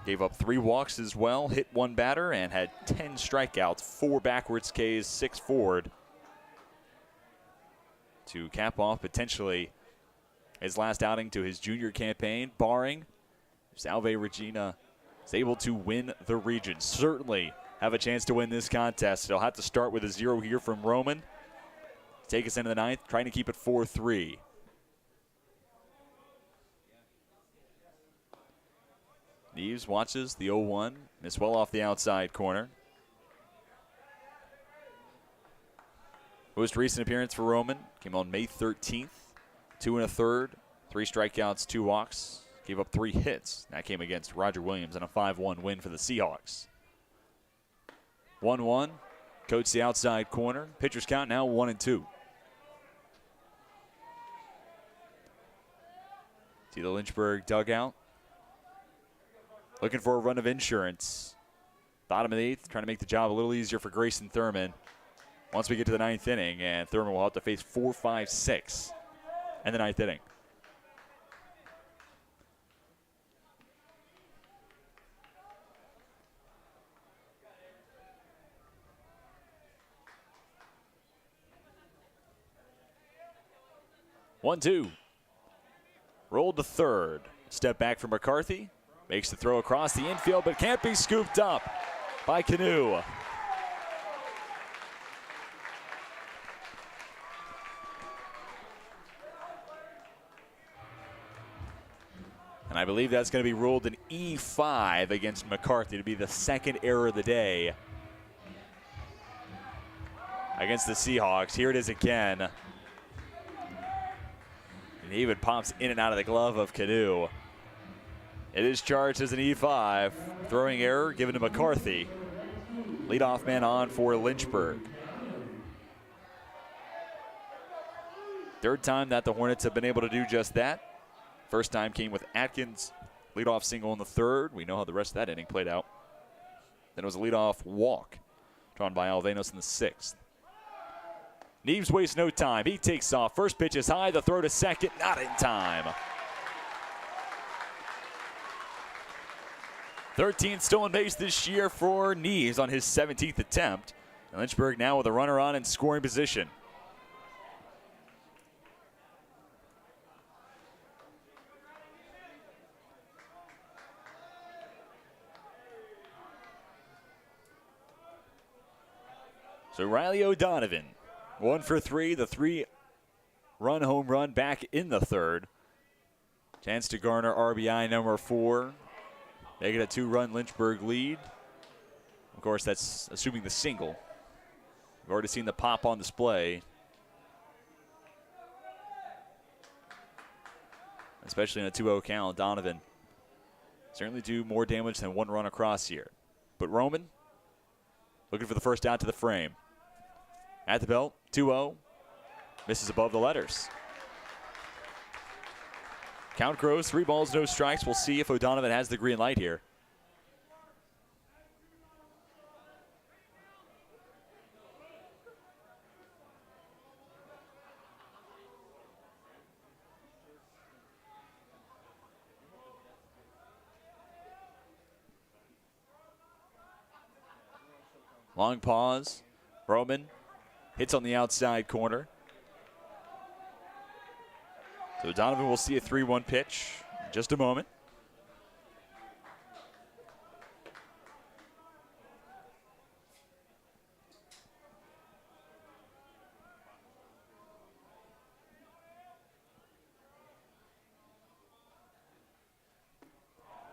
Gave up 3 walks as well, hit 1 batter, and had 10 strikeouts, 4 backwards Ks, 6 forward. To cap off potentially his last outing to his junior campaign, barring Salve Regina is able to win the region. Certainly have a chance to win this contest. They'll have to start with a 0 here from Roman. Take us into the 9th, trying to keep it 4-3. Neves watches the 0-1, miss well off the outside corner. Most recent appearance for Roman came on May 13th, 2 1/3, 3 strikeouts, 2 walks, gave up 3 hits. That came against Roger Williams in a 5-1 win for the Seahawks. 1-1, coach the outside corner. Pitcher's count now 1-2. See the Lynchburg dugout. Looking for a run of insurance. Bottom of the 8th, trying to make the job a little easier for Grayson Thurman. Once we get to the 9th inning, and Thurman will have to face 4, 5, 6 in the 9th inning. One, 2. Rolled to third. Step back from McCarthy. Makes the throw across the infield, but can't be scooped up by Canoe. And I believe that's going to be ruled an E5 against McCarthy to be the 2nd error of the day against the Seahawks. Here it is again. And he even pops in and out of the glove of Canoe. It is charged as an E5. Throwing error given to McCarthy. Leadoff man on for Lynchburg. Third time that the Hornets have been able to do just that. First time came with Atkins. Leadoff single in the third. We know how the rest of that inning played out. Then it was a leadoff walk drawn by Alvenos in the sixth. Neves wastes no time. He takes off. First pitch is high. The throw to second, not in time. 13th stolen base this year for Neves on his 17th attempt. And Lynchburg now with a runner on in scoring position. So Riley O'Donovan, 1 for 3, the 3-run home run back in the third. Chance to garner RBI number 4. Make it a 2-run Lynchburg lead. Of course, that's assuming the single. We've already seen the pop on display. Especially in a 2-0 count, Donovan certainly do more damage than 1 run across here. But Roman looking for the first out to the frame. At the belt, 2-0. Misses above the letters. Count grows, 3 balls, no strikes. We'll see if O'Donovan has the green light here. Long pause. Roman hits on the outside corner. So Donovan will see a 3-1 pitch in just a moment.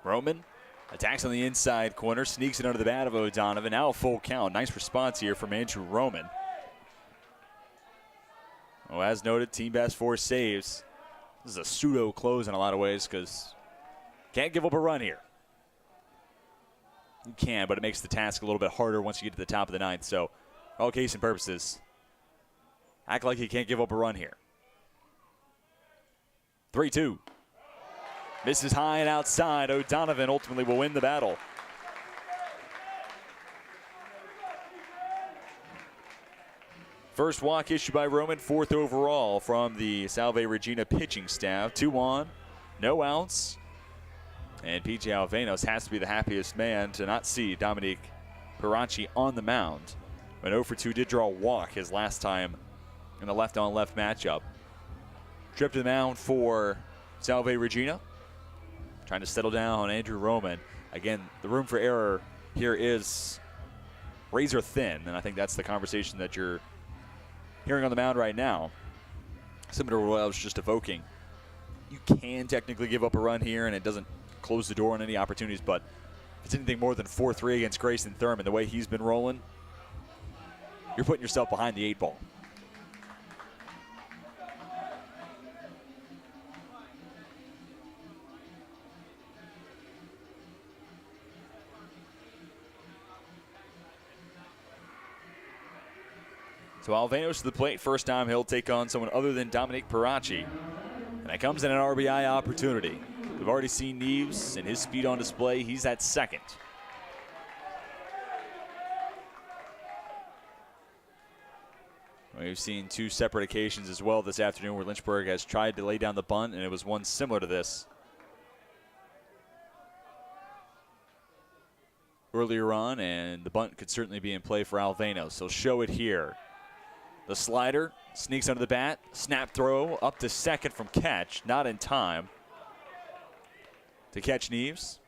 Roman attacks on the inside corner, sneaks it under the bat of O'Donovan. Now a full count. Nice response here from Andrew Roman. Well, as noted, team best 4 saves. This is a pseudo close in a lot of ways because can't give up a run here. You can, but it makes the task a little bit harder once you get to the top of the ninth. So, all case and purposes, act like you can't give up a run here. 3-2. Misses high and outside. O'Donovan ultimately will win the battle. First walk issued by Roman, 4th overall from the Salve Regina pitching staff. 2 on, no outs. And P.J. Alvenos has to be the happiest man to not see Dominique Perachi on the mound. But 0 for 2 did draw a walk his last time in the left-on-left matchup. Trip to the mound for Salve Regina. Trying to settle down on Andrew Roman. Again, the room for error here is razor thin, and I think that's the conversation that you're hearing on the mound right now. Similar to what I was just evoking. You can technically give up a run here, and it doesn't close the door on any opportunities, but if it's anything more than 4-3 against Grayson Thurman, the way he's been rolling, you're putting yourself behind the 8 ball. So Alvenos to the plate. First time he'll take on someone other than Dominique Perachi. And that comes in an RBI opportunity. We've already seen Neves and his speed on display. He's at second. We've seen 2 separate occasions as well this afternoon where Lynchburg has tried to lay down the bunt, and it was one similar to this earlier on, and the bunt could certainly be in play for Alvenos. He'll show it here. The slider sneaks under the bat. Snap throw up to second from catch. Not in time to catch Neves.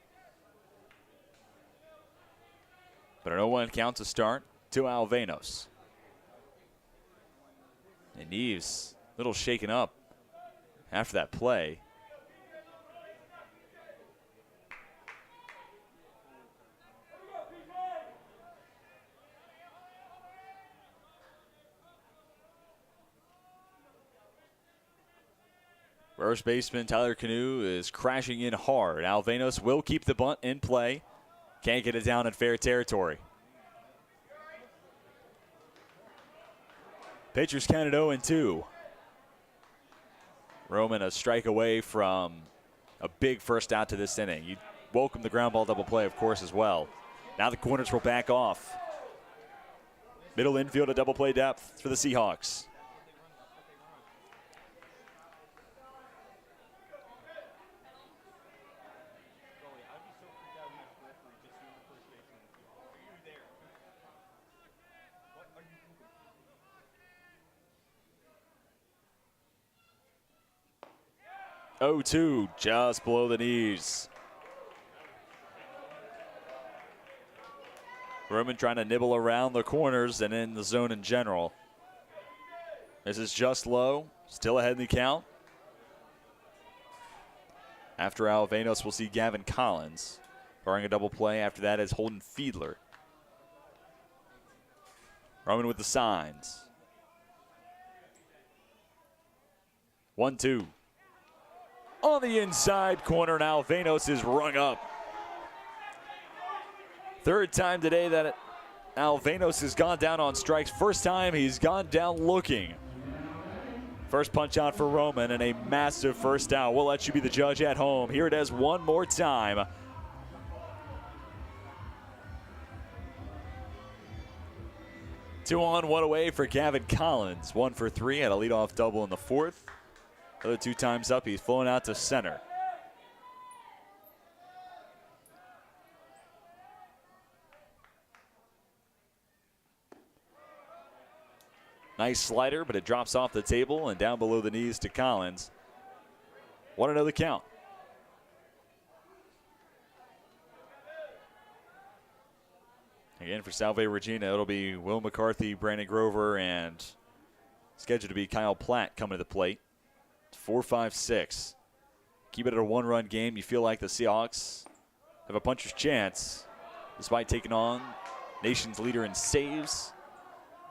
But an 0-1 count to start to Alvenos. And Neves a little shaken up after that play. First baseman Tyler Canoe is crashing in hard. Alvenos will keep the bunt in play. Can't get it down in fair territory. Pitchers counted 0-2. Roman a strike away from a big first out to this inning. You welcome the ground ball double play, of course, as well. Now the corners will back off. Middle infield a double play depth for the Seahawks. Oh, 2 just below the knees. Roman trying to nibble around the corners and in the zone in general. This is just low, still ahead in the count. After Alvenos, we'll see Gavin Collins. Barring a double play, after that is Holden Fiedler. Roman with the signs. 1-2. On the inside corner, and Alvenos is rung up. Third time today that Alvenos has gone down on strikes. First time he's gone down looking. First punch out for Roman and a massive first out. We'll let you be the judge at home. Here it is one more time. Two on, one away for Gavin Collins. 1 for 3, had a leadoff double in the fourth. Other 2 times up, he's flowing out to center. Nice slider, but it drops off the table and down below the knees to Collins. 1-0 the count. Again, for Salve Regina, it'll be Will McCarthy, Brandon Grover, and scheduled to be Kyle Platt coming to the plate. 4-5-6. Keep it at a 1-run game. You feel like the Seahawks have a puncher's chance despite taking on nation's leader in saves.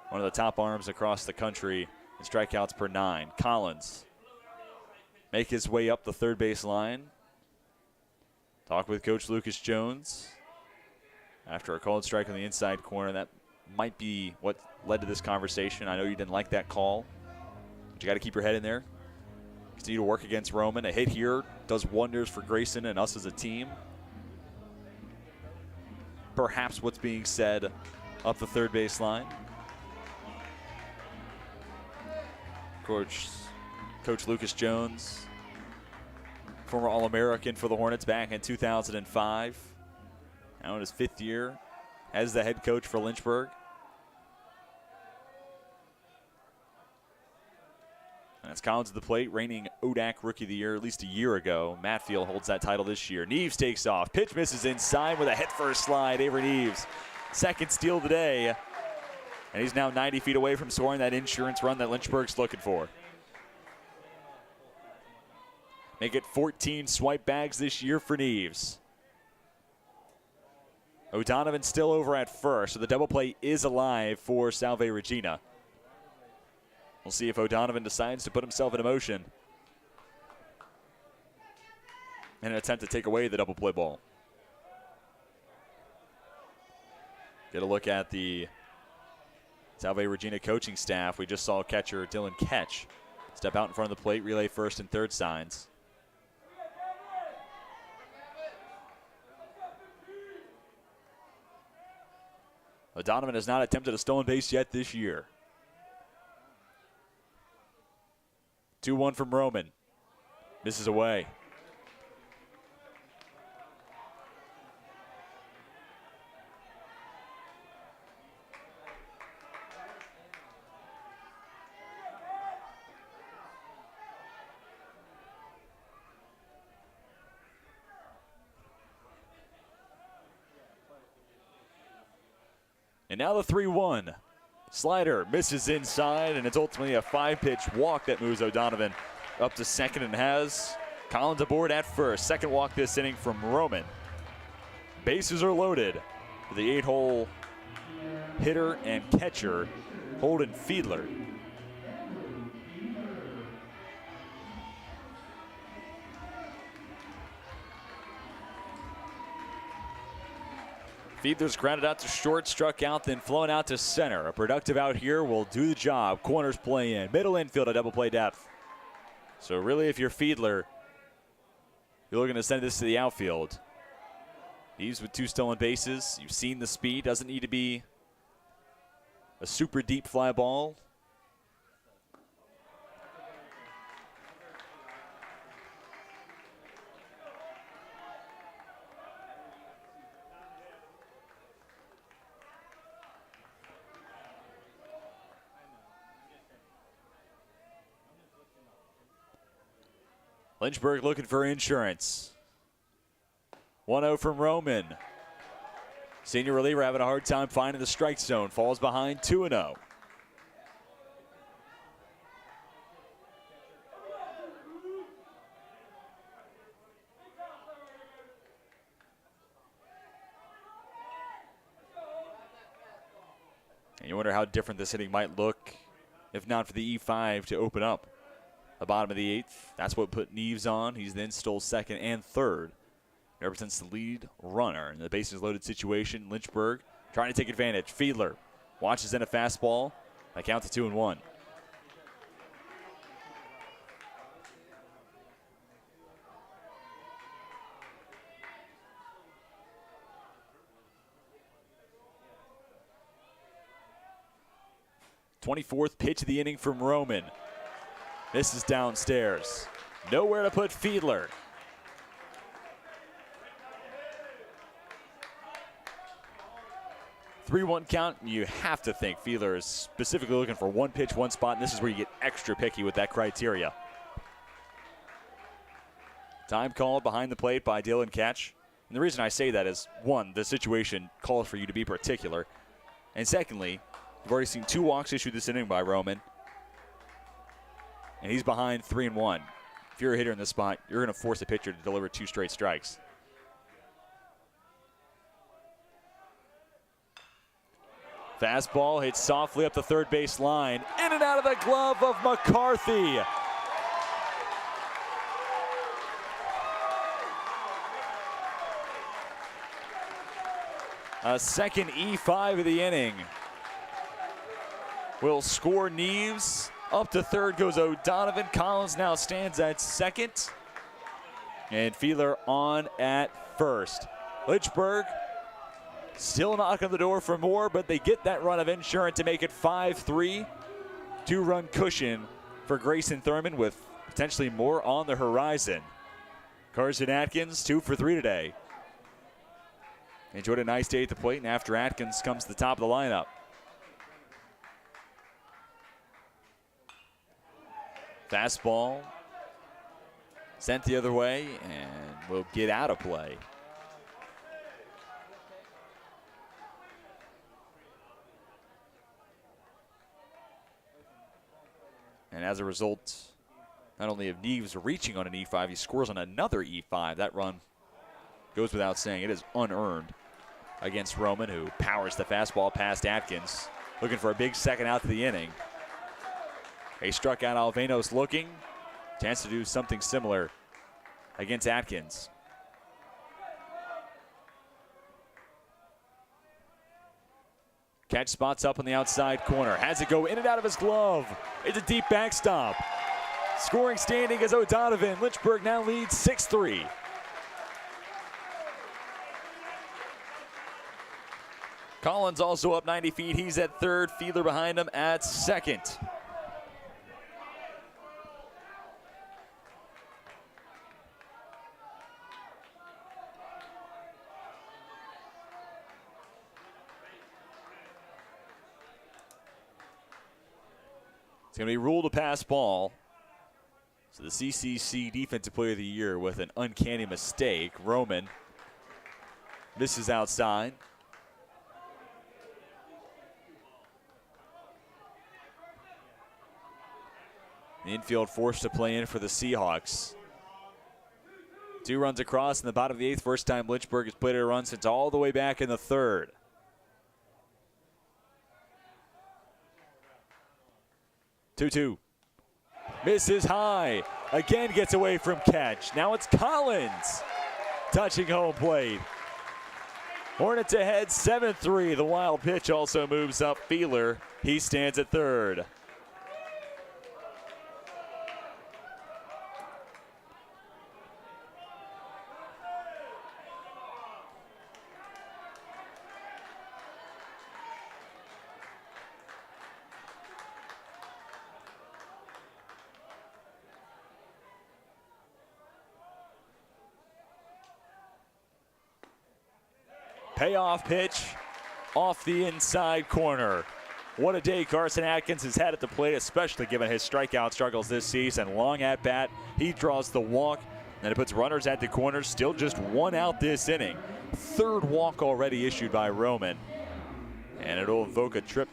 One of the top arms across the country in strikeouts per 9. Collins make his way up the third base line. Talk with Coach Lucas Jones. After a called strike on the inside corner, that might be what led to this conversation. I know you didn't like that call, but you got to keep your head in there. Continue to work against Roman. A hit here does wonders for Grayson and us as a team. Perhaps what's being said up the third base line. Coach Lucas Jones, former All-American for the Hornets back in 2005. Now in his 5th year as the head coach for Lynchburg. And it's Collins at the plate, reigning ODAC Rookie of the Year at least a year ago. Matfield holds that title this year. Neves takes off. Pitch misses inside with a head-first slide. Avery Neves, second steal today. And he's now 90 feet away from scoring that insurance run that Lynchburg's looking for. Make it 14 swipe bags this year for Neves. O'Donovan still over at first, so the double play is alive for Salve Regina. We'll see if O'Donovan decides to put himself in motion in an attempt to take away the double play ball. Get a look at the Salve Regina coaching staff. We just saw catcher Dylan Ketch step out in front of the plate, relay first and third signs. O'Donovan has not attempted a stolen base yet this year. 2-1 from Roman. Misses away. And now the 3-1. Slider misses inside, and it's ultimately a 5-pitch walk that moves O'Donovan up to second and has Collins aboard at first. Second walk this inning from Roman. Bases are loaded for the 8-hole hitter and catcher, Holden Fiedler. Fiedler's grounded out to short, struck out, then flown out to center. A productive out here will do the job. Corners play in. Middle infield, a double play depth. So really, if you're Fiedler, you're looking to send this to the outfield. He's with 2 stolen bases. You've seen the speed. Doesn't need to be a super deep fly ball. Lynchburg looking for insurance. 1-0 from Roman. Senior reliever having a hard time finding the strike zone. Falls behind 2-0. And you wonder how different this inning might look if not for the E5 to open up the bottom of the 8th. That's what put Neves on. He's then stole second and third. He represents the lead runner in the bases loaded situation. Lynchburg trying to take advantage. Fiedler watches in a fastball. That counts to 2-1. '24th pitch of the inning from Roman. This is downstairs. Nowhere to put Fiedler. (3-1) count. You have to think Fiedler is specifically looking for one pitch, one spot, and this is where you get extra picky with that criteria. Time called behind the plate by Dylan Catch. And the reason I say that is, one, the situation calls for you to be particular. And secondly, we've already seen 2 walks issued this inning by Roman. And he's behind 3-1. If you're a hitter in this spot, you're going to force a pitcher to deliver 2 straight strikes. Fastball hits softly up the third base line. In and out of the glove of McCarthy. A second E5 of the inning. Will score Neves. Up to third goes O'Donovan. Collins now stands at second. And Fiedler on at first. Lynchburg still knocking on the door for more, but they get that run of insurance to make it 5-3. 2-run cushion for Grayson Thurman with potentially more on the horizon. Carson Atkins, 2 for 3 today. Enjoyed a nice day at the plate, and after Atkins comes to the top of the lineup. Fastball sent the other way and will get out of play. And as a result, not only of Neves reaching on an E5, he scores on another E5. That run goes without saying. It is unearned against Roman, who powers the fastball past Atkins, looking for a big second out to the inning. He struck out Alvenos looking. Chance to do something similar against Atkins. Catch spots up on the outside corner. Has it go in and out of his glove. It's a deep backstop. Scoring standing is O'Donovan. Lynchburg now leads 6-3. Collins also up 90 feet. He's at third. Fiedler behind him at second. It's going to be ruled a pass ball. So the CCC Defensive Player of the Year with an uncanny mistake. Roman misses outside. The infield forced to play in for the Seahawks. 2 runs across in the bottom of the 8th. First time Lynchburg has played a run since all the way back in the 3rd. Two. Misses high. Again gets away from catch. Now it's Collins touching home plate. Hornets ahead 7-3. The wild pitch also moves up Fiedler. He stands at third. Payoff pitch off the inside corner. What a day Carson Atkins has had at the plate, especially given his strikeout struggles this season. Long at bat, he draws the walk, and it puts runners at the corners. Still just one out this inning. Third walk already issued by Roman. And it'll evoke a trip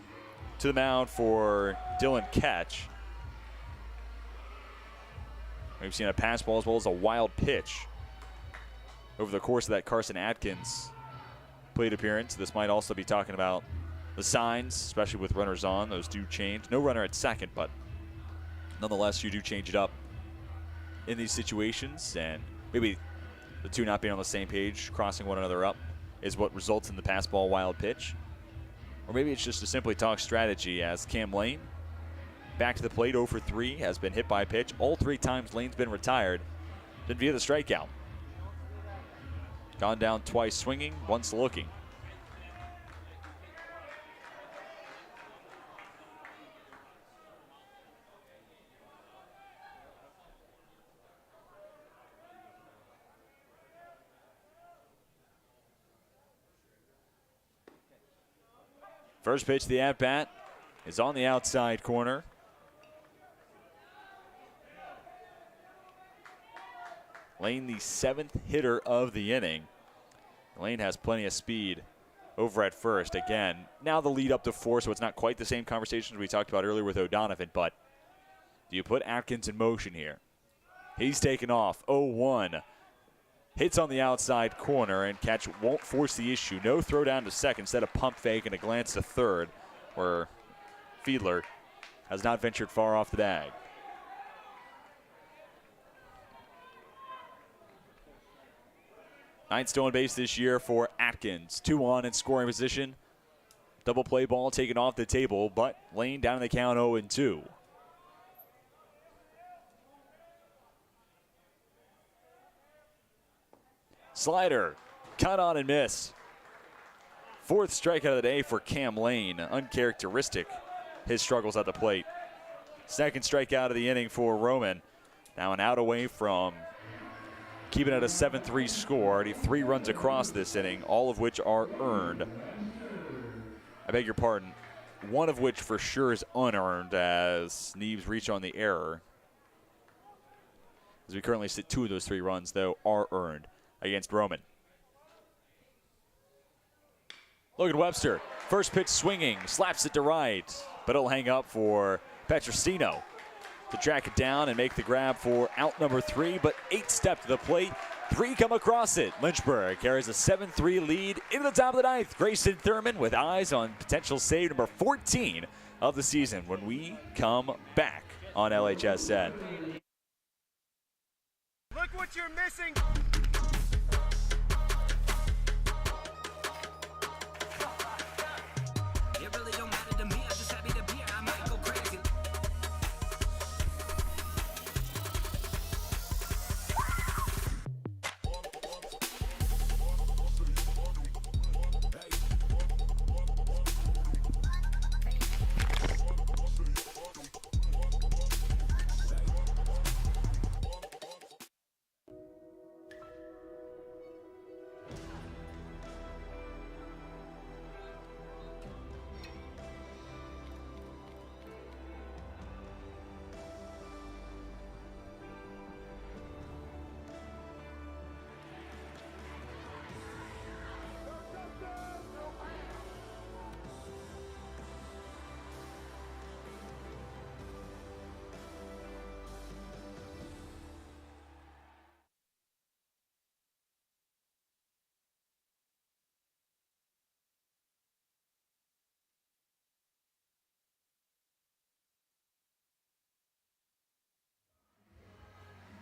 to the mound for Dylan Ketch. We've seen a pass ball as well as a wild pitch over the course of that Carson Atkins plate appearance. This might also be talking about the signs, especially with runners on. Those do change. No runner at second, but nonetheless, you do change it up in these situations. And maybe the two not being on the same page, crossing one another up, is what results in the pass ball wild pitch. Or maybe it's just to simply talk strategy, as Cam Lane, back to the plate, 0 for 3, has been hit by a pitch. All 3 times Lane's been retired, then via the strikeout. Gone down twice swinging, once looking. First pitch, the at-bat, is on the outside corner. Lane, the 7th hitter of the inning. Lane has plenty of speed over at first. Again, now the lead up to 4, so it's not quite the same conversations we talked about earlier with O'Donovan, but do you put Atkins in motion here? He's taken off, 0-1. Hits on the outside corner, and Catch won't force the issue. No throw down to second, instead of pump fake and a glance to third, where Fiedler has not ventured far off the bag. Ninth stolen base this year for Atkins. 2 on in scoring position. Double play ball taken off the table, but Lane down in the count 0-2. Slider, cut on and miss. 4th strikeout of the day for Cam Lane. Uncharacteristic, his struggles at the plate. 2nd strikeout of the inning for Roman. Now an out away from keeping it a 7-3 score. Already 3 runs across this inning, all of which are earned. I beg your pardon. One of which for sure is unearned, as Neves reach on the error. As we currently sit, 2 of those 3 runs, though, are earned against Roman. Logan Webster, first pitch swinging, slaps it to right, but it'll hang up for Petrosino to track it down and make the grab for out number 3, but 8 step to the plate. 3 come across it. Lynchburg carries a 7-3 lead into the top of the 9th. Grayson Thurman with eyes on potential save number 14 of the season when we come back on LHSN. Look what you're missing.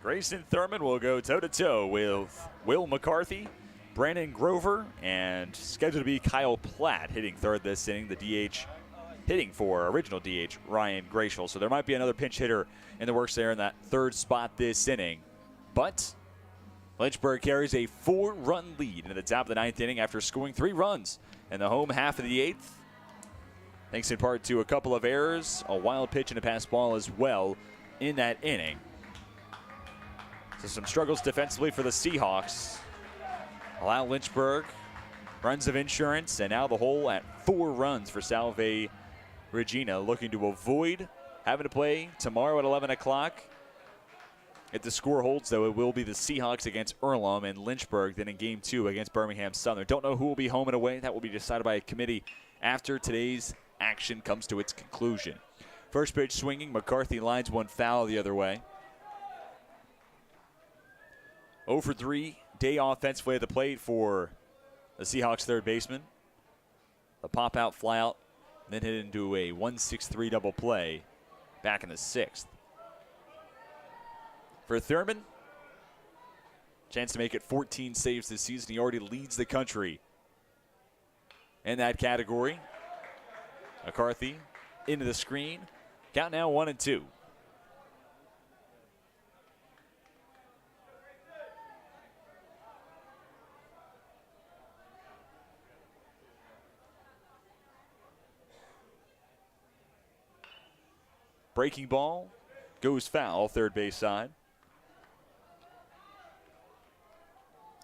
Grayson Thurman will go toe-to-toe with Will McCarthy. Brandon Grover and scheduled to be Kyle Platt hitting third this inning. The DH hitting for original DH Ryan Gratial. So there might be another pinch hitter in the works there in that third spot this inning. But Lynchburg carries a 4-run lead into the top of the ninth inning after scoring 3 runs in the home half of the eighth. Thanks in part to a couple of errors, a wild pitch and a pass ball as well in that inning. So some struggles defensively for the Seahawks. Allow Lynchburg runs of insurance, and now the hole at 4 runs for Salve Regina, looking to avoid having to play tomorrow at 11 o'clock. If the score holds, though, it will be the Seahawks against Earlham and Lynchburg, then in Game 2 against Birmingham Southern. Don't know who will be home and away. That will be decided by a committee after today's action comes to its conclusion. First pitch swinging, McCarthy lines one foul the other way. 0 for 3 day offensively at the plate for the Seahawks third baseman. The pop out, fly out, then hit into a 1-6-3 double play back in the 6th. For Thurman, chance to make it 14 saves this season. He already leads the country in that category. McCarthy into the screen. Count now 1-2. Breaking ball goes foul, third base side.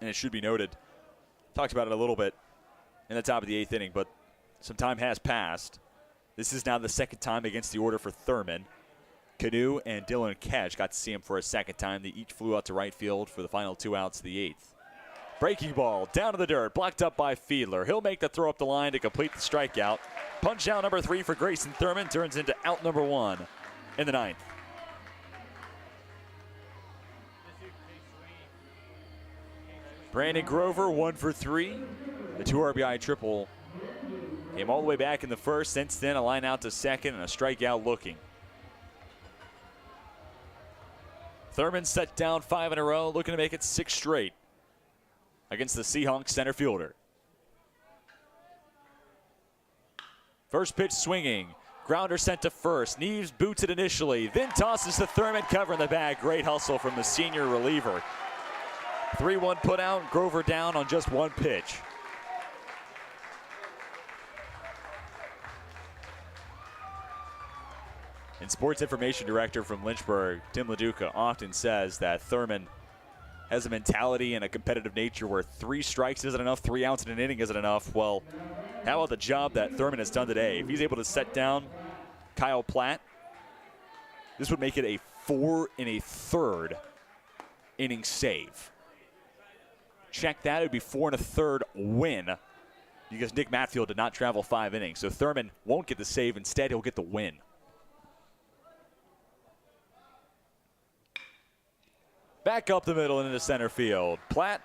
And it should be noted, talked about it a little bit in the top of the 8th inning, but some time has passed. This is now the second time against the order for Thurman. Canoe and Dylan Cash got to see him for a second time. They each flew out to right field for the final 2 outs of the 8th. Breaking ball down to the dirt, blocked up by Fiedler. He'll make the throw up the line to complete the strikeout. Punch out number 3 for Grayson Thurman turns into out number 1 in the 9th. Brandon Grover 1 for 3. The 2 RBI triple came all the way back in the first. Since then, a line out to second and a strikeout looking. Thurman set down 5 in a row, looking to make it 6 straight against the Seahawks center fielder. First pitch swinging. Grounder sent to first. Neves boots it initially, then tosses to Thurman, covering the bag. Great hustle from the senior reliever. 3-1 put out, Grover down on just 1 pitch. And sports information director from Lynchburg, Tim LaDuca, often says that Thurman has a mentality and a competitive nature where 3 strikes isn't enough, 3 outs in an inning isn't enough. Well, how about the job that Thurman has done today? If he's able to set down Kyle Platt, this would make it a 4 1/3 inning save. Check that, it would be 4 1/3 win because Nick Matfield did not travel 5 innings. So Thurman won't get the save. Instead, he'll get the win. Back up the middle and into center field. Platt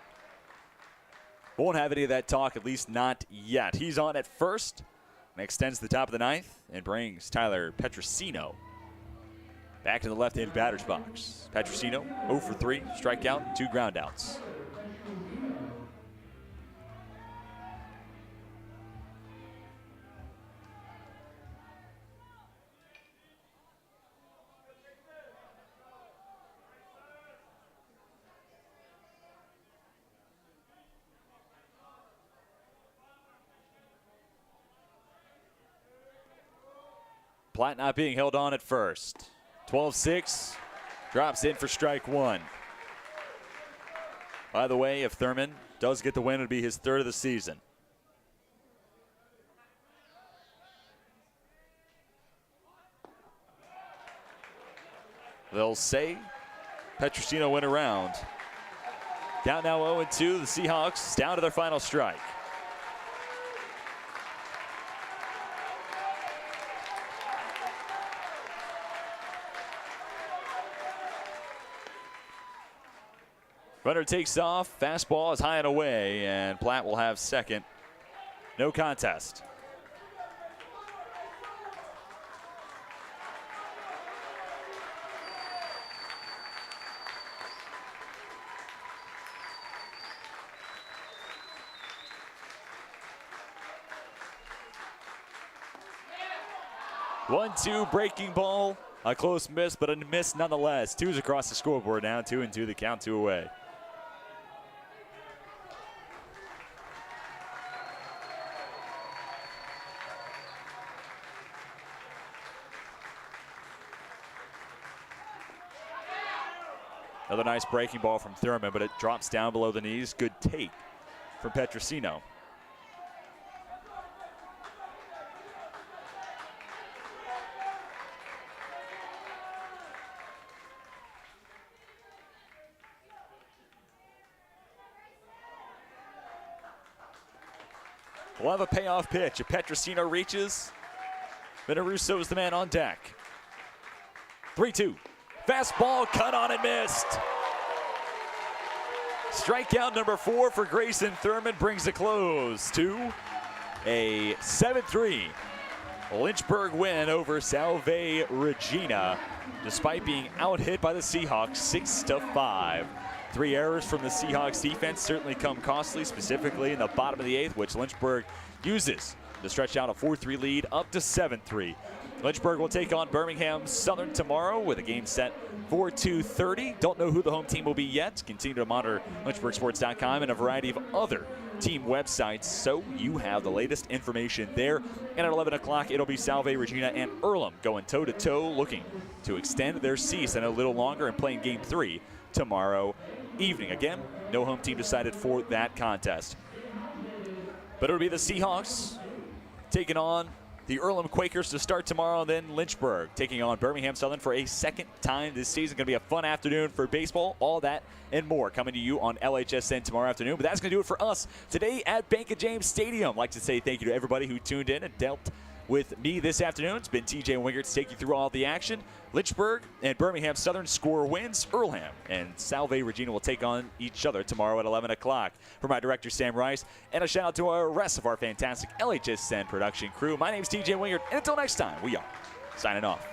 won't have any of that talk, at least not yet. He's on at first and extends the top of the 9th and brings Tyler Petrosino back to the left-hand batter's box. Petrosino 0 for 3, strikeout, 2 groundouts. Platt not being held on at first. 12-6, drops in for strike 1. By the way, if Thurman does get the win, it would be his 3rd of the season. They'll say Petrosino went around. Down now 0-2, the Seahawks down to their final strike. Runner takes off, fastball is high and away, and Platt will have second. No contest. 1-2 breaking ball. A close miss, but a miss nonetheless. 2's across the scoreboard now. 2-2, the count, 2 away. Another nice breaking ball from Thurman, but it drops down below the knees. Good take from Petrosino. We'll have a payoff pitch. If Petrosino reaches, Benarusso is the man on deck. 3-2. Fastball cut on and missed. Strikeout number 4 for Grayson Thurman brings the close to a 7-3 Lynchburg win over Salve Regina, despite being out-hit by the Seahawks 6-5. 3 errors from the Seahawks defense certainly come costly, specifically in the bottom of the 8th, which Lynchburg uses to stretch out a 4-3 lead up to 7-3. Lynchburg will take on Birmingham Southern tomorrow with a game set for 2:30. Don't know who the home team will be yet. Continue to monitor lynchburgsports.com and a variety of other team websites so you have the latest information there. And at 11 o'clock, it'll be Salve Regina and Earlham going toe-to-toe, looking to extend their season a little longer and playing game 3 tomorrow evening. Again, no home team decided for that contest. But it'll be the Seahawks taking on the Earlham Quakers to start tomorrow, and then Lynchburg taking on Birmingham Southern for a second time this season. Going to be a fun afternoon for baseball. All that and more coming to you on LHSN tomorrow afternoon. But that's going to do it for us today at Bank of James Stadium. I'd like to say thank you to everybody who tuned in and dealt with me this afternoon. It's been TJ Wingert to take you through all the action. Lynchburg and Birmingham Southern score wins. Earlham and Salve Regina will take on each other tomorrow at 11 o'clock. For my director, Sam Rice, and a shout out to our rest of our fantastic LHSN production crew. My name is TJ Wingert, and until next time, we are signing off.